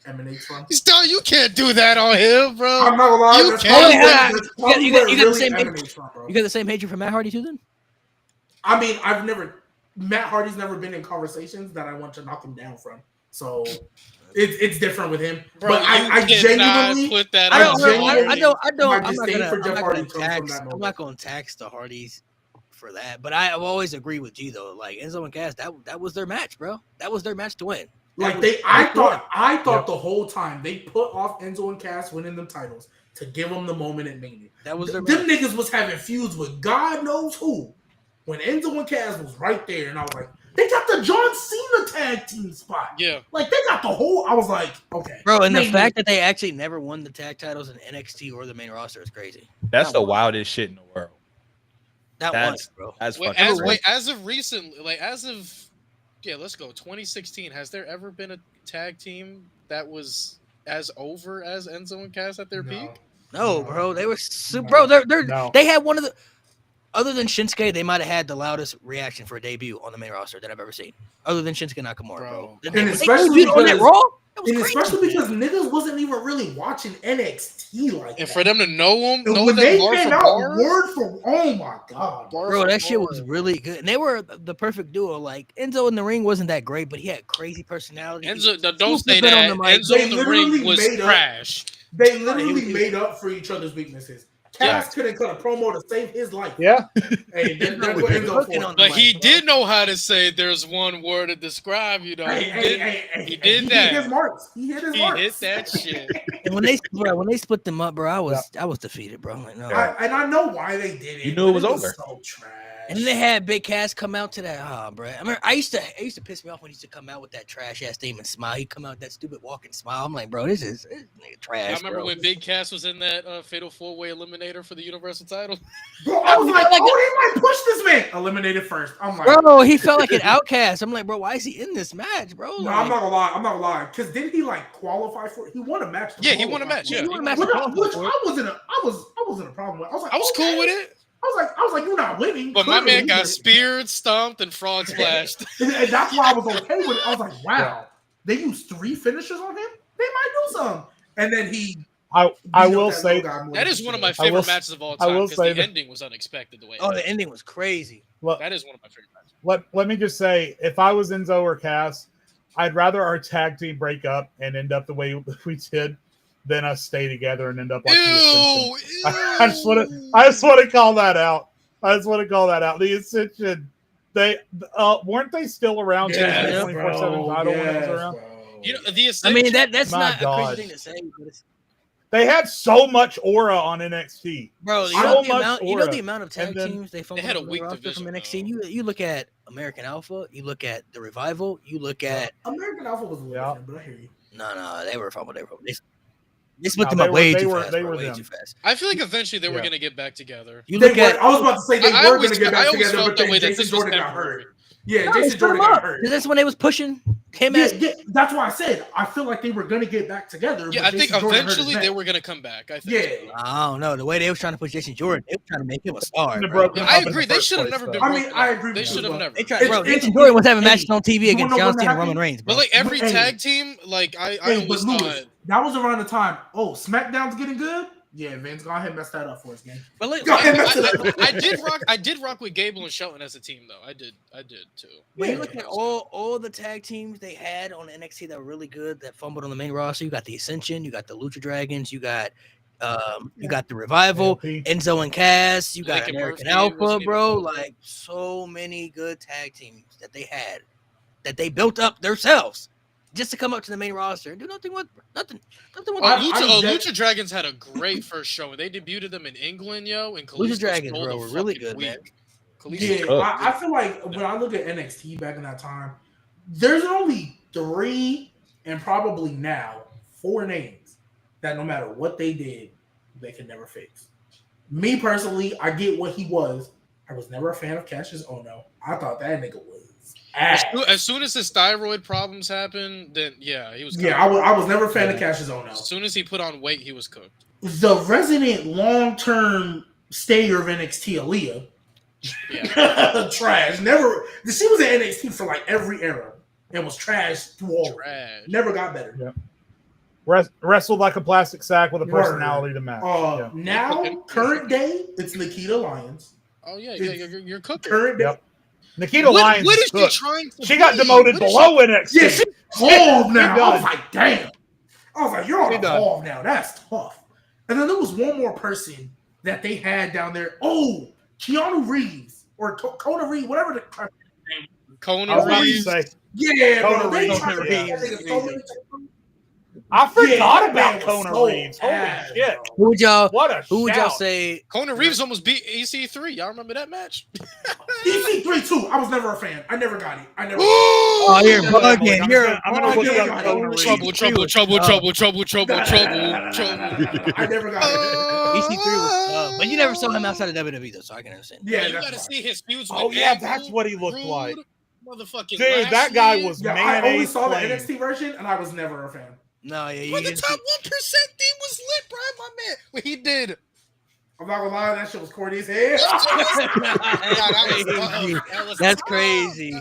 emanates from. Still, you can't do that on him, bro. I'm not gonna lie. You can't. You got the same hatred. You got the same hatred for Matt Hardy too, then? I mean, Matt Hardy's never been in conversations that I want to knock him down from. So it's different with him. Bro, but I genuinely put that. I'm not gonna tax the Hardys for that, but I've always agreed with G though. Like Enzo and Cass, that was their match, bro. That was their match to win. I thought the whole time they put off Enzo and Cass winning them titles to give them the moment at Mania. That was their them match. Niggas was having feuds with God knows who when Enzo and Cass was right there, and I was like, they got the John Cena tag team spot. Yeah, like they got the whole. I was like, okay, bro. And the fact that they actually never won the tag titles in NXT or the main roster is crazy. That's the wildest shit in the world. That's bro. That's as of recently, like as of let's go 2016. Has there ever been a tag team that was as over as Enzo and Cass at their peak? No, bro. They were bro. They had one of the. Other than Shinsuke, they might have had the loudest reaction for a debut on the main roster that I've ever seen. Other than Shinsuke Nakamura, bro. And especially on that Raw. And especially because niggas wasn't even really watching NXT like that. And for them to know them, when they came out word for oh my god, bro, that shit was really good. And they were the perfect duo. Like Enzo in the ring wasn't that great, but he had crazy personality. Enzo, don't say that. Enzo in the ring was trash. They literally made up for each other's weaknesses. Cass couldn't cut a promo to save his life. Yeah. Hey, that's what Enzo for. But he did know how to say there's one word to describe, you know. He did that. He hit his marks. He hit that shit. And when they split them up, bro, I was defeated, bro. Like, no. I know why they did it. You knew it was over. So trash. And then they had Big Cass come out to that. Bro. I mean, I used to piss me off when he used to come out with that trash ass demon smile. He'd come out with that stupid walking smile. I'm like, bro, this is trash. I remember when Big Cass was in that Fatal 4-Way Eliminator for the Universal title. Bro, I was like, they might push this man. Eliminated first. I'm like, bro, he felt like an outcast. I'm like, bro, why is he in this match, bro? No, I'm not gonna lie. Because didn't he like qualify for it? He won a match. Yeah, he won a match. Yeah, he won a match. Which I wasn't a problem with. I was like, I was cool with it. I was like, you're not winning. But my man got speared, stomped, and frog splashed. And that's why I was okay with it. I was like, wow, they used 3 finishers on him. They might do something. And then I will say that is one of my favorite matches of all time because the ending was unexpected. The ending was crazy. Well, that is one of my favorite matches. Let me just say, if I was Enzo or Cass, I'd rather our tag team break up and end up the way we did than us stay together and end up like I just want to call that out. The Ascension, they weren't they still around? Yeah, 24/7 title when it was around. You know, the Ascension, I mean that's not a crazy thing to say, but they had so much aura on NXT, bro. You know the amount of tag teams they had a weak division from NXT. You look at American Alpha, you look at the Revival, you look at American Alpha was different, but I hear you. No, they were fumbled. They split them up way too fast. They were way them. too fast. I feel like eventually they were going to get back together. I was about to say they were going to get back together, but then that Jason Jordan got hurt. Yeah, No, Jason Jordan got hurt. That's when they was pushing him. Yeah, that's why I said I feel like they were going to get back together. Yeah, but I think Jason Jordan eventually they were going to come back. I think. Yeah, I don't know the way they was trying to push Jason Jordan. They were trying to make him a star. Yeah, I agree. They should have never been. I mean, I agree. They should have never. They tried, bro. Jason Jordan was having matches on TV against John Cena and Roman Reigns. Bro. But like every tag team, like I always thought that was around the time. Oh, SmackDown's getting good. Yeah, Vince, go ahead and mess that up for us, gang. But like, I did rock with Gable and Shelton as a team, though. I did too. When you look at all the tag teams they had on NXT that were really good, that fumbled on the main roster, you got the Ascension, you got the Lucha Dragons, you got the Revival, Enzo and Cass, you got American Alpha, bro. Like so many good tag teams that they had that they built up themselves. Just to come up to the main roster and do nothing with Lucha Dragons had a great first show. They debuted them in England, yo. And Lucha Dragons, bro, were really good, man. Yeah, I feel like when I look at NXT back in that time, there's only 3 and probably now 4 names that no matter what they did, they could never fix. Me personally, I get what he was. I was never a fan of Cassius Ohno. I thought that nigga was. As soon as his thyroid problems happened, then he was. Yeah, I was never a fan of Cassius Ohno. As soon as he put on weight, he was cooked. The resident long-term stayer of NXT, Aaliyah, trash. Never. She was in NXT for like every era and was trash through all. Never got better. Yeah. Wrestled like a plastic sack with a personality to match. Now, current day, it's Nikita Lyons. Oh yeah, you're cooking. Current day. Yep. Nikita Lyons. What is she trying to She got demoted below NXT. Yeah, she's cold now. I was like, damn. I was like, you're on evolve now. That's tough. And then there was one more person that they had down there. Oh, Keanu Reeves or Kona Reeves, whatever the name. Kona Reeves. Yeah, Kona bro. Reeves. I forgot about Kona Reeves. Holy shit! Who would y'all say? Kona Reeves almost beat EC3. Y'all remember that match? EC3 too. I was never a fan. I never got it. Oh, you're bugging. I'm gonna look up Kona Reeves. Trouble. I never got it. EC3 was, but you never saw him outside of WWE though, so I can understand. Yeah, you gotta see his feuds. Oh yeah, that's what he looked like. Motherfucking dude, that guy was mayonnaise. I only saw the NXT version, and I was never a fan. No, yeah, but the top 1% thing was lit, bro. My man, what he did. I'm not gonna lie, that shit was corny as hell. That's crazy.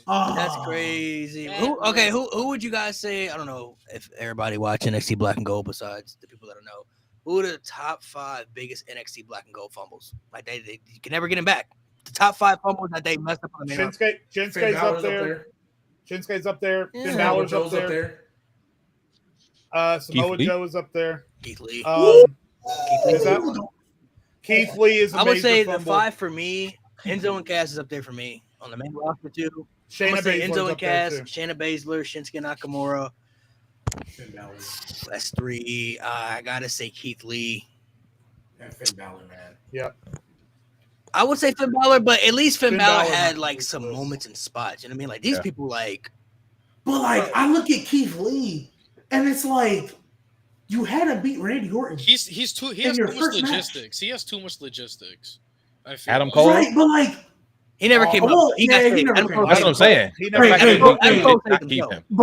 That's crazy. Who would you guys say? I don't know if everybody watching NXT Black and Gold besides the people that I know. Who are the top 5 biggest NXT Black and Gold fumbles? Like they you can never get them back. The top 5 fumbles that they messed up on the main. Shinsuke's up there. Shinsuke's up there. Finn Balor's up there. Samoa Joe is up there. Keith Lee. Keith Lee is. I would say the 5 for me. Enzo and Cass is up there for me on the main roster too. Enzo and Cass, Shayna Baszler, Shinsuke Nakamura. That's 3. I gotta say Keith Lee. And Finn Balor, man. Yep. I would say Finn Balor, but at least Finn Balor had like some moments and spots. You know what I mean? Like these people, like. But like, I look at Keith Lee, and it's like, you had to beat Randy Orton. He has too much logistics. He has too much logistics. I feel Adam Cole, right? But like, he never came up. That's what I'm saying. But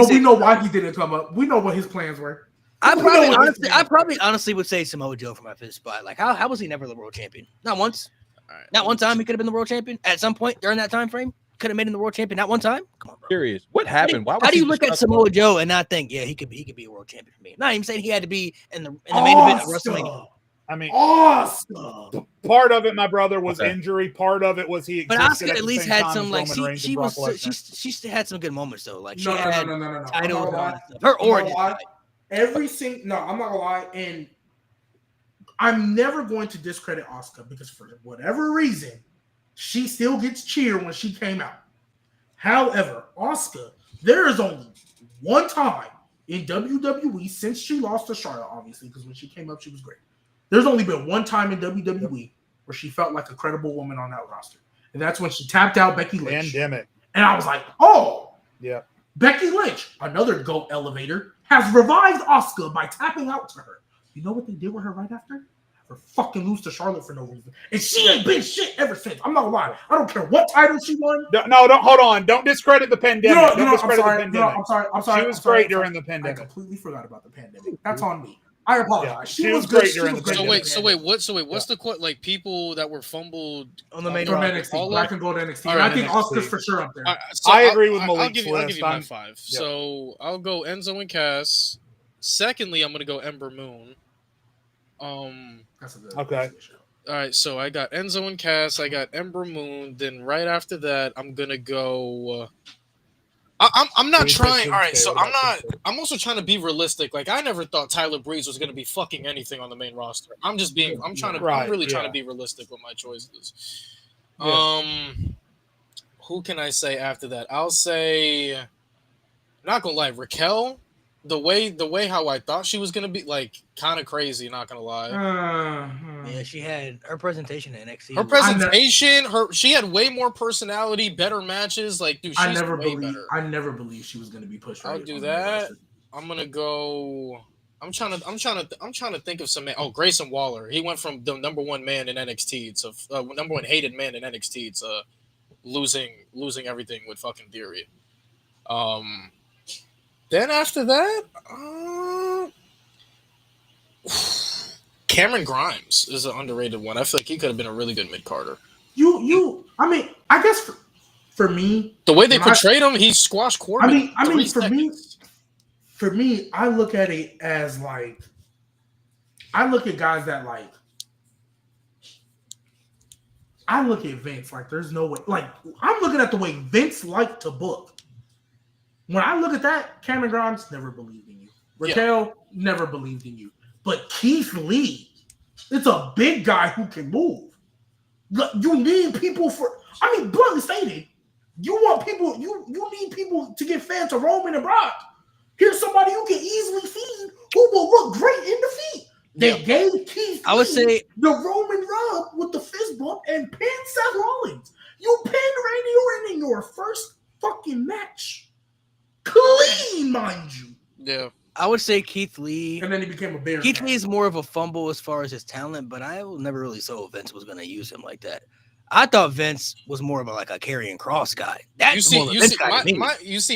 we know why he didn't come up. We know what his plans were. I probably honestly would say Samoa Joe for my 5th spot. Like, how was he never the world champion? Not once. Right. Not one time he could have been the world champion at some point during that time frame. Could have made him the world champion. Not one time. Come on, bro. Curious. What happened? How do you look at Samoa Joe and not think, yeah, he could be a world champion for me? Not even saying he had to be in the main event of WrestleMania. I mean, awesome. Part of it, my brother, was injury. Part of it was he. But Asuka at least had some like she had some good moments though. Like she had titles. Her origin. Every single I'm not gonna lie, and I'm never going to discredit Asuka because for whatever reason, she still gets cheered when she came out. However, Asuka, there is only one time in WWE since she lost to Charlotte, obviously, because when she came up, she was great. There's only been one time in WWE where she felt like a credible woman on that roster. And that's when she tapped out Becky Lynch. Pandemic. And I was like, oh, yeah. Becky Lynch, another GOAT elevator, has revived Asuka by tapping out to her. You know what they did with her right after? Her fucking lose to Charlotte for no reason. And she ain't been shit ever since. I'm not gonna lie. I don't care what title she won. Don't hold on. Don't discredit the pandemic. I'm sorry. She was great during the pandemic. I completely forgot about the pandemic. That's on me. I apologize. Yeah, she was great during the pandemic. So wait, what's the like people that were fumbled on the main from NXT? Black and gold NXT. Right, I think Asuka's for sure up there. So I agree with Malik's I'll give you my 5. Yep. So I'll go Enzo and Cass. Secondly, I'm gonna go Ember Moon. That's a good okay. All right, so I got Enzo and Cass. I got Ember Moon. Then right after that, I'm gonna go. I'm not trying. All right, so I'm not. I'm also trying to be realistic. Like I never thought Tyler Breeze was gonna be fucking anything on the main roster. I'm just being. I'm trying to. I'm really trying to be realistic with my choices. Yeah. Who can I say after that? I'll say. Not gonna lie, Raquel. The way how I thought she was gonna be, like, kind of crazy. Not gonna lie. Yeah, she had her presentation at NXT. Her presentation, she had way more personality, better matches. Like, dude, she's way better. I never believed she was gonna be pushed. I'll do that. I'm gonna go. I'm trying to think of some man. Oh, Grayson Waller. He went from the number one man in NXT to number one hated man in NXT to losing everything with fucking Theory. Then after that, Cameron Grimes is an underrated one. I feel like he could have been a really good mid-carder. I mean, I guess for me, the way they portrayed him, he squashed Corbin. I mean, for me, I look at it as like, I look at guys that like, I look at Vince like there's no way. Like I'm looking at the way Vince liked to book. When I look at that, Cameron Grimes never believed in you. Raquel never believed in you. But Keith Lee, it's a big guy who can move. You need people for. I mean, bluntly stated, you want people. You need people to get fans to Roman and Brock. Here's somebody who can easily feed, who will look great in the feet. They gave Keith Lee the Roman rub with the fist bump and pinned Seth Rollins. You pinned Randy Orton in your first fucking match. Clean, mind you. Yeah. I would say Keith Lee. And then he became a bear. Keith Lee is more of a fumble as far as his talent, but I never really saw Vince was going to use him like that. I thought Vince was more of a Karrion Kross guy. That's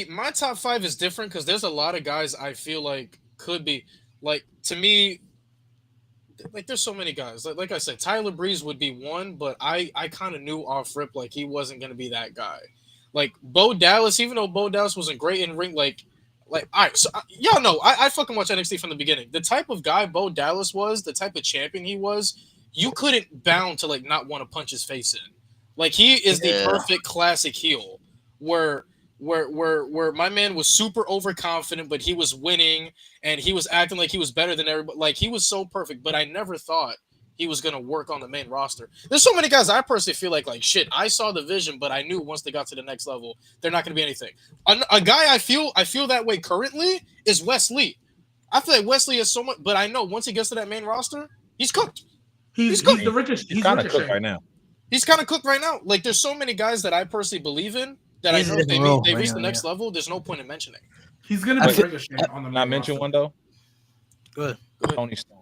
my top 5 is different because there's a lot of guys I feel like could be like, to me, like there's so many guys. Like I said, Tyler Breeze would be one, but I kind of knew off rip like he wasn't going to be that guy. Like Bo Dallas, even though Bo Dallas wasn't great in ring, like all right, so y'all know I fucking watch NXT from the beginning. The type of guy Bo Dallas was, the type of champion he was, you couldn't bound to like not want to punch his face in. Like he is the perfect classic heel, where my man was super overconfident, but he was winning and he was acting like he was better than everybody. Like he was so perfect, but I never thought he was going to work on the main roster. There's so many guys I personally feel like shit, I saw the vision, but I knew once they got to the next level, they're not going to be anything. A guy I feel that way currently is Wes Lee. I feel like Wesley is so much, but I know once he gets to that main roster, he's cooked. He's cooked. The richest. He's kind of cooked right now. He's kind of cooked right now. Like there's so many guys that I personally believe in that I know if they reach the next level, there's no point in mentioning. He's going to be Ricochet on the main roster. Not mention one though. Good. Tony Storm.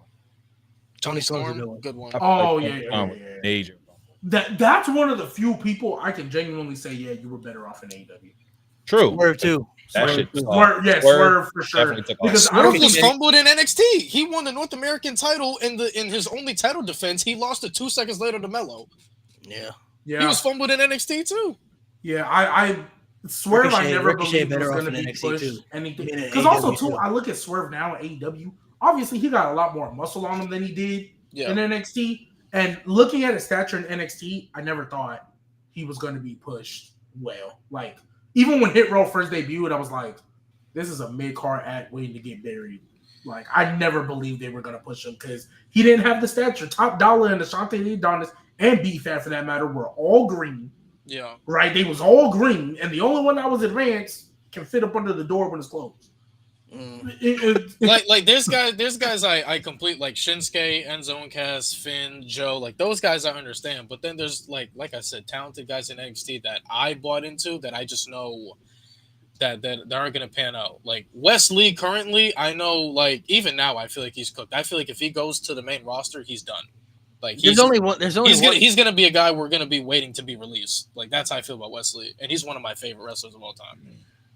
Tony Storm's a good one. Oh yeah. Major. That's one of the few people I can genuinely say, yeah, you were better off in AEW. True. Swerve too. Swerve for sure. Because Swerve was fumbled in NXT. He won the North American title in his only title defense. He lost it 2 seconds later to Melo. Yeah. He was fumbled in NXT too. Yeah, I Swerve. I never believed was going to be pushed anything. Because also too, I look at Swerve now at AEW. Obviously, he got a lot more muscle on him than he did in NXT. And looking at his stature in NXT, I never thought he was going to be pushed well. Like, even when Hit Row first debuted, I was like, this is a mid-card act waiting to get buried. Like, I never believed they were going to push him because he didn't have the stature. Top Dollar and Ashante Lee Adonis and B-Fat, for that matter, were all green. Yeah. Right? They was all green. And the only one that was advanced can fit up under the door when it's closed. Like there's guys I complete, like Shinsuke, Enzo and Cass, Finn, Joe, like those guys I understand, but then there's like I said, talented guys in NXT that I bought into that I just know that aren't going to pan out. Like Wesley currently, I know, like even now, I feel like he's cooked. I feel like if he goes to the main roster, he's done. Like There's only one. He's gonna be a guy we're gonna be waiting to be released. Like that's how I feel about Wesley, and he's one of my favorite wrestlers of all time.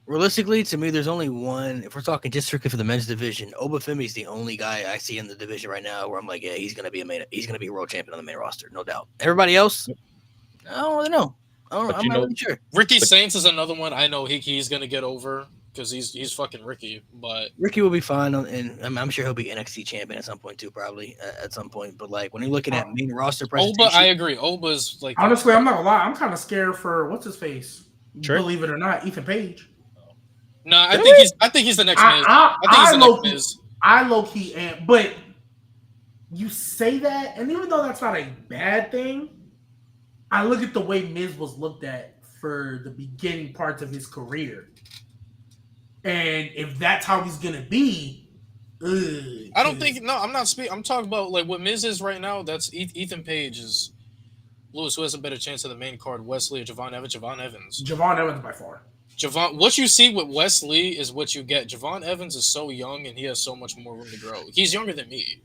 Realistically, to me, there's only one. If we're talking just strictly for the men's division, Obafemi is the only guy I see in the division right now where I'm like, yeah, he's gonna be a world champion on the main roster, no doubt. Everybody else, I don't really know. I'm not really sure. Ricky Saints is another one. I know he's gonna get over because he's fucking Ricky. But Ricky will be fine, and I'm sure he'll be NXT champion at some point too, probably at some point. But like when you're looking at main roster presentation, Oba, I agree. Oba's like honestly, I'm not gonna lie. I'm kind of scared for what's his face. Sure. Believe it or not, Ethan Page. No, I think he's the next Miz. I think he's the next Miz. I low key am, but you say that, and even though that's not a bad thing, I look at the way Miz was looked at for the beginning parts of his career. And if that's how he's gonna be, I don't think. No, I'm not speaking. I'm talking about like what Miz is right now. That's Ethan Page is Lewis, who has a better chance of the main card. Wesley or Javon Evans? Javon Evans by far. What you see with Wesley is what you get. Javon Evans is so young and he has so much more room to grow. He's younger than me.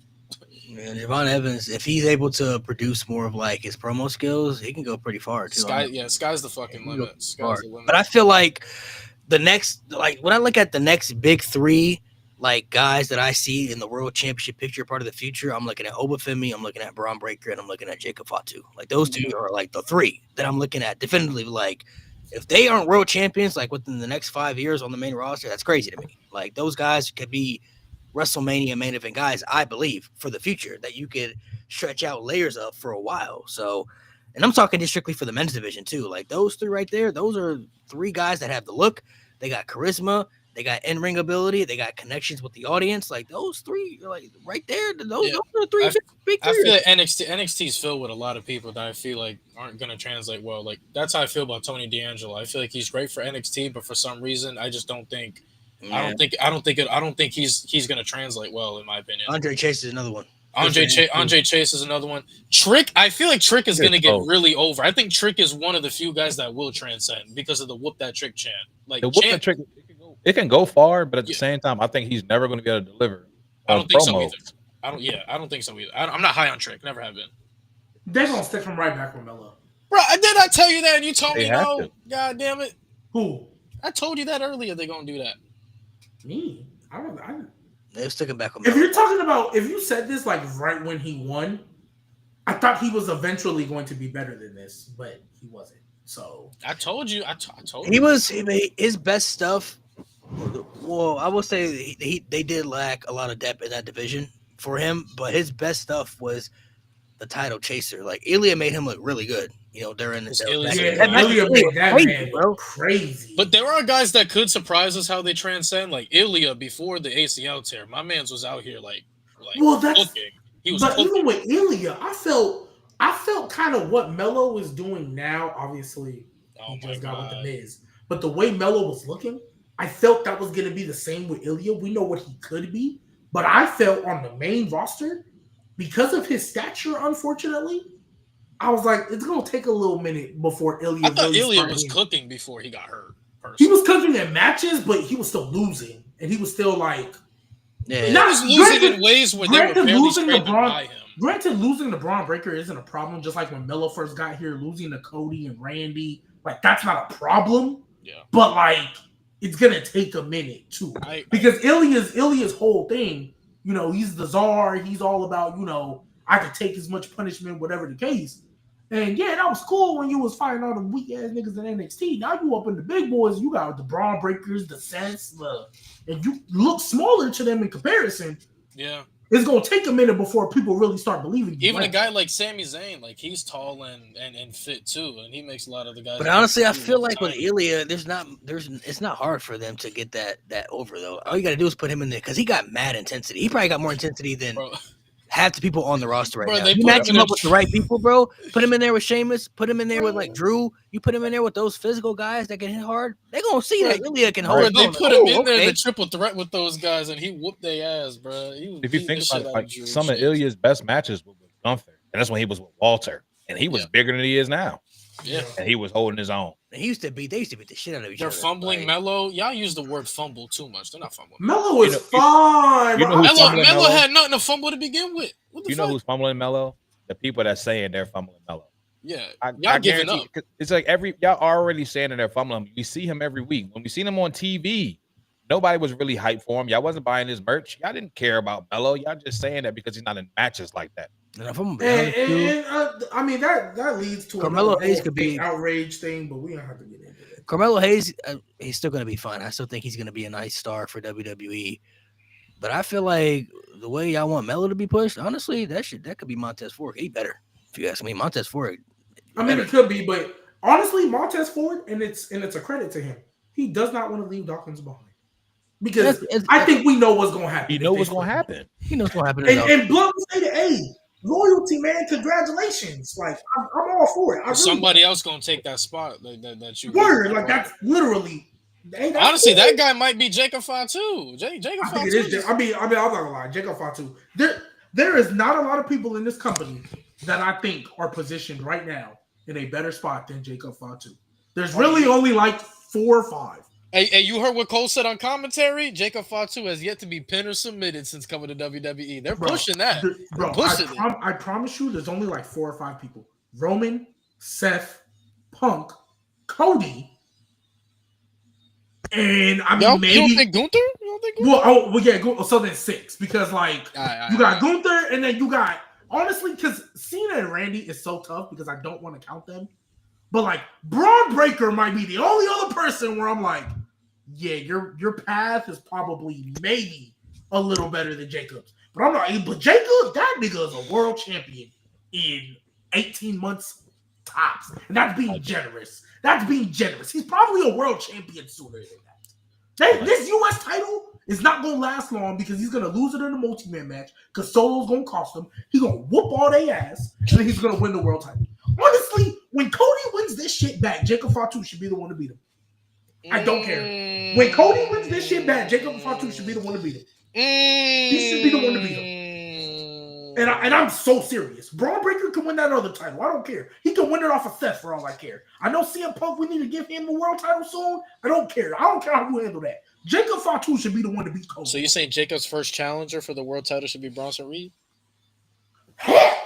Man, Javon Evans, if he's able to produce more of like his promo skills, he can go pretty far too. Sky's the fucking limit. Sky's the limit. But I feel like the next, like when I look at the next big three, like guys that I see in the World Championship picture, part of the future, I'm looking at Obafemi, I'm looking at Braun Breaker, and I'm looking at Jacob Fatu. Like those two are like the three that I'm looking at definitively. Like if they aren't world champions, like within the next 5 years on the main roster, that's crazy to me. Like those guys could be WrestleMania main event guys, I believe, for the future that you could stretch out layers of for a while. So, and I'm talking just strictly for the men's division too. Like those three right there, those are three guys that have the look, they got charisma, they got in-ring ability, they got connections with the audience. Like those three, like right there, those are three big three. I feel like NXT is filled with a lot of people that I feel like aren't going to translate well. Like that's how I feel about Tony D'Angelo. I feel like he's great for NXT, but for some reason, I just don't think. Yeah. I don't think he's going to translate well, in my opinion. Andre Chase is another one. Andre Chase is another one. Trick, I feel like Trick is going to get really over. I think Trick is one of the few guys that will transcend because of the whoop that Trick chant. Like the whoop that Trick, it can go far, but at the same time, I think he's never going to be able to deliver. I don't think so either. I don't think so either. I'm not high on Trick. Never have been. They're going to stick him right back with Melo. Bro, did I tell you that and you told me no? God damn it. Who? I told you that earlier. They're going to do that. Me? They're sticking back with Melo. If you're talking about, if you said this like right when he won, I thought he was eventually going to be better than this, but he wasn't. So I told you. I told you. He was his best stuff. Well, I will say they did lack a lot of depth in that division for him, but his best stuff was the title chaser. Like Ilya made him look really good, during the Ilya made that man crazy. But there are guys that could surprise us how they transcend. Like Ilya before the ACL tear, my man's was out here like well, that's cooking. He was but cooking. Even with Ilya, I felt kind of what Melo is doing now. Obviously, he just got with the Miz, but the way Melo was looking, I felt that was going to be the same with Ilya. We know what he could be, but I felt on the main roster, because of his stature, unfortunately, I was like, it's going to take a little minute before Ilya. I thought Ilya was cooking before he got hurt. Personally. He was cooking in matches, but he was still losing, and he was still like, he was losing in ways where they were barely scraping by him. Granted, losing to Braun Breaker isn't a problem. Just like when Melo first got here, losing to Cody and Randy, like that's not a problem. Yeah, but like it's gonna take a minute too, because Ilya's whole thing, he's the czar. He's all about, I could take as much punishment, whatever the case. And yeah, that was cool when you was fighting all the weak ass niggas in NXT. Now you up in the big boys, you got the Braun Breakers, the Sets, and you look smaller to them in comparison. Yeah. It's gonna take a minute before people really start believing you. Even a guy like Sami Zayn, like he's tall and fit too, and he makes a lot of the guys. But honestly, I feel like with Ilya, it's not hard for them to get that over though. All you got to do is put him in there because he got mad intensity. He probably got more intensity than half the people on the roster right now. You match him up with the right people, bro. Put him in there with Sheamus. Put him in there with like Drew. You put him in there with those physical guys that can hit hard. They're gonna see that Ilya can hold it. They put him in there, the triple threat with those guys, and he whooped their ass, bro. If you think about it, like some of Ilya's best matches were with Gunther, and that's when he was with Walter, and he was bigger than he is now. Yeah, and he was holding his own. They used to beat the shit out of each They're other. fumbling Melo. Y'all use the word fumble too much. They're not fumbling. Melo is fine. Melo had nothing to fumble to begin with. What the fuck? Who's fumbling Melo? The people that saying they're fumbling Melo. Yeah, I giving up. It's like y'all already saying that they're fumbling. We see him every week. When we seen him on TV, nobody was really hyped for him. Y'all wasn't buying his merch. Y'all didn't care about Melo. Y'all just saying that because he's not in matches like that. I mean that leads to Carmelo Hayes could be outrage thing, but we don't have to get into it. Carmelo Hayes, he's still going to be fine. I still think he's going to be a nice star for WWE. But I feel like the way y'all want Melo to be pushed, honestly, that could be Montez Ford. He better, if you ask me. Montez Ford. I mean, it could be, but honestly, Montez Ford, and it's a credit to him. He does not want to leave Dawkins behind because I think we know what's going to happen. He knows what's going to happen. He knows what's going to happen. And Blunt will say, "Hey, loyalty, man! Congratulations! Like I'm all for it." Somebody else gonna take that spot that you. Word, like that's literally. Honestly, that guy might be Jacob Fatu. Jacob Fatu. I mean, I'm not gonna lie, Jacob Fatu. There is not a lot of people in this company that I think are positioned right now in a better spot than Jacob Fatu. There's really only like 4 or 5. Hey, you heard what Cole said on commentary? Jacob Fatu has yet to be pinned or submitted since coming to WWE. They're pushing that. I promise you, there's only like 4 or 5 people: Roman, Seth, Punk, Cody. And I mean, maybe you don't think Gunther? Well, yeah. So then 6 because like you got Gunther, and then you got honestly because Cena and Randy is so tough because I don't want to count them, but like Braun Breaker might be the only other person where I'm like, yeah, your path is probably maybe a little better than Jacob's, but I'm not. But Jacob, that nigga is a world champion in 18 months tops, and that's being generous. He's probably a world champion sooner than that. This U.S. title is not going to last long because he's going to lose it in a multi-man match because Solo's going to cost him. He's going to whoop all their ass, and then he's going to win the world title. Honestly, when Cody wins this shit back, Jacob Fatu should be the one to beat him. I don't care. When Cody wins this shit back, Jacob Fatu should be the one to beat him. He should be the one to beat him. And I'm so serious. Braun Breaker can win that other title. I don't care. He can win it off of Seth for all I care. I know CM Punk, we need to give him a world title soon. I don't care. I don't care how you handle that. Jacob Fatu should be the one to beat Cody. So you're saying Jacob's first challenger for the world title should be Bronson Reed? Hell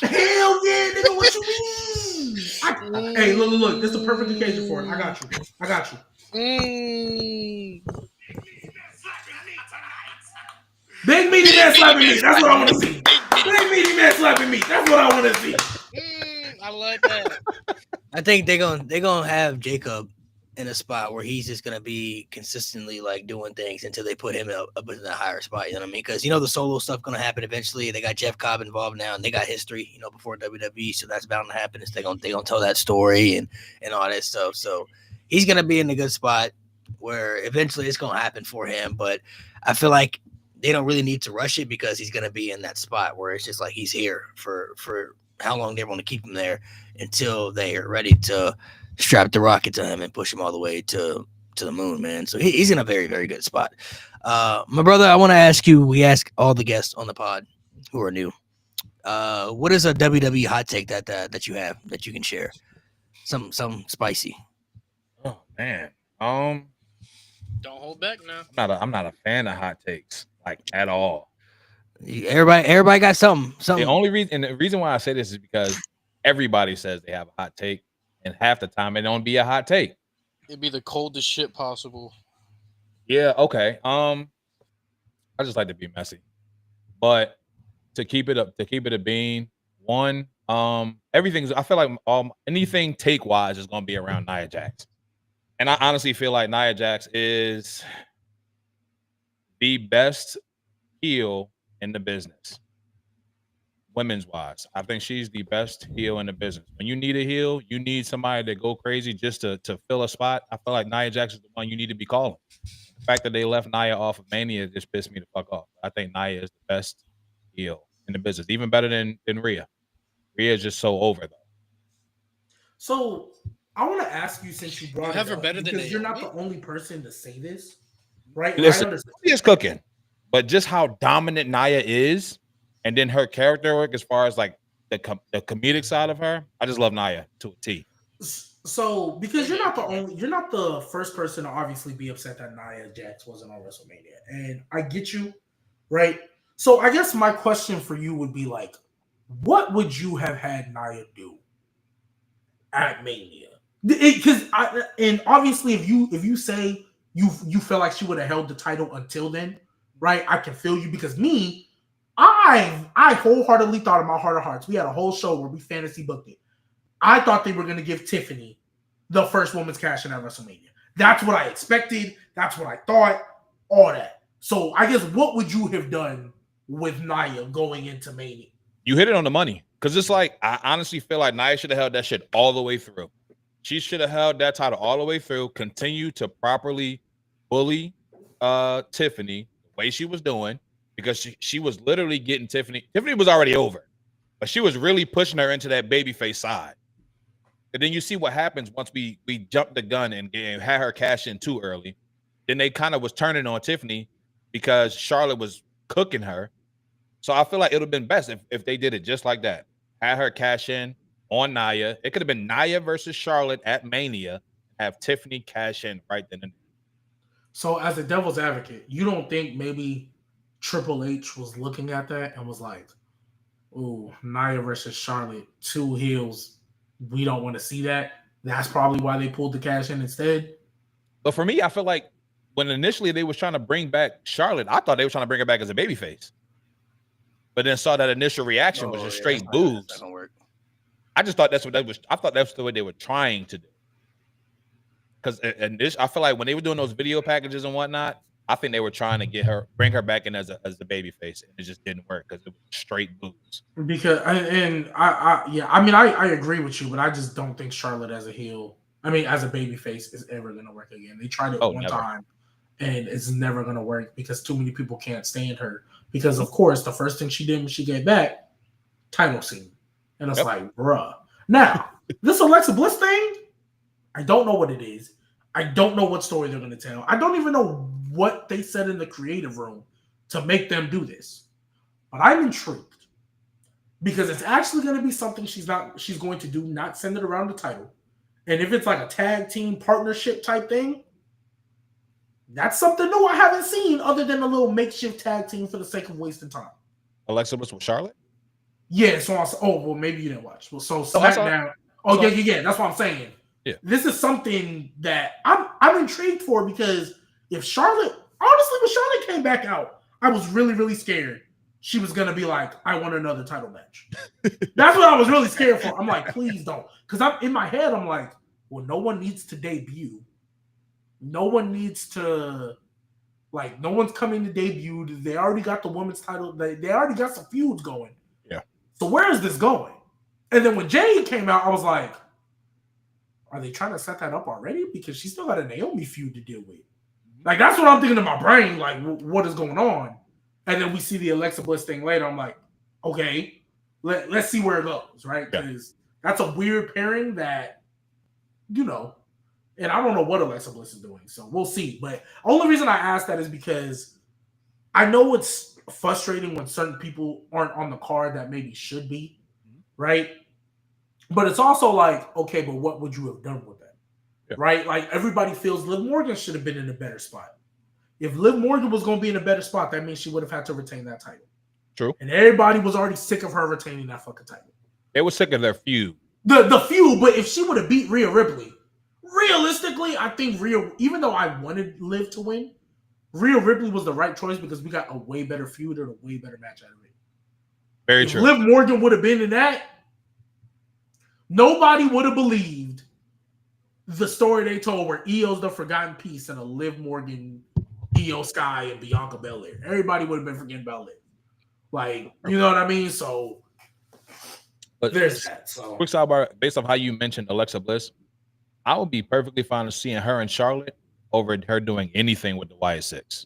yeah, nigga, what you mean? Hey, look. This is a perfect occasion for it. I got you. Big meaty man slapping meat. That's what I want to see. Big meaty man slapping meat. That's what I want to see. I like that. I think they're gonna have Jacob in a spot where he's just gonna be consistently like doing things until they put him up in a higher spot. You know what I mean? Because the solo stuff gonna happen eventually. They got Jeff Cobb involved now, and they got history, before WWE, so that's bound to happen. They're gonna tell that story and all that stuff. So he's gonna be in a good spot where eventually it's gonna happen for him. But I feel like they don't really need to rush it because he's going to be in that spot where it's just like he's here for how long they want to keep him there until they are ready to strap the rocket to him and push him all the way to the moon, man. So he's in a very, very good spot. My brother, I want to ask you, we ask all the guests on the pod who are new, what is a WWE hot take that you have that you can share? Some spicy. Oh, man. Don't hold back now. I'm not a fan of hot takes. Like at all. Everybody got something. The reason why I say this is because everybody says they have a hot take, and half the time it don't be a hot take. It'd be the coldest shit possible. Yeah, okay. I just like to be messy. But to keep it a bean, one, everything's I feel like anything take wise is gonna be around Nia Jax. And I honestly feel like Nia Jax is the best heel in the business, women's wise. I think she's the best heel in the business. When you need a heel, you need somebody to go crazy just to fill a spot. I feel like Nia Jax is the one you need to be calling. The fact that they left Nia off of Mania just pissed me the fuck off. I think Nia is the best heel in the business, even better than Rhea. Rhea is just so over though. So I want to ask you, since you brought her better than because you're not the only person to say this. Right, listen, she is cooking, but just how dominant Nia is, and then her character work as far as like the comedic side of her, I just love Nia to a T. So because you're not the first person to obviously be upset that Nia Jax wasn't on WrestleMania, and I get you, right? So I guess my question for you would be like, what would you have had Nia do at Mania? Because and obviously if you say you feel like she would have held the title until then, right? I can feel you because I wholeheartedly thought in my heart of hearts, we had a whole show where we fantasy booked it. I thought they were going to give Tiffany the first woman's cash in at WrestleMania. That's what I expected. That's what I thought. All that. So I guess what would you have done with Nia going into Mania? You hit it on the money. Because it's like, I honestly feel like Nia should have held that shit all the way through. She should have held that title all the way through, continue to properly bully Tiffany the way she was doing, because she was literally getting Tiffany. Tiffany was already over, but she was really pushing her into that babyface side. And then you see what happens once we jumped the gun and had her cash in too early. Then they kind of was turning on Tiffany because Charlotte was cooking her. So I feel like it would have been best if they did it just like that. Had her cash in on Nia. It could have been Nia versus Charlotte at Mania. Have Tiffany cash in right then and there. So as a devil's advocate, you don't think maybe Triple H was looking at that and was like, ooh, Nia versus Charlotte, 2 heels. We don't want to see that. That's probably why they pulled the cash in instead. But for me, I feel like when initially they was trying to bring back Charlotte, I thought they were trying to bring her back as a babyface. But then saw that initial reaction was just straight boos. That's not gonna work. I just thought that's what that was. I thought that's the way they were trying to do. Because I feel like when they were doing those video packages and whatnot, I think they were trying to bring her back in as the baby face, and it just didn't work because it was straight boos. Because I agree with you, but I just don't think Charlotte as a heel, as a baby face, is ever gonna work again. They tried it one time, and it's never gonna work because too many people can't stand her. Because of course, the first thing she did when she gave back, title scene, and it's like, bruh. Now this Alexa Bliss thing, I don't know what it is. I don't know what story they're going to tell. I don't even know what they said in the creative room to make them do this. But I'm intrigued because it's actually going to be something she's going to do, not send it around the title. And if it's like a tag team partnership type thing, that's something new I haven't seen other than a little makeshift tag team for the sake of wasting time. Alexa Bliss with Charlotte? Yeah, well, maybe you didn't watch. Well, so SmackDown. Yeah, that's what I'm saying. Yeah. This is something that I'm intrigued for because when Charlotte came back out, I was really, really scared she was going to be like, I want another title match. That's what I was really scared for. I'm like, please don't. Because in my head, I'm like, well, no one needs to debut. No one needs to, no one's coming to debut. They already got the women's title. They already got some feuds going. Yeah. So where is this going? And then when Jade came out, I was like, are they trying to set that up already? Because she still got a Naomi feud to deal with. That's what I'm thinking in my brain. What is going on? And then we see the Alexa Bliss thing later. I'm like, okay, let's see where it goes, right? Because that's a weird pairing that, and I don't know what Alexa Bliss is doing. So we'll see. But only reason I asked that is because I know it's frustrating when certain people aren't on the card that maybe should be, right? But it's also like, okay, but what would you have done with that? Yeah. Right? Everybody feels Liv Morgan should have been in a better spot. If Liv Morgan was going to be in a better spot, that means she would have had to retain that title. True. And everybody was already sick of her retaining that fucking title. They were sick of their feud. The feud, but if she would have beat Rhea Ripley, realistically, I think even though I wanted Liv to win, Rhea Ripley was the right choice because we got a way better feud and a way better match out of it. Very true. Liv Morgan would have been in that, nobody would have believed the story they told where Io's the forgotten piece and a Liv Morgan, Io Sky, and Bianca Belair. Everybody would have been forgetting about Liv. You know what I mean? So, but there's that. So, quick sidebar, based on how you mentioned Alexa Bliss, I would be perfectly fine with seeing her and Charlotte over her doing anything with the Wyatt Six.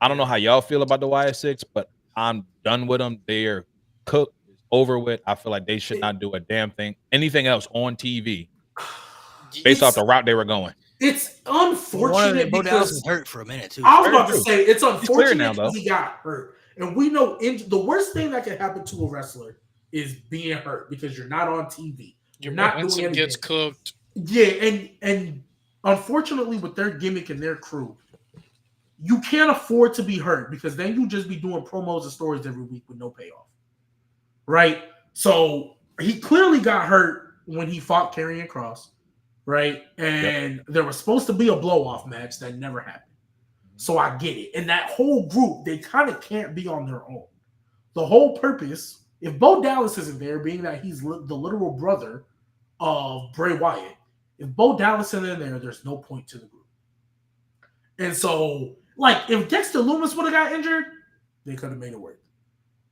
I don't know how y'all feel about the Wyatt Six, but I'm done with them. They're cooked. Over with. I feel like they should not do a damn thing, anything else on TV, based off the route they were going. It's unfortunate because was hurt for a minute too. I was about to say it's unfortunate because he got hurt, and we know the worst thing that can happen to a wrestler is being hurt because you're not on TV. You're not doing anything. Gets cooked. Yeah, and unfortunately, with their gimmick and their crew, you can't afford to be hurt because then you just be doing promos and stories every week with no payoff, right? So he clearly got hurt when he fought Karrion Kross, right? And there was supposed to be a blow-off match that never happened. So I get it. And that whole group, they kind of can't be on their own. The whole purpose, if Bo Dallas isn't there, being that he's the literal brother of Bray Wyatt, if Bo Dallas isn't there, there's no point to the group. And so, like, if Dexter Lumis would have got injured, they could have made it work.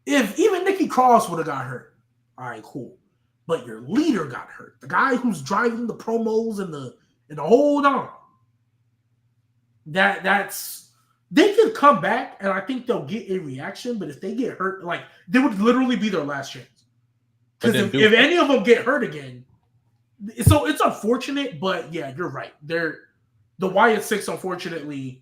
If even Nikki Cross would have got hurt, all right, cool. But your leader got hurt. The guy who's driving the promos and the hold on. That's they can come back and I think they'll get a reaction, but if they get hurt, like they would literally be their last chance. Because if any of them get hurt again, so it's unfortunate, but yeah, you're right. The Wyatt Six, unfortunately,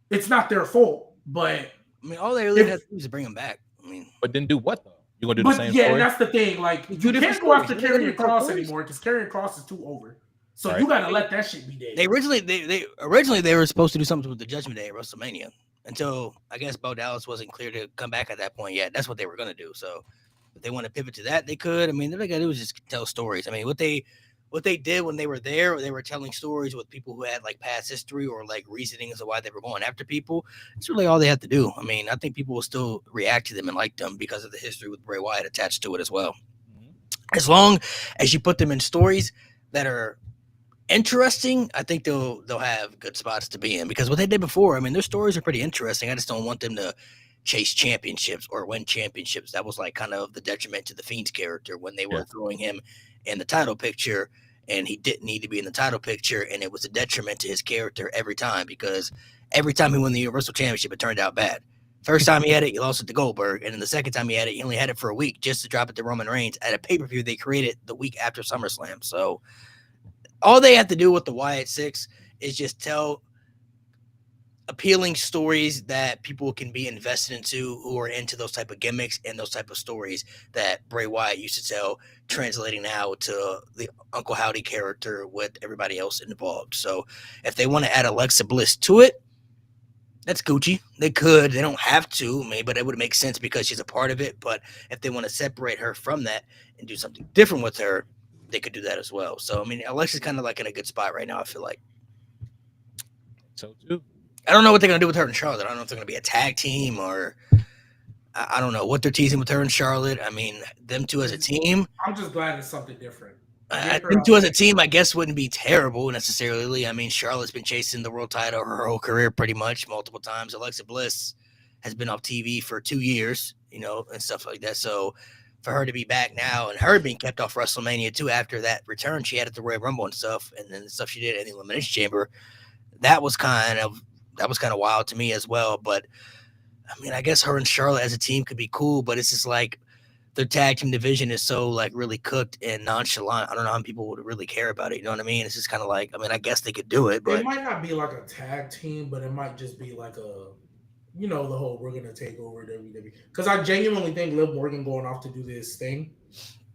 it's not their fault, but I mean, all they really have to do is bring them back. I mean, but then do what though? You're gonna do the same yeah, story? That's the thing. Like, you can't go after Karrion Kross anymore because Karrion Kross is too over. So you gotta let that shit be dead. They originally they were supposed to do something with the Judgment Day at WrestleMania until I guess Bo Dallas wasn't clear to come back at that point yet. That's what they were gonna do. So if they want to pivot to that, they could. I mean, all they gotta do is just tell stories. I mean, what they did when they were there, they were telling stories with people who had like past history or like reasonings of why they were going after people. It's really all they had to do. I mean, I think people will still react to them and like them because of the history with Bray Wyatt attached to it as well. As long as you put them in stories that are interesting, I think they'll have good spots to be in because what they did before, I mean, their stories are pretty interesting. I just don't want them to chase championships or win championships. That was like kind of the detriment to the Fiend's character when they were throwing him in the title picture and he didn't need to be in the title picture, and it was a detriment to his character every time because every time he won the Universal Championship, it turned out bad. First time he had it, he lost it to Goldberg, and then the second time he had it, he only had it for a week just to drop it to Roman Reigns at a pay-per-view they created the week after SummerSlam. So all they have to do with the Wyatt Six is just tell appealing stories that people can be invested into who are into those type of gimmicks and those type of stories that Bray Wyatt used to tell, translating now to the Uncle Howdy character with everybody else involved. So if they want to add Alexa Bliss to it, that's Gucci. They could. They don't have to, maybe, but it would make sense because she's a part of it. But if they want to separate her from that and do something different with her, they could do that as well. So, I mean, Alexa's kind of like in a good spot right now, I feel like. So, too. I don't know what they're going to do with her and Charlotte. I don't know if they're going to be a tag team or I don't know what they're teasing with her and Charlotte. I mean, them two as a team. I'm just glad it's something different. Them two as a team, I guess, wouldn't be terrible necessarily. I mean, Charlotte's been chasing the world title her whole career pretty much multiple times. Alexa Bliss has been off TV for 2 years, you know, and stuff like that. So for her to be back now and her being kept off WrestleMania too after that return she had at the Royal Rumble and stuff, and then the stuff she did in the Elimination Chamber, that was kind of wild to me as well. But I mean, I guess her and Charlotte as a team could be cool, but it's just like their tag team division is so like really cooked and nonchalant. I don't know how people would really care about it. You know what I mean? It's just kind of like, I mean, I guess they could do it, but it might not be like a tag team, but it might just be like a, you know, the whole we're gonna take over WWE. Because I genuinely think Liv Morgan going off to do this thing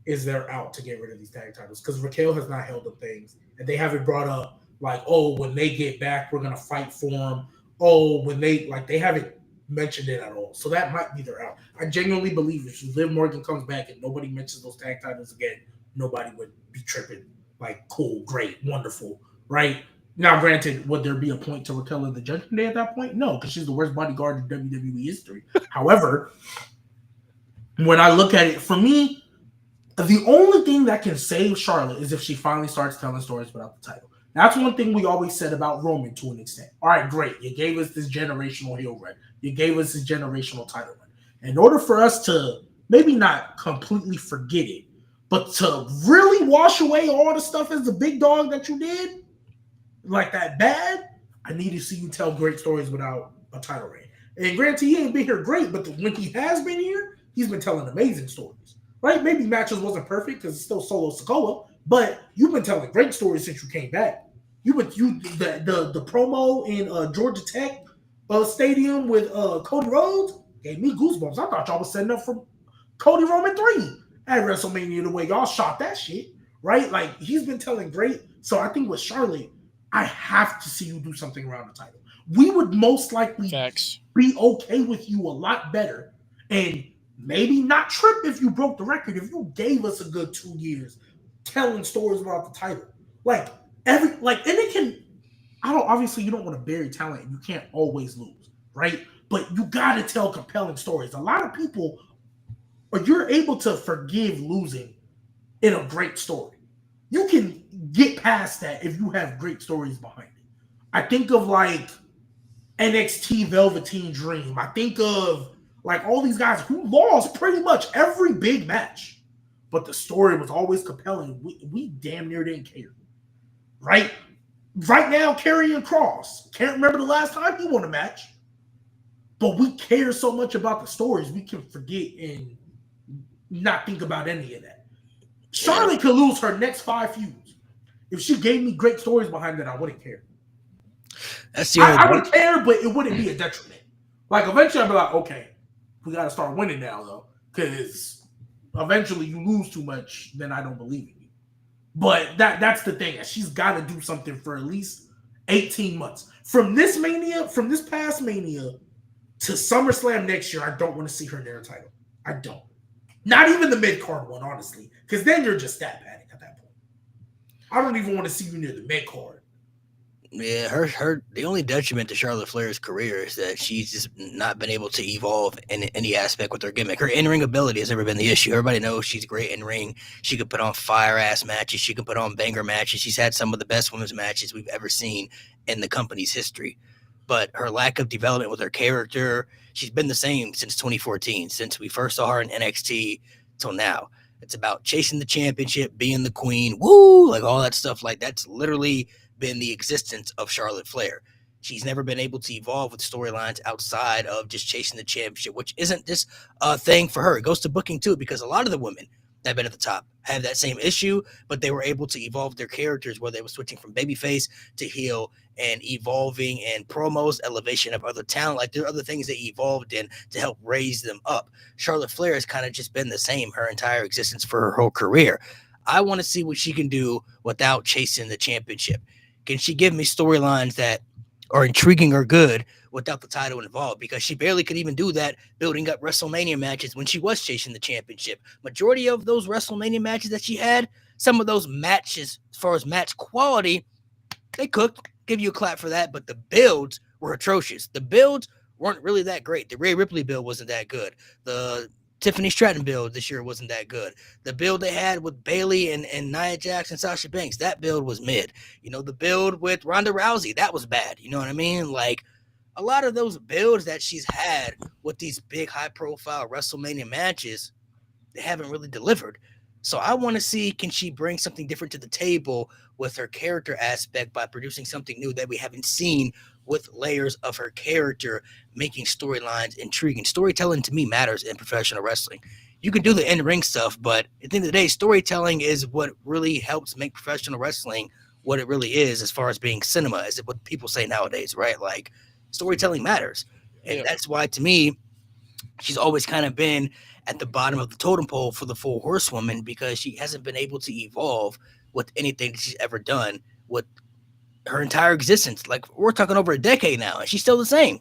is they're out to get rid of these tag titles because Raquel has not held up things, and they haven't brought up like, oh, when they get back, we're gonna fight for them. Oh, when they haven't mentioned it at all. So that might be their out. I genuinely believe if Liv Morgan comes back and nobody mentions those tag titles again, nobody would be tripping. Like, cool, great, wonderful, right? Now, granted, would there be a point to Raquel in the Judgment Day at that point? No, because she's the worst bodyguard in WWE history. However, when I look at it, for me, the only thing that can save Charlotte is if she finally starts telling stories without the title. That's one thing we always said about Roman to an extent. All right, great. You gave us this generational heel run. You gave us this generational title run. In order for us to maybe not completely forget it, but to really wash away all the stuff as the big dog that you did, like that bad, I need to see you tell great stories without a title reign. And granted, he ain't been here great, but when he has been here, he's been telling amazing stories. Right? Maybe matches wasn't perfect because it's still Solo Sikoa, but you've been telling great stories since you came back. The promo in Georgia Tech Stadium with Cody Rhodes gave me goosebumps. I thought y'all was setting up for Cody Roman 3 at WrestleMania the way y'all shot that shit, right? Like he's been telling great. So I think with Charlotte, I have to see you do something around the title. We would most likely be okay with you a lot better, and maybe not trip if you broke the record. If you gave us a good 2 years telling stories about the title, and it can. Obviously you don't want to bury talent and you can't always lose, right? But you got to tell compelling stories. A lot of people, or you're able to forgive losing in a great story. You can get past that if you have great stories behind it. I think of like NXT Velveteen Dream. I think of like all these guys who lost pretty much every big match, but the story was always compelling. We damn near didn't care, right? Right now, Karrion Kross. Can't remember the last time he won a match. But we care so much about the stories, we can forget and not think about any of that. Charlotte could lose her next 5 feuds. If she gave me great stories behind it, I wouldn't care. I would care, but it wouldn't be a detriment. Like, eventually I'd be like, okay, we got to start winning now, though. Because eventually you lose too much, then I don't believe in you. But that's the thing. She's got to do something for at least 18 months. From this past Mania to SummerSlam next year, I don't want to see her near a title. I don't. Not even the mid-card one, honestly. Because then you're just stat padding at that point. I don't even want to see you near the mid-card. Yeah, her the only detriment to Charlotte Flair's career is that she's just not been able to evolve in any aspect with her gimmick. Her in-ring ability has never been the issue. Everybody knows she's great in ring. She could put on fire-ass matches. She could put on banger matches. She's had some of the best women's matches we've ever seen in the company's history. But her lack of development with her character, she's been the same since 2014, since we first saw her in NXT till now. It's about chasing the championship, being the queen, woo, like all that stuff. Like that's literally been the existence of Charlotte Flair. She's never been able to evolve with storylines outside of just chasing the championship, which isn't just a thing for her. It goes to booking too, because a lot of the women that have been at the top have that same issue, but they were able to evolve their characters where they were switching from babyface to heel and evolving and promos, elevation of other talent. Like there are other things they evolved in to help raise them up. Charlotte Flair has kind of just been the same her entire existence for her whole career. I want to see what she can do without chasing the championship. Can she give me storylines that are intriguing or good without the title involved? Because she barely could even do that building up WrestleMania matches when she was chasing the championship. Majority of those WrestleMania matches that she had, some of those matches, as far as match quality, they cooked. Give you a clap for that, but the builds were atrocious. The builds weren't really that great. The Rhea Ripley build wasn't that good. The Tiffany Stratton build this year wasn't that good. The build they had with Bayley and Nia Jax and Sasha Banks, that build was mid. You know, the build with Ronda Rousey, that was bad. You know what I mean? Like, a lot of those builds that she's had with these big, high-profile WrestleMania matches, they haven't really delivered. So I want to see, can she bring something different to the table with her character aspect by producing something new that we haven't seen with layers of her character, making storylines intriguing. Storytelling to me matters in professional wrestling. You can do the in-ring stuff, but at the end of the day, storytelling is what really helps make professional wrestling what it really is as far as being cinema, is it what people say nowadays, right? Like, storytelling matters. And that's why, to me, she's always kind of been at the bottom of the totem pole for the Four Horsewomen, because she hasn't been able to evolve with anything that she's ever done with her entire existence. Like, we're talking over a decade now, and she's still the same.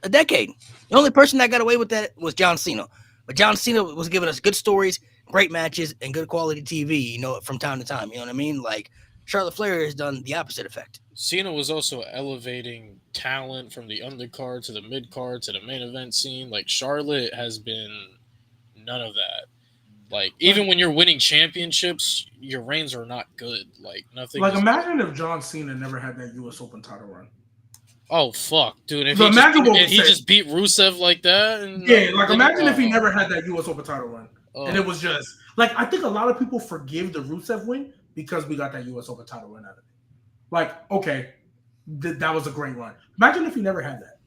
A decade. The only person that got away with that was John Cena. But John Cena was giving us good stories, great matches, and good quality TV, you know, from time to time. You know what I mean? Like, Charlotte Flair has done the opposite effect. Cena was also elevating talent from the undercard to the mid-card to the main event scene. Like, Charlotte has been none of that. Like, even when you're winning championships, your reigns are not good. Like, nothing. Like, imagine if John Cena never had that U.S. Open title run. Oh, fuck, dude. If so he just beat Rusev like that. And imagine if he never had that U.S. Open title run. And it was just, like, I think a lot of people forgive the Rusev win because we got that U.S. Open title run out of it. Like, okay, that was a great run. Imagine if he never had that.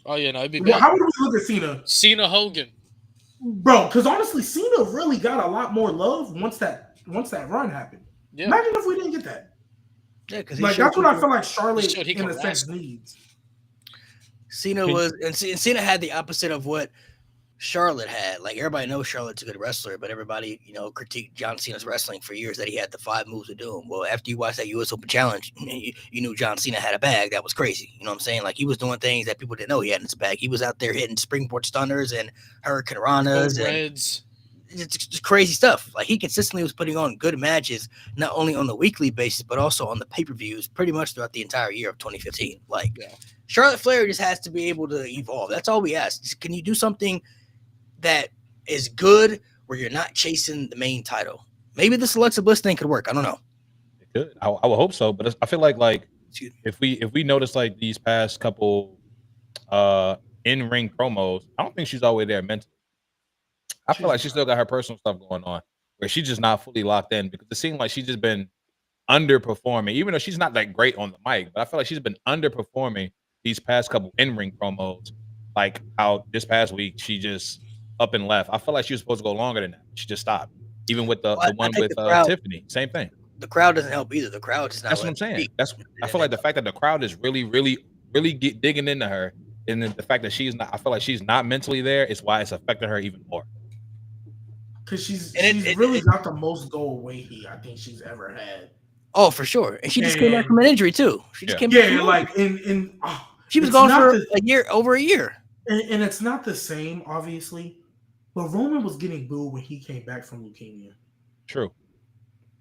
Oh, yeah, no, it'd be bad. How would we look at Cena? Cena Hogan. Bro, because honestly, Cena really got a lot more love once that run happened. Yeah. Imagine if we didn't get that. Yeah, because like that's what I feel like Charlotte in a sense needs. Cena was, and Cena had the opposite of what Charlotte had. Like, everybody knows Charlotte's a good wrestler, but everybody, critiqued John Cena's wrestling for years that he had the 5 moves to do him. Well, after you watch that US Open Challenge, you knew John Cena had a bag that was crazy. You know what I'm saying? Like, he was doing things that people didn't know he had in his bag. He was out there hitting springboard stunners and Hurricane Ranas and Reds. It's just crazy stuff. Like, he consistently was putting on good matches, not only on the weekly basis, but also on the pay-per-views pretty much throughout the entire year of 2015. Like, Charlotte Flair just has to be able to evolve. That's all we ask. Can you do something that is good where you're not chasing the main title? Maybe this Alexa Bliss thing could work. I don't know. It could. I would hope so, but I feel like if we notice like these past couple in-ring promos, I don't think she's all the way there mentally. I feel like she still got her personal stuff going on where she's just not fully locked in, because it seemed like she's just been underperforming, even though she's not that great on the mic. But I feel like she's been underperforming these past couple in-ring promos. Like how this past week she just up and left. I feel like she was supposed to go longer than that. She just stopped. Even with the one with Tiffany, same thing. The crowd doesn't help either. The crowd is not. That's what I'm saying. I feel like the fact that the crowd is really digging into her, and then the fact that she's not. I feel like she's not mentally there is why it's affecting her even more. Because she's really got the most go away heat I think she's ever had. Oh, for sure. And she just came back from an injury too. She just came back. Yeah, like she was gone for over a year. And it's not the same, obviously, but Roman was getting booed when he came back from leukemia. True.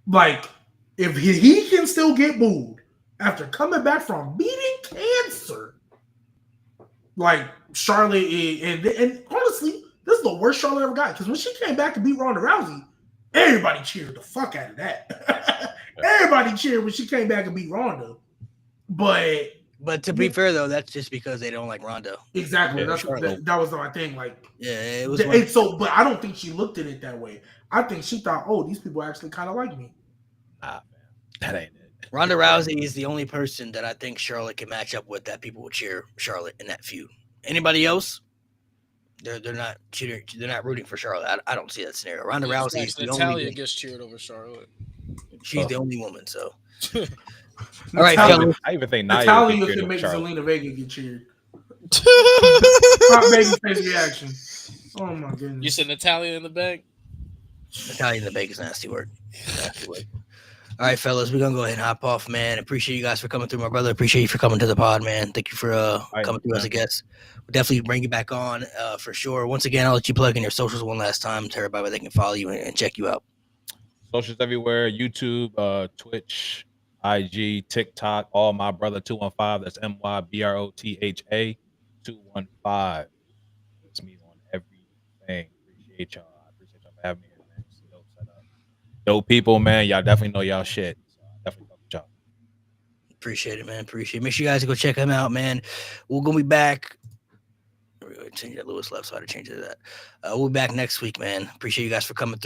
Like, if he can still get booed after coming back from beating cancer, like Charlotte and honestly, this is the worst Charlotte ever got, because when she came back to beat Ronda Rousey, everybody cheered the fuck out of that. Everybody cheered when she came back and beat Ronda. But to be fair though, that's just because they don't like Ronda. Exactly. That was my thing. Like, it was. But I don't think she looked at it that way. I think she thought, oh, these people actually kind of like me. Nah, man, that ain't it. Ronda Rousey is the only person that I think Charlotte can match up with that people will cheer Charlotte in that feud. Anybody else? They're not cheering. They're not rooting for Charlotte. I don't see that scenario. Ronda Rousey is the only. Natalya gets cheered over Charlotte. She's the only woman. So. All right, fellas. I even think Natalya can make Zelina Vega get cheered. Hot babyface reaction. Oh my goodness! You said Natalya in the bag. Natalya in the bag is nasty word. Nasty word. All right, fellas, we're gonna go ahead and hop off, man. Appreciate you guys for coming through, my brother. Appreciate you for coming to the pod, man. Thank you for coming through as a guest. We'll definitely bring you back on for sure. Once again, I'll let you plug in your socials one last time to everybody where they can follow you and check you out. Socials everywhere: YouTube, Twitch, IG, TikTok. All my brother 215. That's MYBROTHA 215. It's me on everything. Appreciate y'all. I appreciate y'all for having me here, man. It's a dope setup. Dope people, man. Y'all definitely know y'all shit. So I definitely fuck with y'all. Appreciate it, man. Appreciate it. Make sure you guys go check him out, man. We're gonna be back. Change that. Lewis left, so I had to change it to that. We'll be back next week, man. Appreciate you guys for coming through.